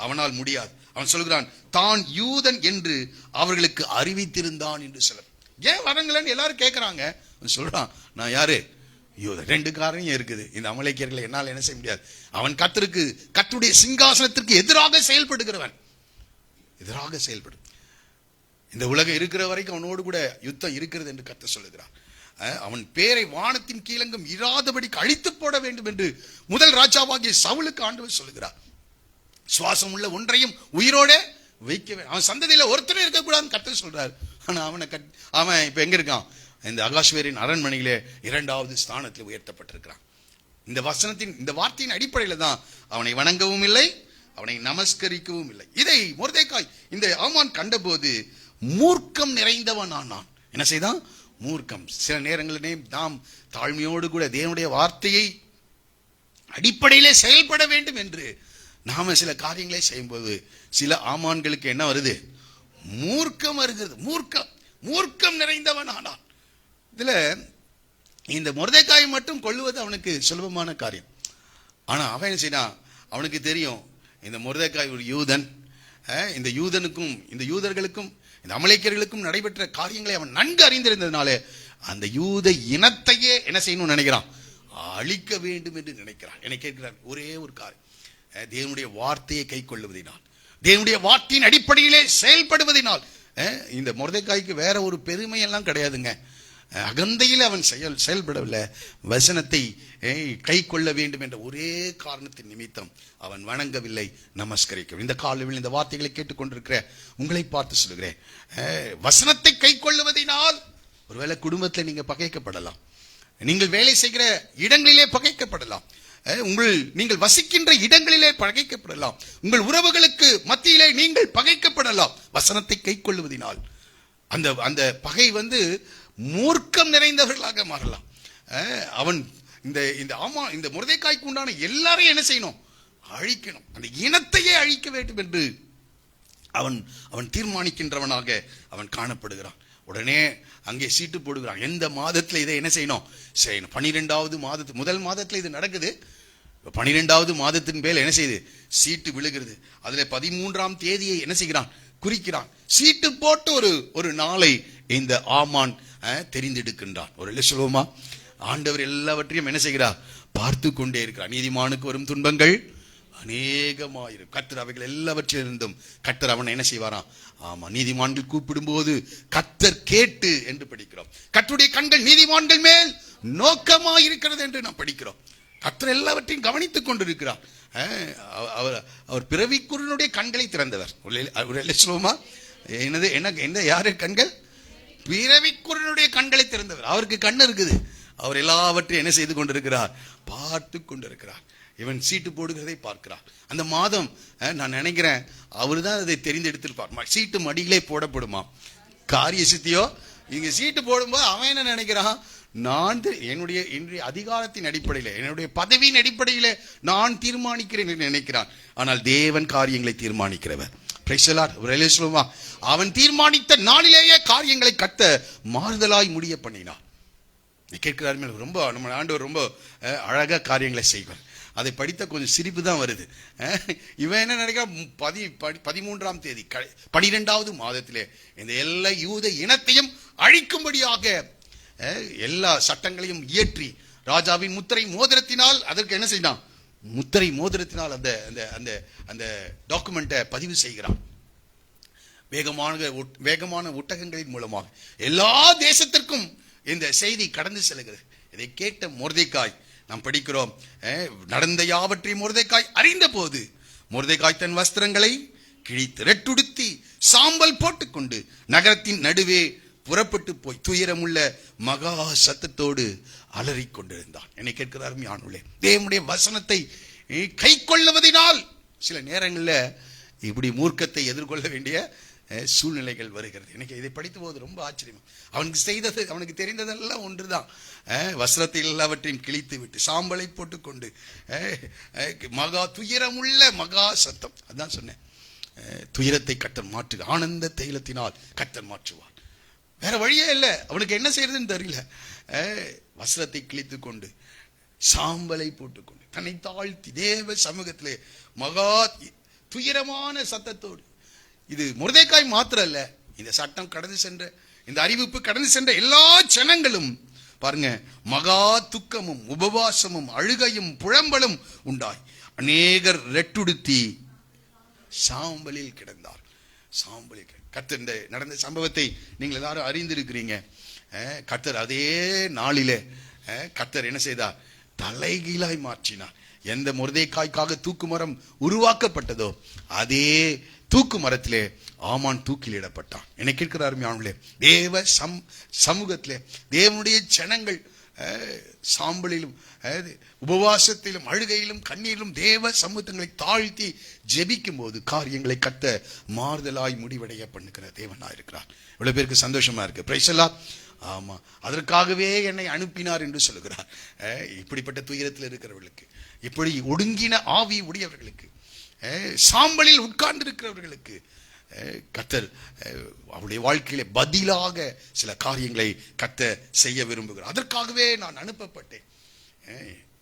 அவனால் முடியாது. அவன் சொல்கிறான், தான் யூதன் என்று அவர்களுக்கு அறிவித்திருந்தான் என்று சொல்ல. ஏன் வணங்கலன்னு எல்லாரும் கேட்கிறாங்க. அவன் சொல்றான், நான் யாரு? யூதன். 2 காரணம் இருக்குது. இந்த அமலேக்கியர்களை என்னால் என்ன செய்ய முடியாது. அவன் கர்த்தருடைய சிங்காசனத்திற்கு எதிராக செயல்படுகிறவன், எதிராக செயல்படும். இந்த உலகம் இருக்கிற வரைக்கும் அவனோடு கூட யுத்தம் இருக்கிறது என்று கர்த்தர் சொல்லுகிறான். அவன் பேரை வானத்தின் கீழங்கும் இராதபடிக்கு அழித்து போட வேண்டும் என்று முதல் ராஜாவாகிய சவுலுக்கு ஆண்டவர் சொல்லுகிறார். சுவாசம் உள்ள ஒன்றையும் உயிரோட வைக்க வேண்டும், அவன் சந்ததியில ஒருத்தரும் இருக்கக்கூடாதுன்னு கர்த்தர் சொல்றாரு. ஆனா அவன் இப்ப எங்க இருக்கான்? இந்த அகாஷ்வேரின் அரண்மனையிலே 2வது ஸ்தானத்தில் உயர்த்தப்பட்டிருக்கிறான். இந்த வார்த்தையின் அடிப்படையில தான் அவனை வணங்கவும் இல்லை, அவனை நமஸ்கரிக்கவும் இல்லை. இதை மொர்தெகாய் இந்த ஆமான் கண்டபோது மூர்க்கம் நிறைந்தவன் ஆனான். என்ன செய்தான்? மூர்க்கம். சில நேரங்களிலே நாம் தாழ்மையோடு கூட தேவனுடைய வார்த்தையை அடிப்படையிலே செயல்பட வேண்டும் என்று நாம சில காரியங்களை செய்யும்போது சில ஆமான்களுக்கு என்ன வருது? மூர்க்கம் வருகிறது. மூர்க்கம் நிறைந்தவன் ஆனான். இதுல இந்த மொர்தெகாய் மட்டும் கொல்லுவது அவனுக்கு சுலபமான காரியம். ஆனா அவன் என்ன செய்யறான்? அவனுக்கு தெரியும் இந்த மொர்தெகாய் ஒரு யூதன். இந்த யூதர்களுக்கும் இந்த அமலேக்கியர்களுக்கும் நடைபெற்ற காரியங்களை அவன் நன்கு அறிந்திருந்ததுனால அந்த யூத இனத்தையே என்ன செய்யணும்னு நினைக்கிறான்? அழிக்க வேண்டும் என்று நினைக்கிறான். என்னை கேட்கிறான் ஒரே ஒரு காரியம், தேவனுடைய வார்த்தையை கை கொள்ளுவதினால், தேவனுடைய வார்த்தையின் அடிப்படையிலே செயல்படுவதனால். இந்த மொர்தெகாய்க்கு வேற ஒரு பெருமை எல்லாம் கிடையாதுங்க. அகந்தையில் அவன் செயல்படவில்லை. வசனத்தை கை கொள்ள வேண்டும் என்ற ஒரே காரணத்தின் நிமித்தம் அவன் வணங்கவில்லை, நமஸ்கரிக்கவில்லை. இந்த காலையில் இந்த வார்த்தைகளை கேட்டுக்கொண்டிருக்கிற உங்களை பார்த்து சொல்லுகிறேன், வசனத்தை கை கொள்ளுவதனால் ஒருவேளை குடும்பத்தில் நீங்க பகைக்கப்படலாம், நீங்கள் வேலை செய்கிற இடங்களிலே பகைக்கப்படலாம், நீங்கள் வசிக்கின்ற இடங்களிலே பகைக்கப்படலாம், உங்கள் உறவுகளுக்கு மத்தியிலே நீங்கள் பகைக்கப்படலாம். வசனத்தை கை கொள்ளுவதனால் அந்த பகை மூர்க்கம் நிறைந்தவர்களாக மாறலாம். அவன் இந்த மொர்தெகாய்க்கு உண்டான எல்லாரையும் என்ன செய்யணும்? அழிக்கணும். அந்த இனத்தையே அழிக்க வேண்டும் என்று அவன் தீர்மானிக்கின்றவனாக அவன் காணப்படுகிறான். உடனே அங்கே சீட்டு போடுகிறான். எந்த மாதத்துல இதை என்ன செய்யணும்? 12வது மாதத்து முதல் மாதத்துல இது நடக்குது. 12வது மாதத்தின் மேல் என்ன செய்யுது? சீட்டு விழுகிறது. அதுல 13ஆம் தேதியை என்ன செய்கிறான்? குறிக்கிறான். சீட்டு போட்டு ஒரு நாளை இந்த ஆமான் தெரிந்தெடுக்கின்றான். ஒரு சொல்லுவோமா, ஆண்டவர் எல்லாவற்றையும் என்ன செய்கிறார்? பார்த்து கொண்டே இருக்கிறார். நீதிமானுக்கு வரும் துன்பங்கள் அநேகமாயிரும். கர்த்தர் அவைகள் எல்லாவற்றிலிருந்தும் கர்த்தர் அவனை என்ன செய்வாராம்? ஆமா, நீதிமான்கள் கூப்பிடும் போது கர்த்தர் கேட்டு என்று படிக்கிறோம். கர்த்தருடைய கண்கள் நீதிமான்கள் மேல் நோக்கமாயிருக்கிறது என்று நாம் படிக்கிறோம். கர்த்தர் எல்லாவற்றையும் கவனித்துக் கொண்டிருக்கிறார். அவர் பிறவிக்குறனுடைய கண்களை திறந்தவர். சொல்லுவோமா, என்ன யாரு கண்கள்? பிறவிக்குறனுடைய கண்களை திறந்தவர். அவருக்கு கண் இருக்குது. அவர் எல்லாவற்றையும் என்ன செய்து கொண்டிருக்கிறார்? பார்த்து கொண்டிருக்கிறார். இவன் சீட்டு போடுகிறதை பார்க்கிறார். அந்த மாதம் நான் நினைக்கிறேன் அவரு தான் அதை தெரிந்தெடுத்திருப்பார். சீட்டு மடியிலே போடப்படுமா? காரிய சித்தியோ இங்க சீட்டு போடும்போது அவன் என்ன நினைக்கிறான்? நான் என்னுடைய அதிகாரத்தின் அடிப்படையில், என்னுடைய பதவியின் அடிப்படையில் நான் தீர்மானிக்கிறேன் என்று நினைக்கிறான். ஆனால் தேவன் காரியங்களை தீர்மானிக்கிறவர். அவன் தீர்மானித்த நாளிலேயே காரியங்களை கத்த மாறுதலாய் முடிய பண்ணினார். கேட்கிறார். ரொம்ப நம்ம ஆண்டவர் ரொம்ப அழகா காரியங்களை செய்வார். அதை படித்த கொஞ்சம் சிரிப்பு தான் வருது. இவன் என்ன நினைக்கிறான்? 13ஆம் தேதி 12வது மாதத்திலே இந்த எல்லா யூத இனத்தையும் அழிக்கும்படியாக எல்லா சட்டங்களையும் இயற்றி ராஜாவின் முத்திரை மோதிரத்தினால் அதற்கு என்ன செய்தான்? முத்திரை மோதிரத்தினால் அந்த டாக்குமெண்ட்டை பதிவு செய்கிறான். வேகமான ஒட்டகங்களின் மூலமாக எல்லா தேசத்திற்கும் இந்த செய்தி கடந்து செல்கிறது. இதை கேட்ட மொர்தெகாய் நாம் படிக்கிறோம், நடந்த யாவற்றையும் மொர்தெகாய் அறிந்த போது மொர்தெகாய் தன் வஸ்திரங்களை கிழித்து ரெட்டுடுத்தி சாம்பல் போட்டுக்கொண்டு நகரத்தின் நடுவே புறப்பட்டு போய் துயரமுள்ள மகா சத்தத்தோடு அலறிக் கொண்டிருந்தான். என்னை கேட்கிறார் யானுள்ளே, தேவனுடைய வசனத்தை கை கொள்ளுவதனால் சில நேரங்களில் இப்படி மூர்க்கத்தை எதிர்கொள்ள வேண்டிய சூழ்நிலைகள் வருகிறது. எனக்கு இதை படித்த போது ரொம்ப ஆச்சரியம். அவனுக்கு தெரிந்ததெல்லாம் ஒன்றுதான். வஸ்திரத்தை எல்லாவற்றையும் கிழித்து விட்டு சாம்பலை போட்டுக்கொண்டு மகா துயரமுள்ள மகா சத்தம். அதான் சொன்னேன், துயரத்தை கர்த்தர் மாற்று, ஆனந்த தைலத்தினால் கர்த்தர் மாற்றுவார். வேற வழியே இல்லை. அவனுக்கு என்ன செய்யறதுன்னு தெரியல. வஸ்திரத்தை கிழித்து கொண்டு சாம்பலை போட்டுக்கொண்டு தன்னை தாழ்த்தி தேவ சமூகத்திலே மகா துயரமான சத்தத்தோடு, இது மொர்தெகாய் மாத்திரம் அல்ல, இந்த சட்டம் கடந்து சென்ற, இந்த அறிவிப்பு கடந்து சென்ற எல்லா ஜனங்களும் பாருங்க, மகா துக்கமும் உபவாசமும் அழுகையும் புலம்பலும் உண்டாய் அநேகர் ரெட்டுடுத்தி சாம்பலில் கிடந்தார். சாம்பலில் கர்த்தர் இந்த நடந்த சம்பவத்தை நீங்கள் எல்லாரும் அறிந்திருக்கிறீங்க. கர்த்தர் அதே நாளிலே கர்த்தர் என்ன செய்தார்? தலைகீழாய் மாற்றினார். எந்த மொர்தெகாய்க்காக தூக்கு மரம் உருவாக்கப்பட்டதோ அதே தூக்கு மரத்திலே ஆமான் தூக்கிலிடப்பட்டான். என்னை கேட்கிறார் அருமையானவர்களே, தேவ சமூகத்திலே தேவனுடைய ஜனங்கள் சாம்பலிலும் உபவாசத்திலும் அழுகையிலும் கண்ணீரிலும் தேவ சமூகங்களை தாழ்த்தி ஜெபிக்கும் போது காரியங்களை கத்த மாறுதலாய் முடிவடைய பண்ணுகிற தேவனா இருக்கிறார். இவ்வளவு பேருக்கு சந்தோஷமா இருக்கு. பிரைஸ் எல்லாம். ஆமா, அதற்காகவே என்னை அனுப்பினார் என்று சொல்லுகிறார். இப்படிப்பட்ட துயரத்தில் இருக்கிறவர்களுக்கு, இப்படி ஒடுங்கின ஆவி உடையவர்களுக்கு, சாம்பலில் உட்கார்ந்து இருக்கிறவர்களுக்கு கர்த்தர் அவருடைய வாழ்க்கையில பதிலாக சில காரியங்களை கர்த்தர் செய்ய விரும்புகிறார். அதற்காகவே நான் அனுப்பப்பட்டேன்.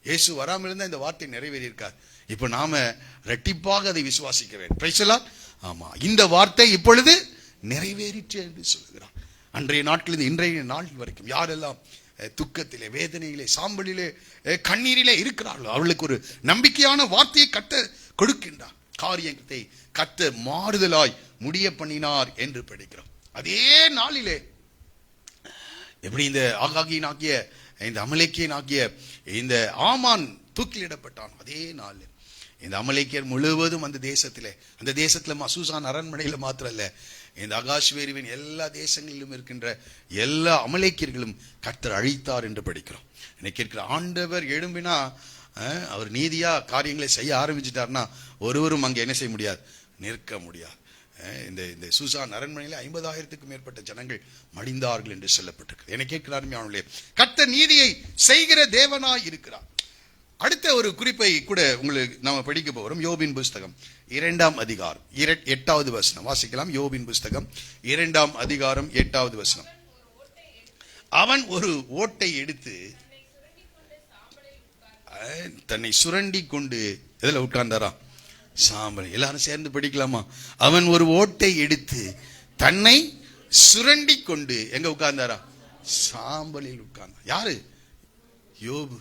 இயேசு வராமல் இருந்தா இந்த வார்த்தை நிறைவேறியிருக்கார். இப்ப நாம ரெட்டிப்பாக அதை விசுவாசிக்க வேண்டும். பிரைஸ் எல்லாம். ஆமா, இந்த வார்த்தை இப்பொழுது நிறைவேறிற்று என்று சொல்லுகிறார். அன்றைய நாட்களில் இன்றைய நாள் வரைக்கும் யாரெல்லாம் துக்கத்திலே, வேதனையிலே, சாம்பலிலே, கண்ணீரிலே இருக்கிறார்களோ அவர்களுக்கு ஒரு நம்பிக்கையான வார்த்தையை கர்த்தர் கொடுக்கின்றார். காரியத்தை கர்த்தர் மாறுதலாய் முடிய பண்ணினார் என்று படிக்கிறோம். அதே நாளிலே எப்படி இந்த ஆகாகியின் ஆக்கிய இந்த அமலேக்கியன் ஆக்கிய இந்த ஆமான் தூக்கிலிடப்பட்டான், அதே நாள் இந்த அமலேக்கியர் முழுவதும் அந்த தேசத்துல சூசான் அரண்மனையில மாத்திரம் இல்ல, இந்த அகாஸ்வேருவின் எல்லா தேசங்களிலும் இருக்கின்ற எல்லா அமலேக்கியர்களும் கர்த்தர் அழித்தார் என்று படிக்கிறோம். இன்னைக்கு இருக்கிற ஆண்டவர் எழும்பினா அவர் நீதியா காரியங்களை செய்ய ஆரம்பிச்சிட்டார்னா ஒருவரும் அங்கே என்ன செய்ய முடியாது, நிற்க முடியாது. இந்த சூசான் அரண்மனையில 50,000க்கும் மேற்பட்ட ஜனங்கள் மடிந்தார்கள் என்று சொல்லப்பட்டிருக்கு. என்னை கேட்கிறாருமே, கர்த்தர் நீதியை செய்கிற தேவனாய் இருக்கிறார். அடுத்த ஒரு குறிப்பை கூட உங்களுக்கு நாம படிக்க போகிறோம். யோபின் புஸ்தகம் 2ஆம் அதிகாரம் 8வது வசனம் வாசிக்கலாம். யோபின் புஸ்தகம் 2ஆம் அதிகாரம் 8வது வசனம். அவன் ஒரு ஓட்டை எடுத்து தன்னை சுரண்டி கொண்டு எதுல உட்கார்ந்தாரா, சாம்பல். எல்லாரும் சேர்ந்து படிக்கலாமா? அவன் ஒரு ஓட்டை எடுத்து தன்னை சுரண்டி கொண்டு எங்க உட்கார்ந்தாரா, சாம்பலில் உட்கார்ந்தார். யாரு? யோபு.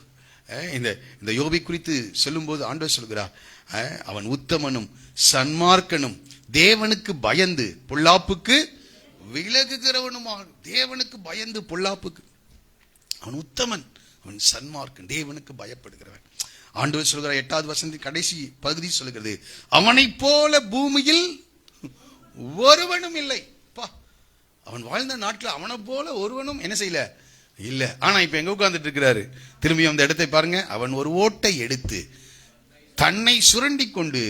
இந்த யோபை குறித்து சொல்லும் போது ஆண்டவர் சொல்கிறார், அவன் உத்தமனும் சன்மார்க்கனும் தேவனுக்கு பயந்து பொல்லாப்புக்கு விலகுகிறவனுமாக. தேவனுக்கு பயந்து பொல்லாப்புக்கு அவன் உத்தமன், அவன் சன்மார்க்கன், தேவனுக்கு பயப்படுகிறவன். ஆண்டவர் சொல்கிறார் 8வது வசனத்தின் கடைசி பகுதி சொல்கிறது, அவனை போல பூமியில் ஒருவனும் இல்லை. அவன் வாழ்ந்த நாட்டில் அவனை போல ஒருவனும் என்ன செய்யல இல்ல. ஆனா இப்ப எங்க உட்கார்ந்துட்டு இருக்கிறாரு? திரும்பி அந்த இடத்தை பாருங்க. அவன் ஒரு ஓட்டை எடுத்து தன்னை சுரண்டி கொண்டு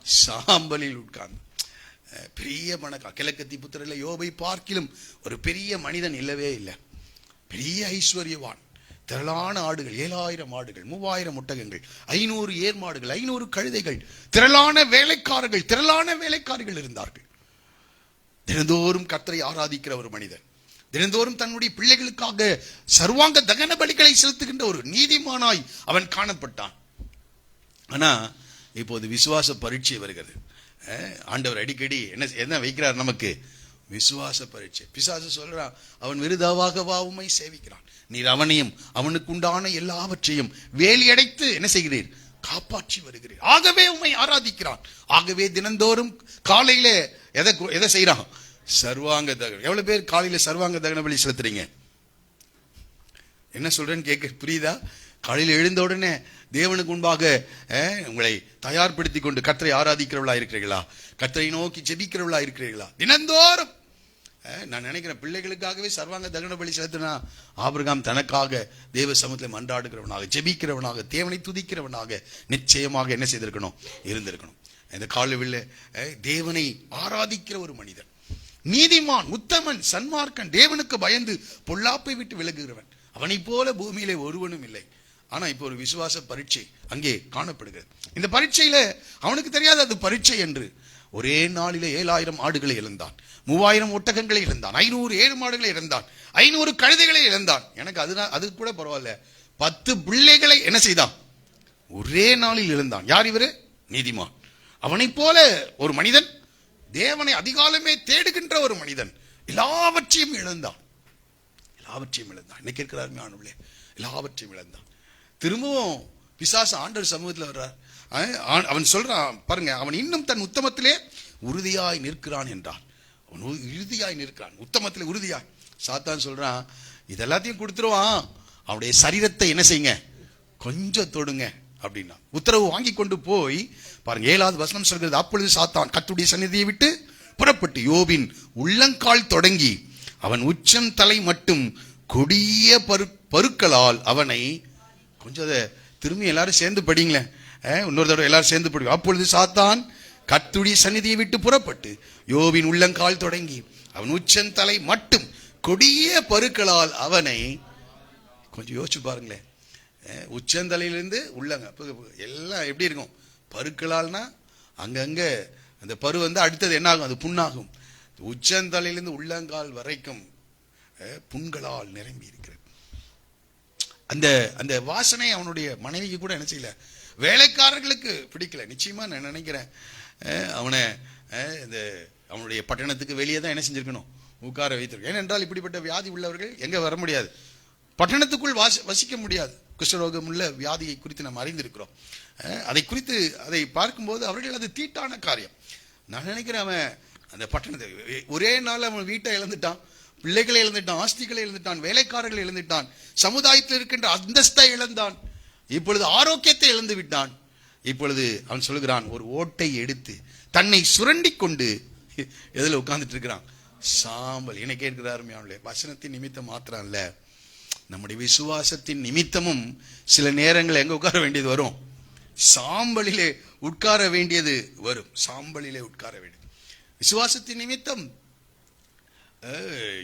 சாம்பலில் உட்கார்ந்து. பெரிய கிழக்கத்தி புத்திரல யோபை பார்க்கிலும் ஒரு பெரிய மனிதன் இல்லவே இல்லை. பெரிய ஐஸ்வர்யவான், திரளான ஆடுகள், 7,000 ஆடுகள், 3,000 ஒட்டகங்கள், 500 ஏர்மாடுகள், 500 கழுதைகள், திரளான வேலைக்காரர்கள் இருந்தார்கள். தினந்தோறும் கர்த்தரை ஆராதிக்கிற ஒரு மனிதன், தினந்தோறும் தன்னுடைய பிள்ளைகளுக்காக சர்வாங்க தகன பலிகளை செலுத்துகின்ற ஒரு நீதிமானாய் அவன் காணப்பட்டான். ஆனா இப்போது விசுவாச பரீட்சை வருகிறது. ஆண்டவர் அடிக்கடி என்ன வைக்கிறார் நமக்கு? விசுவாச பரீட்சை. பிசாசு சொல்றான், அவன் விருதாவாகவா உம்மை சேவிக்கிறான், நீர் அவனையும் அவனுக்கு உண்டான எல்லாவற்றையும் வேலியடைத்து என்ன செய்கிறீர்? காப்பாற்றி வருகிறீர். ஆகவே உம்மை ஆராதிக்கிறான். ஆகவே தினந்தோறும் காலையில எதை செய்யறான்? சர்வாங்க தகன. எவ்வளவு பேர் காலையில சர்வாங்க தகன பலி செலுத்துறீங்க? என்ன சொல்றேன்னு கேட்க புரியுதா? காலையில் எழுந்த உடனே தேவனுக்கு முன்பாக உங்களை தயார்படுத்தி கொண்டு கர்த்தரை ஆராதிக்கிறவளா இருக்கிறீர்களா? கர்த்தரை நோக்கி ஜெபிக்கிறவளா இருக்கிறீர்களா? தினந்தோறும் நான் நினைக்கிறேன், பிள்ளைகளுக்காகவே சர்வாங்க தகன பலி செலுத்தினா ஆபிரகாம் தனக்காக தேவ சமூகத்தில் மன்றாடுகிறவனாக, ஜெபிக்கிறவனாக, தேவனை துதிக்கிறவனாக நிச்சயமாக என்ன செய்திருக்கணும்? இருந்திருக்கணும். இந்த காலையில் தேவனை ஆராதிக்கிற ஒரு மனிதன், நீதிமான், உத்தமன், சன்மார்க்கன், தேவனுக்கு பயந்து பொல்லாப்பை விட்டு விலகுகிறவன், அவனை போல பூமியிலே ஒருவனும் இல்லை. ஆனா இப்போ ஒரு விசுவாச பரீட்சை அங்கே காணப்படுகிறது. இந்த பரீட்சையில அவனுக்கு தெரியாது அது பரீட்சை என்று. ஒரே நாளிலே 7,000 ஆடுகளை இழந்தான், 3,000 ஒட்டகங்களை இழந்தான், 500 ஏர்மாடுகளை இழந்தான், 500 கழுதைகளை இழந்தான். எனக்கு அது கூட பரவாயில்ல, 10 பிள்ளைகளை என்ன செய்தான்? ஒரே நாளில் இழந்தான். யார் இவரு? நீதிமான். அவனை போல ஒரு மனிதன், தேவனை அதிகாலமே தேடுகின்ற ஒரு மனிதன், எல்லாவற்றையும் இழந்தான். இன்னைக்கு இருக்கிறாருமே ஆனவளே, எல்லாவற்றையும் இழந்தான். திரும்பவும் பிசாசு ஆண்டவர் சமூகத்தில் வர்றார். அவன் சொல்றான் பாருங்க, அவன் இன்னும் தன் உத்தமத்திலே உறுதியாய் நிற்கிறான் என்றான். அவன் உறுதியாய் நிற்கிறான், உத்தமத்திலே உறுதியாய். சாத்தான் சொல்றான், இதெல்லாத்தையும் கொடுத்துருவான், அவனுடைய சரீரத்தை என்ன செய்யுங்க, கொஞ்சம் தொடுங்க அப்படின்னா. உத்தரவு வாங்கி கொண்டு போய் பாருங்க 7வது வசனம் சொல்கிறது, அப்பொழுது சாத்தான் கர்த்தருடைய சந்நிதியை விட்டு புறப்பட்டு யோபின் உள்ளங்கால் தொடங்கி அவன் உச்சம் தலை மட்டும் கொடிய பருக்களால் அவனை. கொஞ்சம் திரும்பி எல்லாரும் சேர்ந்து படிங்களேன், இன்னொரு தடவை எல்லாரும் சேர்ந்து படிங்க. அப்பொழுது சாத்தான் கர்த்தருடைய சந்நிதியை விட்டு புறப்பட்டு யோபின் உள்ளங்கால் தொடங்கி அவன் உச்சந்தலை மட்டும் கொடிய பருக்களால் அவனை. கொஞ்சம் யோசிச்சு பாருங்களேன், உச்சந்தலையிலிருந்து உள்ளங்க எல்லாம் எப்படி இருக்கும்? பருக்களால்னா அங்கங்க அந்த பரு அடுத்தது என்ன ஆகும்? அது புண்ணாகும். உச்சந்தலையிலிருந்து உள்ளங்கால் வரைக்கும் புண்களால் நிரம்பி இருக்கிறது. அந்த வாசனை அவனுடைய மனைவிக்கு கூட என்ன செய்யல, வேலைக்காரர்களுக்கு பிடிக்கல. நிச்சயமா நான் நினைக்கிறேன் அவனை அவனுடைய பட்டணத்துக்கு வெளியே தான் என்ன செஞ்சிருக்கணும், உட்கார வைத்திருக்கணும். ஏனென்றால் இப்படிப்பட்ட வியாதி உள்ளவர்கள் எங்க வர முடியாது, பட்டணத்துக்குள் வசிக்க முடியாது. குஷ்டரோகம் உள்ள வியாதியை குறித்து நாம் அறிந்திருக்கிறோம். அதை பார்க்கும்போது அவர்கள் அது தீட்டான காரியம். நான் நினைக்கிறேன் அவன் அந்த பட்டணத்தை ஒரே நாள் அவன் வீட்டை இழந்துட்டான், பிள்ளைகளை இழந்துட்டான், ஆஸ்திகளை இழந்துட்டான், வேலைக்காரர்களை இழந்துட்டான், சமுதாயத்தில் இருக்கின்ற அந்தஸ்தை இழந்தான், இப்பொழுது ஆரோக்கியத்தை இழந்து விட்டான். இப்பொழுது அவன் சொல்கிறான், ஒரு ஓட்டை எடுத்து தன்னை சுரண்டி கொண்டு எதுல உட்கார்ந்துட்டு இருக்கிறான்? சாம்பல். என்ன கேட்கிறாருமே, வசனத்தின் நிமித்தம் மாத்திரம் இல்ல, நம்முடைய விசுவாசத்தின் நிமித்தமும் சில நேரங்கள் எங்க உட்கார வேண்டியது வரும்? சாம்பலிலே உட்கார வேண்டியது வரும். சாம்பலிலே உட்கார வேண்டியது. விசுவாசத்தின் நிமித்தம்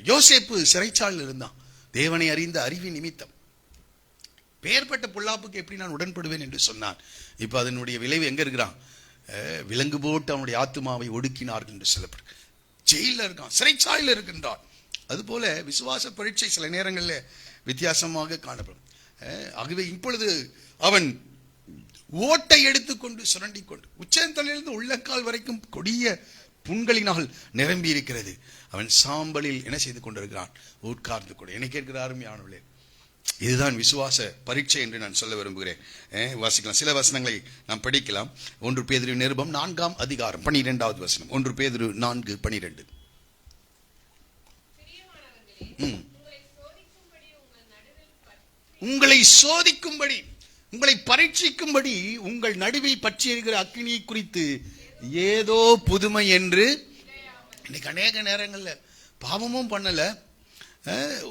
யோசேப்பு சிறைச்சாலையில் இருந்தான். தேவனை அறிந்த அறிவின் நிமித்தம் பெயர்பட்ட பொல்லாப்புக்கு எப்படி நான் உடன்படுவேன் என்று சொன்னான். இப்ப அதனுடைய விளைவு எங்க இருக்கிறான்? விலங்கு போட்டு அவனுடைய ஆத்துமாவை ஒடுக்கினார்கள் என்று சொல்லப்படும். ஜெயில இருக்கான், சிறைச்சாலையில் இருக்கின்றான். அதுபோல விசுவாச பரீட்சை சில நேரங்களில் வித்தியாசமாக காணப்படும். ஆகவே இப்பொழுது அவன் ஓட்டை எடுத்துக்கொண்டு சுரண்டி கொண்டு உச்சந்தலையிலிருந்து உள்ளக்கால் வரைக்கும் கொடிய புண்களினால் நிரம்பி இருக்கிறது. அவன் சாம்பலில் என்ன செய்து கொண்டிருக்கிறான்? உட்கார்ந்து கொண்டு. என்னை கேட்கிற அருமையானவர்களே, இதுதான் விசுவாச பரீட்சை என்று நான் சொல்ல விரும்புகிறேன். வாசிக்கலாம், சில வசனங்களை நாம் படிக்கலாம். 1 பேதுரு நிருபம் 4ஆம் அதிகாரம் 12வது வசனம். 1 பேதுரு 4:12. உங்களை சோதிக்கும்படி, உங்களை பரீட்சிக்கும்படி உங்கள் நடுவில் பற்றி இருக்கிற அக்கினியை குறித்து ஏதோ புதுமை என்று. இன்னைக்கு அநேக நேரங்கள்ல பாவமும் பண்ணல,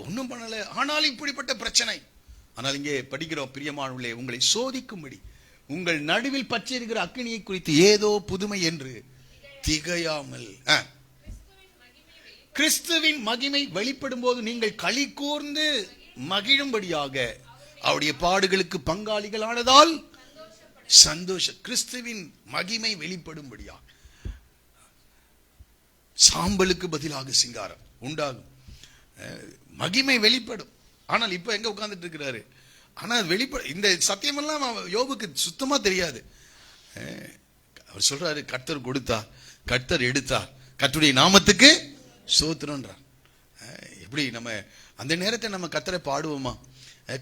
ஒன்றும் பண்ணல, ஆனாலும் இப்படிப்பட்ட பிரச்சனை. ஆனால் இங்கே படிக்கிறோம், பிரியமானவர்களே, உங்களை சோதிக்கும்படி உங்கள் நடுவில் பற்றி இருக்கிற அக்கினியை குறித்து ஏதோ புதுமை என்று திகையாமல். கிறிஸ்துவின் மகிமை வெளிப்படும் போது நீங்கள் களி கூர்ந்து மகிழும்படியாக அவருடைய பாடுகளுக்கு பங்காளிகளானதால் சந்தோஷம். கிறிஸ்துவின் மகிமை வெளிப்படும்படியாக சாம்பலுக்கு பதிலாக சிங்காரம் உண்டாகும். மகிமை வெளிப்படும். ஆனால் இப்ப எங்க உட்கார்ந்துட்டு இருக்கிறாரு? ஆனால் வெளிப்படும். இந்த சத்தியமெல்லாம் யோபுக்கு சுத்தமா தெரியாது. அவர் சொல்றாரு, கர்த்தர் கொடுத்தார், கர்த்தர் எடுத்தார், கர்த்தருடைய நாமத்துக்கு ஸ்தோத்திரம்ன்றார். எப்படி நம்ம அந்த நேரத்தை நம்ம கர்த்தரை பாடுவோமா?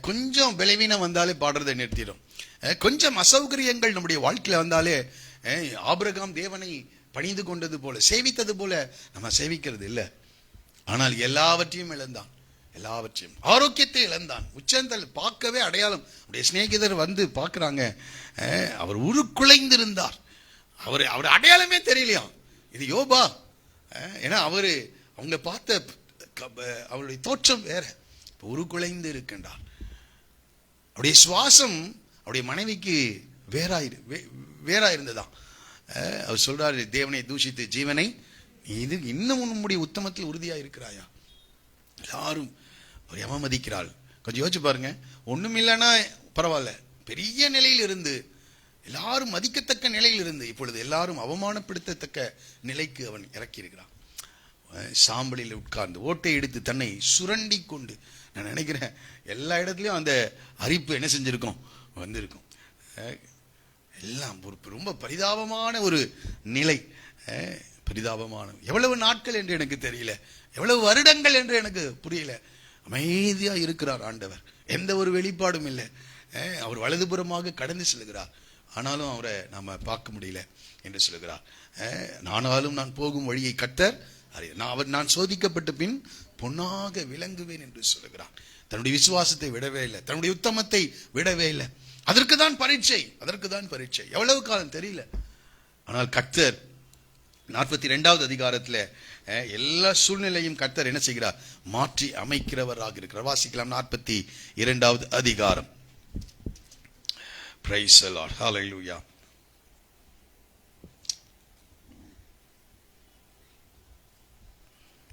கொஞ்சம் பலவீனம் வந்தாலே பாடுறதை நிறுத்திடும். கொஞ்சம் அசௌகரியங்கள் நம்முடைய வாழ்க்கையில வந்தாலே ஆபிரகாம் தேவனை பணிந்து கொண்டது போல, சேவித்தது போல நம்ம சேவிக்கிறது இல்லை. ஆனால் எல்லாவற்றையும் இழந்தான், எல்லாவற்றையும். ஆரோக்கியத்தை இழந்தான். உச்சந்தல் பார்க்கவே அடையாளம். அவருடைய சிநேகிதர் வந்து பார்க்கிறாங்க, அவர் உருக்குலைந்திருந்தார். அவர் அடையாளமே தெரியலையா? இது யோபா. ஏன்னா அவங்க பார்த்த அவருடைய தோற்றம் வேற. உருக்குலைந்து இருக்கின்றார். அவருடைய சுவாசம் அவருடைய மனைவிக்கு வேறா இருந்ததா. அவர் சொல்றாரு, தேவனை தூஷித்து ஜீவனை இது இன்னும் உன்னுடைய உத்தமத்தில் உறுதியா இருக்கிறாயா? எல்லாரும் அவமதிக்கிறாள். கொஞ்சம் யோசிச்சு பாருங்க. ஒண்ணும் இல்லைன்னா பரவாயில்ல, பெரிய நிலையில் இருந்து, எல்லாரும் மதிக்கத்தக்க நிலையில் இருந்து, இப்பொழுது எல்லாரும் அவமானப்படுத்தத்தக்க நிலைக்கு அவன் இறக்கி இருக்கிறான். சாம்பலில் உட்கார்ந்து ஓட்டை எடுத்து தன்னை சுரண்டி கொண்டு. நான் நினைக்கிறேன் எல்லா இடத்துலயும் அந்த அரிப்பு என்ன செஞ்சிருக்கும், வந்திருக்கும். எல்லாம் ரொம்ப பரிதாபமான ஒரு நிலை. பரிதாபமான எவ்வளவு நாட்கள் என்று எனக்கு தெரியல, எவ்வளவு வருடங்கள் என்று எனக்கு புரியல. அமைதியா இருக்கிறார் ஆண்டவர், எந்த ஒரு வெளிப்பாடும் இல்லை. அவர் வலதுபுறமாக கடந்து செல்கிறார், ஆனாலும் அவரை நாம பார்க்க முடியல என்று சொல்லுகிறார். ஆனாலும் நான் போகும் வழியை கர்த்தர் நான் சோதிக்கப்பட்ட பின் பொன்னாக விளங்குவேன் என்று சொல்லுகிறார். தன்னுடைய விசுவாசத்தை விடவே இல்லை, தன்னுடைய உத்தமத்தை விடவே இல்லை. அதற்கு தான் பரீட்சை, அதற்கு தான் பரீட்சை. எவ்வளவு காலம் தெரியல. ஆனால் கர்த்தர் 42வது அதிகாரத்துல எல்லா சூழ்நிலையும் கர்த்தர் என்ன செய்கிறார்? மாற்றி அமைக்கிறவராக இருக்கிறார். வாசிக்கலாம் 42வது அதிகாரம். Praise the Lord. Hallelujah.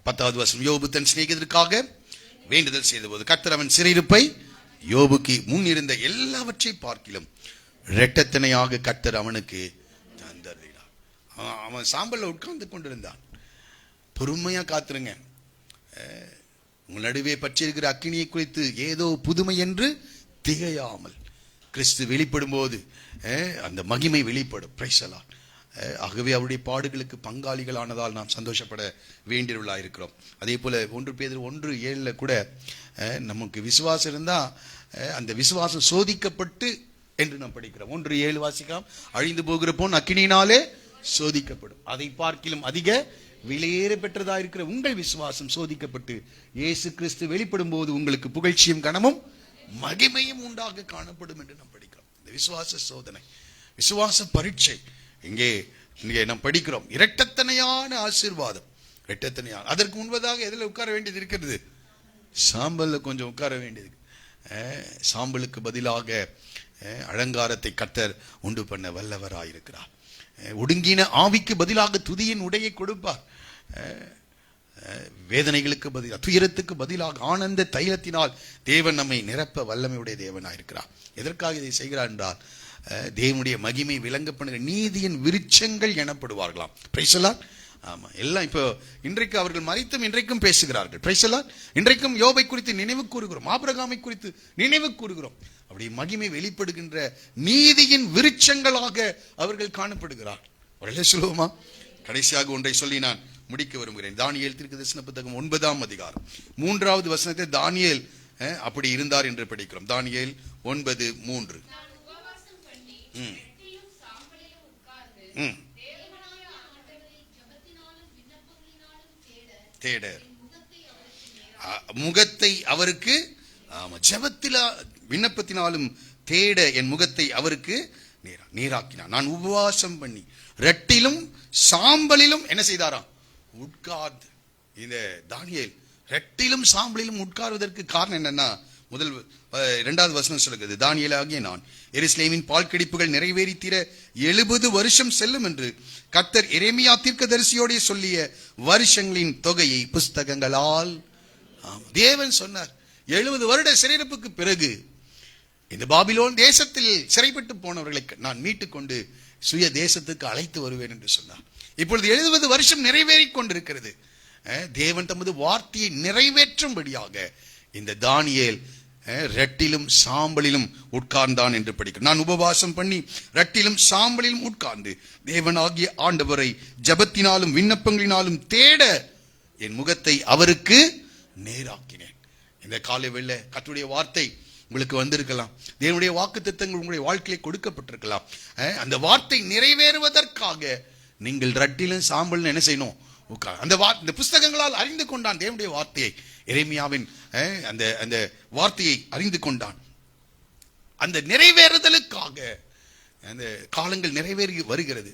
பத்தாவது வசனம். யோபு தன் சிநேகிதருக்காக வேண்டுதல் செய்தபோது கர்த்தர் அவன் சிறையிருப்பை யோபுக்கு முன் இருந்த எல்லாவற்றை பார்க்கிலும் இரட்டத்தனையாக கர்த்தர் அவனுக்கு தந்தருளினார். அவன் சாம்பல்ல உட்கார்ந்து கொண்டிருந்தான். பொறுமையா காத்துருங்க. உங்கள் நடுவே பற்றியிருக்கிற அக்கினியை குறித்து ஏதோ புதுமை என்று திகையாமல். கிறிஸ்து வெளிப்படும் போது அந்த மகிமை வெளிப்படும். Price the Lord. ஆகவே அவருடைய பாடுகளுக்கு பங்காளிகளானதால் நாம் சந்தோஷப்பட வேண்டியவர்களாக இருக்கிறோம். அதே போல 1 பேதுரு 1:7 கூட நமக்கு விசுவாசம் இருந்தா அந்த விசுவாசம் சோதிக்கப்பட்டு என்று நாம் படிக்கிறோம். 1:7 வாசிக்கலாம். அழிந்து போகிற பொன் அக்கினியினாலே சோதிக்கப்படும். அதை பார்க்கிலும் அதிக விலையேற பெற்றதா இருக்கிற உங்கள் விசுவாசம் சோதிக்கப்பட்டு இயேசு கிறிஸ்து வெளிப்படும் போது உங்களுக்கு புகழ்ச்சியும் கனமும் மகிமையும் உண்டாக காணப்படும் என்று நாம் படிக்கிறோம். இந்த விசுவாச சோதனை, விசுவாச பரீட்சை இங்கே நாம் படிக்கிறோம். இரட்டத்தனையான ஆசீர்வாதம், இரட்டத்தனையான. அதற்கு முன்பதாக எதில் உட்கார வேண்டியது இருக்கிறது? சாம்பல்ல கொஞ்சம் உட்கார வேண்டியது. சாம்பலுக்கு பதிலாக அலங்காரத்தை கர்த்தர் உண்டு பண்ண வல்லவராயிருக்கிறார். ஒடுங்கின ஆவிக்கு பதிலாக துதியின் உடையை கொடுப்பார். வேதனைகளுக்கு பதிலாக, துயரத்துக்கு பதிலாக ஆனந்த தைலத்தினால் தேவன் நம்மை நிரப்ப வல்லமையுடைய தேவனாயிருக்கிறார். எதற்காக இதை செய்கிறார் என்றால், தேவனுடைய மகிமை விளங்க பண்ணுகிற நீதியின் விருட்சங்கள் எனப்படுவார்களாம். Price the Lord. ஆமா, எல்லாம் இப்போ இன்றைக்கு அவர்கள் மரித்தும் இன்றைக்கும் பேசுகிறார்கள். Price the Lord. இன்றைக்கும் யோபை குறித்து நினைவு கூறுகிறோம், ஆபிரகாமை குறித்து நினைவு கூறுகிறோம். அப்படி மகிமை வெளிப்படுகின்ற நீதியின் விருட்சங்களாக அவர்கள் காணப்படுகிறார். ஒரு சொல்லுவோமா? கடைசியாக ஒன்றை சொல்லி நான் முடிக்க விரும்புகிறேன். தானியேல் தீர்க்கதரிசன புத்தகம் 9ஆம் அதிகாரம் 3வது வசனத்தை தானியேல் அப்படி இருந்தார் என்று படிக்கிறோம். தானியேல் 9:3. தேட முகத்தை அவருக்கு, ஜெபத்தில விண்ணப்பத்தினாலும் தேட என் முகத்தை அவருக்கு நீராக்கினான். நான் உபவாசம் பண்ணி ரெட்டிலும் சாம்பலிலும் என்ன செய்தாராம்? உட்கார்ந்து. இந்த தானியேல் ரெட்டிலும் சாம்பலிலும் உட்கார்வதற்கு காரணம் என்னன்னா, 2வது வசனம் சொல்லுகிறது, தானியேல் ஆகிய நான் எருசலேமின் பால் கடிப்புகள் நிறைவேறி தீர 70 வருஷம் செல்லும் என்று கர்த்தர் எரேமியா தீர்க்கதரிசியோட சொல்லிய வருஷங்களின் தொகையை புஸ்தகங்களால் தேவன் சொன்னார். 70 வருட சிறையிருப்புக்கு பிறகு இந்த பாபிலோன் தேசத்தில் சிறைப்பட்டு போனவர்களை நான் மீட்டுக் கொண்டு சுய தேசத்துக்கு அழைத்து வருவேன் என்று சொன்னார். இப்பொழுது 70 வருஷம் நிறைவேறி கொண்டிருக்கிறது. தேவன் தமது வார்த்தையை நிறைவேற்றும்படியாக இந்த தானியேல் ரெட்டிலும் சாம்பலிலும் உட்கார்ந்தான் என்று படிக்கிறோம். நான் உபவாசம் பண்ணி ரெட்டிலும் சாம்பலிலும் உட்கார்ந்து தேவனாகிய ஆண்டவரை ஜெபத்தினாலும் விண்ணப்பங்களினாலும் தேட என் முகத்தை அவருக்கு நேராக்கினேன். இந்த காலை வேளை கர்த்தருடைய வார்த்தை உங்களுக்கு வந்திருக்கலாம். தேவனுடைய வாக்குத்தத்தங்கள் உங்களுடைய வாழ்க்கையிலே கொடுக்கப்பட்டிருக்கலாம். அந்த வார்த்தை நிறைவேறுவதற்காக நீங்கள் ரெட்டிலும் சாம்பலும் என்ன செய்யணும்? அந்த புஸ்தகங்களால் அறிந்து கொண்டான் தேவனுடைய வார்த்தையை. எரேமியாவின் அந்த வார்த்தையை அறிந்து கொண்டான். அந்த நிறைவேறுதலுக்காக அந்த காலங்கள் நிறைவேறி வருகிறது.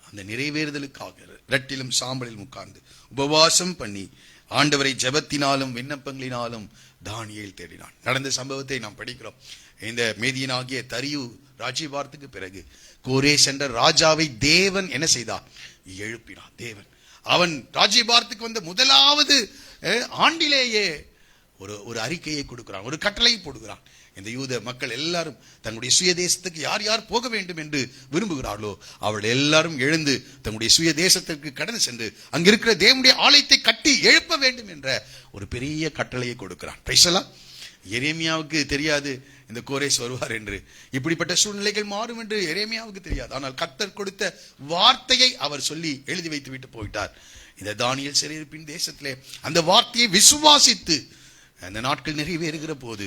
அந்த நிறைவேறுதலுக்காக ரெட்டிலும் சாம்பலிலும் உட்கார்ந்து உபவாசம் பண்ணி ஆண்டவரை ஜெபத்தினாலும் விண்ணப்பங்களினாலும் தானியேல் தேடினான். நடந்த சம்பவத்தை நாம் படிக்கிறோம். இந்த மேதியனாகிய தரியு ராஜ்யபாரத்துக்கு பிறகு கோரேஸ் என்ற ராஜாவை தேவன் என்ன செய்தார்? எழுப்பினார். தேவன் அவன் ராஜ்யபாரத்துக்கு வந்த முதலாவது ஆண்டிலேயே ஒரு அறிக்கையை கொடுக்கிறான், ஒரு கட்டளையை போடுகிறான். இந்த யூத மக்கள் எல்லாரும் தங்களுடைய சுய தேசத்துக்கு யார் யார் போக வேண்டும் என்று விரும்புகிறார்களோ அவர்கள் எல்லாரும் எழுந்து தங்களுடைய சுய தேசத்திற்கு கடந்து சென்று அங்கிருக்கிற தேவனுடைய ஆலயத்தை கட்டி எழுப்ப வேண்டும் என்ற ஒரு பெரிய கட்டளையை கொடுக்கிறான். Price the Lord. எரேமியாவுக்கு தெரியாது இந்த கோரேஸ் வருவார் என்று. இப்படிப்பட்ட சூழ்நிலைகள் மாறும் என்று எரேமியாவுக்கு தெரியாது. ஆனால் கர்த்தர் கொடுத்த வார்த்தையை அவர் சொல்லி எழுதி வைத்து விட்டு போயிட்டார். இந்த தானியேல் சிறையிருப்பின் தேசத்திலே அந்த வார்த்தையை விசுவாசித்து அந்த நாட்கள் நிறைவேறுகிற போது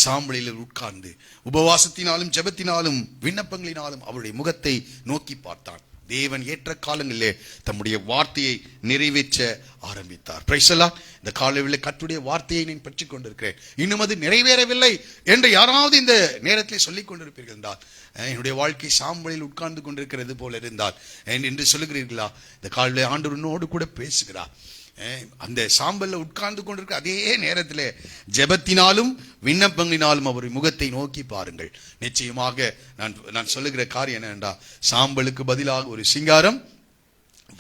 சாம்பலில் உட்கார்ந்து உபவாசத்தினாலும் ஜெபத்தினாலும் விண்ணப்பங்களினாலும் அவருடைய முகத்தை நோக்கி பார்த்தான். தேவன் ஏற்ற காலங்களிலே தம்முடைய வார்த்தையை நிறைவேற்ற ஆரம்பித்தார். Price the Lord. இந்த காலையிலே கர்த்தருடைய வார்த்தையை நான் பற்றிக் கொண்டிருக்கிறேன், இன்னும் அது நிறைவேறவில்லை என்று யாராவது இந்த நேரத்திலே சொல்லிக் கொண்டிருப்பீர்கள் என்றால், என்னுடைய வாழ்க்கை சாம்பலில் உட்கார்ந்து கொண்டிருக்கிறது போல இருந்தால் என்று சொல்லுகிறீர்களா? இந்த காலையிலே ஆண்டவரோடு கூட பேசுகிறார். அந்த சாம்பல்ல உட்கார்ந்து கொண்டிருக்க அதே நேரத்தில் ஜெபத்தினாலும் விண்ணப்பங்களினாலும் அவருடைய முகத்தை நோக்கி பாருங்கள். நிச்சயமாக நான் சொல்லுகிற காரியம் என்னென்றா, சாம்பலுக்கு பதிலாக ஒரு சிங்காரம்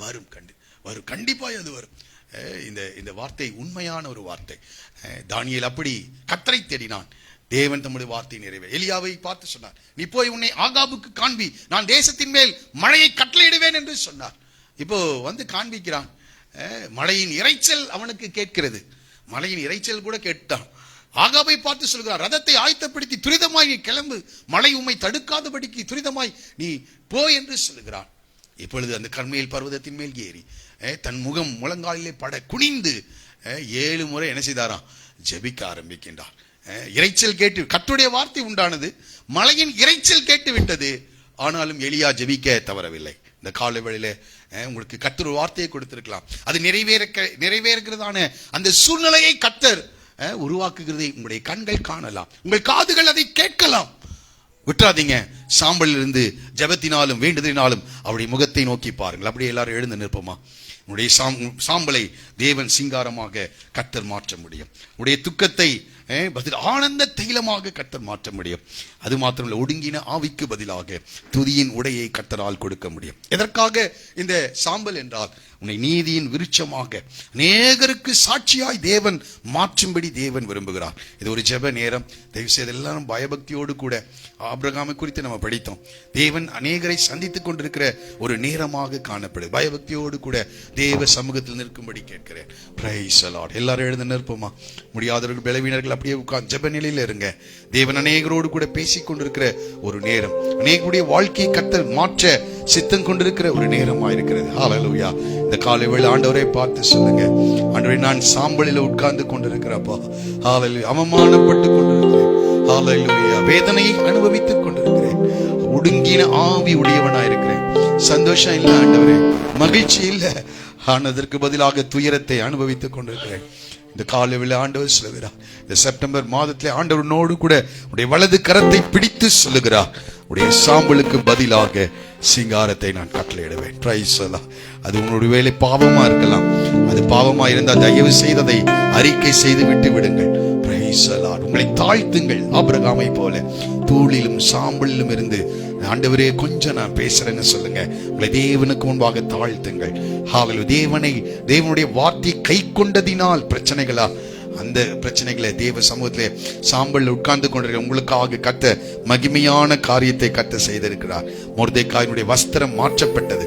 வரும். கண்டிப்பாக அது வரும். இந்த வார்த்தை உண்மையான ஒரு வார்த்தை. தானியேல் அப்படி கர்த்தரை தேடினான். தேவன் தம்முடைய வார்த்தை நிறைவே. எலியாவை பார்த்து சொன்னார், நீ போய் உன்னை ஆகாபுக்கு காண்பி, நான் தேசத்தின் மேல் மழையை கட்டளையிடுவேன் என்று சொன்னார். இப்போ வந்து காண்பிக்கிறான். மழையின் இறைச்சல் அவனுக்கு கேட்கிறது. மழையின் இறைச்சல் கூட கேட்டான். ஆகாபை பார்த்து சொல்கிறார், ரதத்தை ஆயத்தப்படுத்தி துரிதமாய் நீ கிளம்பு, மழை உம்மை தடுக்காதபடிக்கு துரிதமாய் நீ போ என்று சொல்லுகிறான். இப்பொழுது அந்த கர்மேல் பர்வதத்தின் மேல் ஏறி தன் முகம் முழங்காலிலே பட குனிந்து 7 முறை என்ன செய்தாராம்? ஜெபிக்க ஆரம்பிக்கின்றார். இறைச்சல் கேட்டு கர்த்தருடைய வார்த்தை உண்டானது, மழையின் இறைச்சல் கேட்டு விட்டது. ஆனாலும் எலியா ஜெபிக்க தவறவில்லை. இந்த காலை வேளையில உங்களுக்கு கர்த்தர் ஒரு வார்த்தையை கொடுத்திருக்கலாம். அது நிறைவேறுகிறதான அந்த சூழ்நிலையை கர்த்தர் உருவாக்குகிறதை உங்களுடைய கண்கள் காணலாம், உங்கள் காதுகள் அதை கேட்கலாம். விட்டுறாதீங்க. சாம்பலில் இருந்து ஜெபத்தினாலும் வேண்டுதலினாலும் அவருடைய முகத்தை நோக்கி பாருங்கள். அப்படியே எல்லாரும் எழுந்து நிற்போமா? உன்னுடைய சாம்பலை தேவன் சிங்காரமாக கர்த்தர் மாற்ற முடியும். உடைய துக்கத்தை ஆனந்த தைலமாக கர்த்தர் மாற்ற முடியும். அது மாத்திரமல்ல, ஒடுங்கின ஆவிக்கு பதிலாக துதியின் உடையை கர்த்தரால் கொடுக்க முடியும். எதற்காக இந்த சாம்பல் என்றால், உன்னை நீதியின் விருட்சமாக அநேகருக்கு சாட்சியாய் தேவன் மாற்றும்படி தேவன் விரும்புகிறார். இது ஒரு ஜெப நேரம். தயவு செய்து எல்லாரும் பயபக்தியோடு கூட, ஆபிரகாமை குறித்து நம்ம படித்தோம், தேவன் அநேகரை சந்தித்துக் கொண்டிருக்கிற ஒரு நேரமாக காணப்படுது. பயபக்தியோடு கூட தேவ சமூகத்தில் நிற்கும்படி கேட்கிறேன். Price the Lord. எல்லாரும் எழுந்து நிற்போமா? முடியாதவர்கள், பலவீனர்கள் அப்படியே உட்கார்ந்து ஜெப நிலையில இருங்க. தேவன் அநேகரோடு கூட பேசிக் கொண்டிருக்கிற ஒரு நேரம், அநேகருடைய வாழ்க்கையை கர்த்தர் மாற்ற சித்தம் கொண்டிருக்கிற ஒரு நேரமா இருக்கிறது. ஹல்லேலூயா. இந்த காலை வேளை ஆண்டவரை பார்த்து சொல்லுங்க, ஆண்டவரே, நான் சாம்பலில் உட்கார்ந்து கொண்டிருக்கிறப்பா, ஹல்லேலூயா, அவமானப்பட்டு கொண்டிருக்கிறேன், ஹல்லேலூயா, வேதனையை அனுபவித்துக் கொண்டிருக்கிறேன், ஒடுங்கின ஆவி உடையவனா இருக்கிறேன், சந்தோஷம் இல்ல ஆண்டவரே, மகிழ்ச்சி இல்ல, ஆனதற்கு பதிலாக துயரத்தை அனுபவித்துக் கொண்டிருக்கிறேன். இந்த காலையில் ஆண்டவர் சொல்லுகிறார், இந்த செப்டம்பர் மாதத்திலே ஆண்டவர் உன்னோடு கூட உடைய வலது கரத்தை பிடித்து சொல்லுகிறார், உடைய சாம்பலுக்கு பதிலாக சிங்காரத்தை நான் கட்டளையிடுவேன். Price the Lord. அது உங்களுடைய வேலை பாவமா இருக்கலாம். அது பாவமா இருந்தால் தயவு செய்து அதை அறிக்கை செய்து விட்டு விடுங்கள். Price the Lord. உங்களை தாழ்த்துங்கள். ஆபிரகாமை போல தூளிலும் சாம்பலிலும் இருந்து, ஆண்டவரே கொஞ்சம் நான் பேசுறேன்னு சொல்லுங்க. உங்களை தேவனுக்கு முன்பாக தாழ்த்துங்கள். ஹல்லேலூயா. தேவனுடைய வார்த்தை கை கொண்டதினால் பிரச்சனைகளா, அந்த பிரச்சனைகளை தேவ சமூகத்திலே சாம்பல் உட்கார்ந்து கொண்டிருக்கிற உங்களுக்காக கர்த்தர் மகிமையான காரியத்தை கர்த்தர் செய்திருக்கிறார். மொர்தெக்காயினுடைய வஸ்திரம் மாற்றப்பட்டது.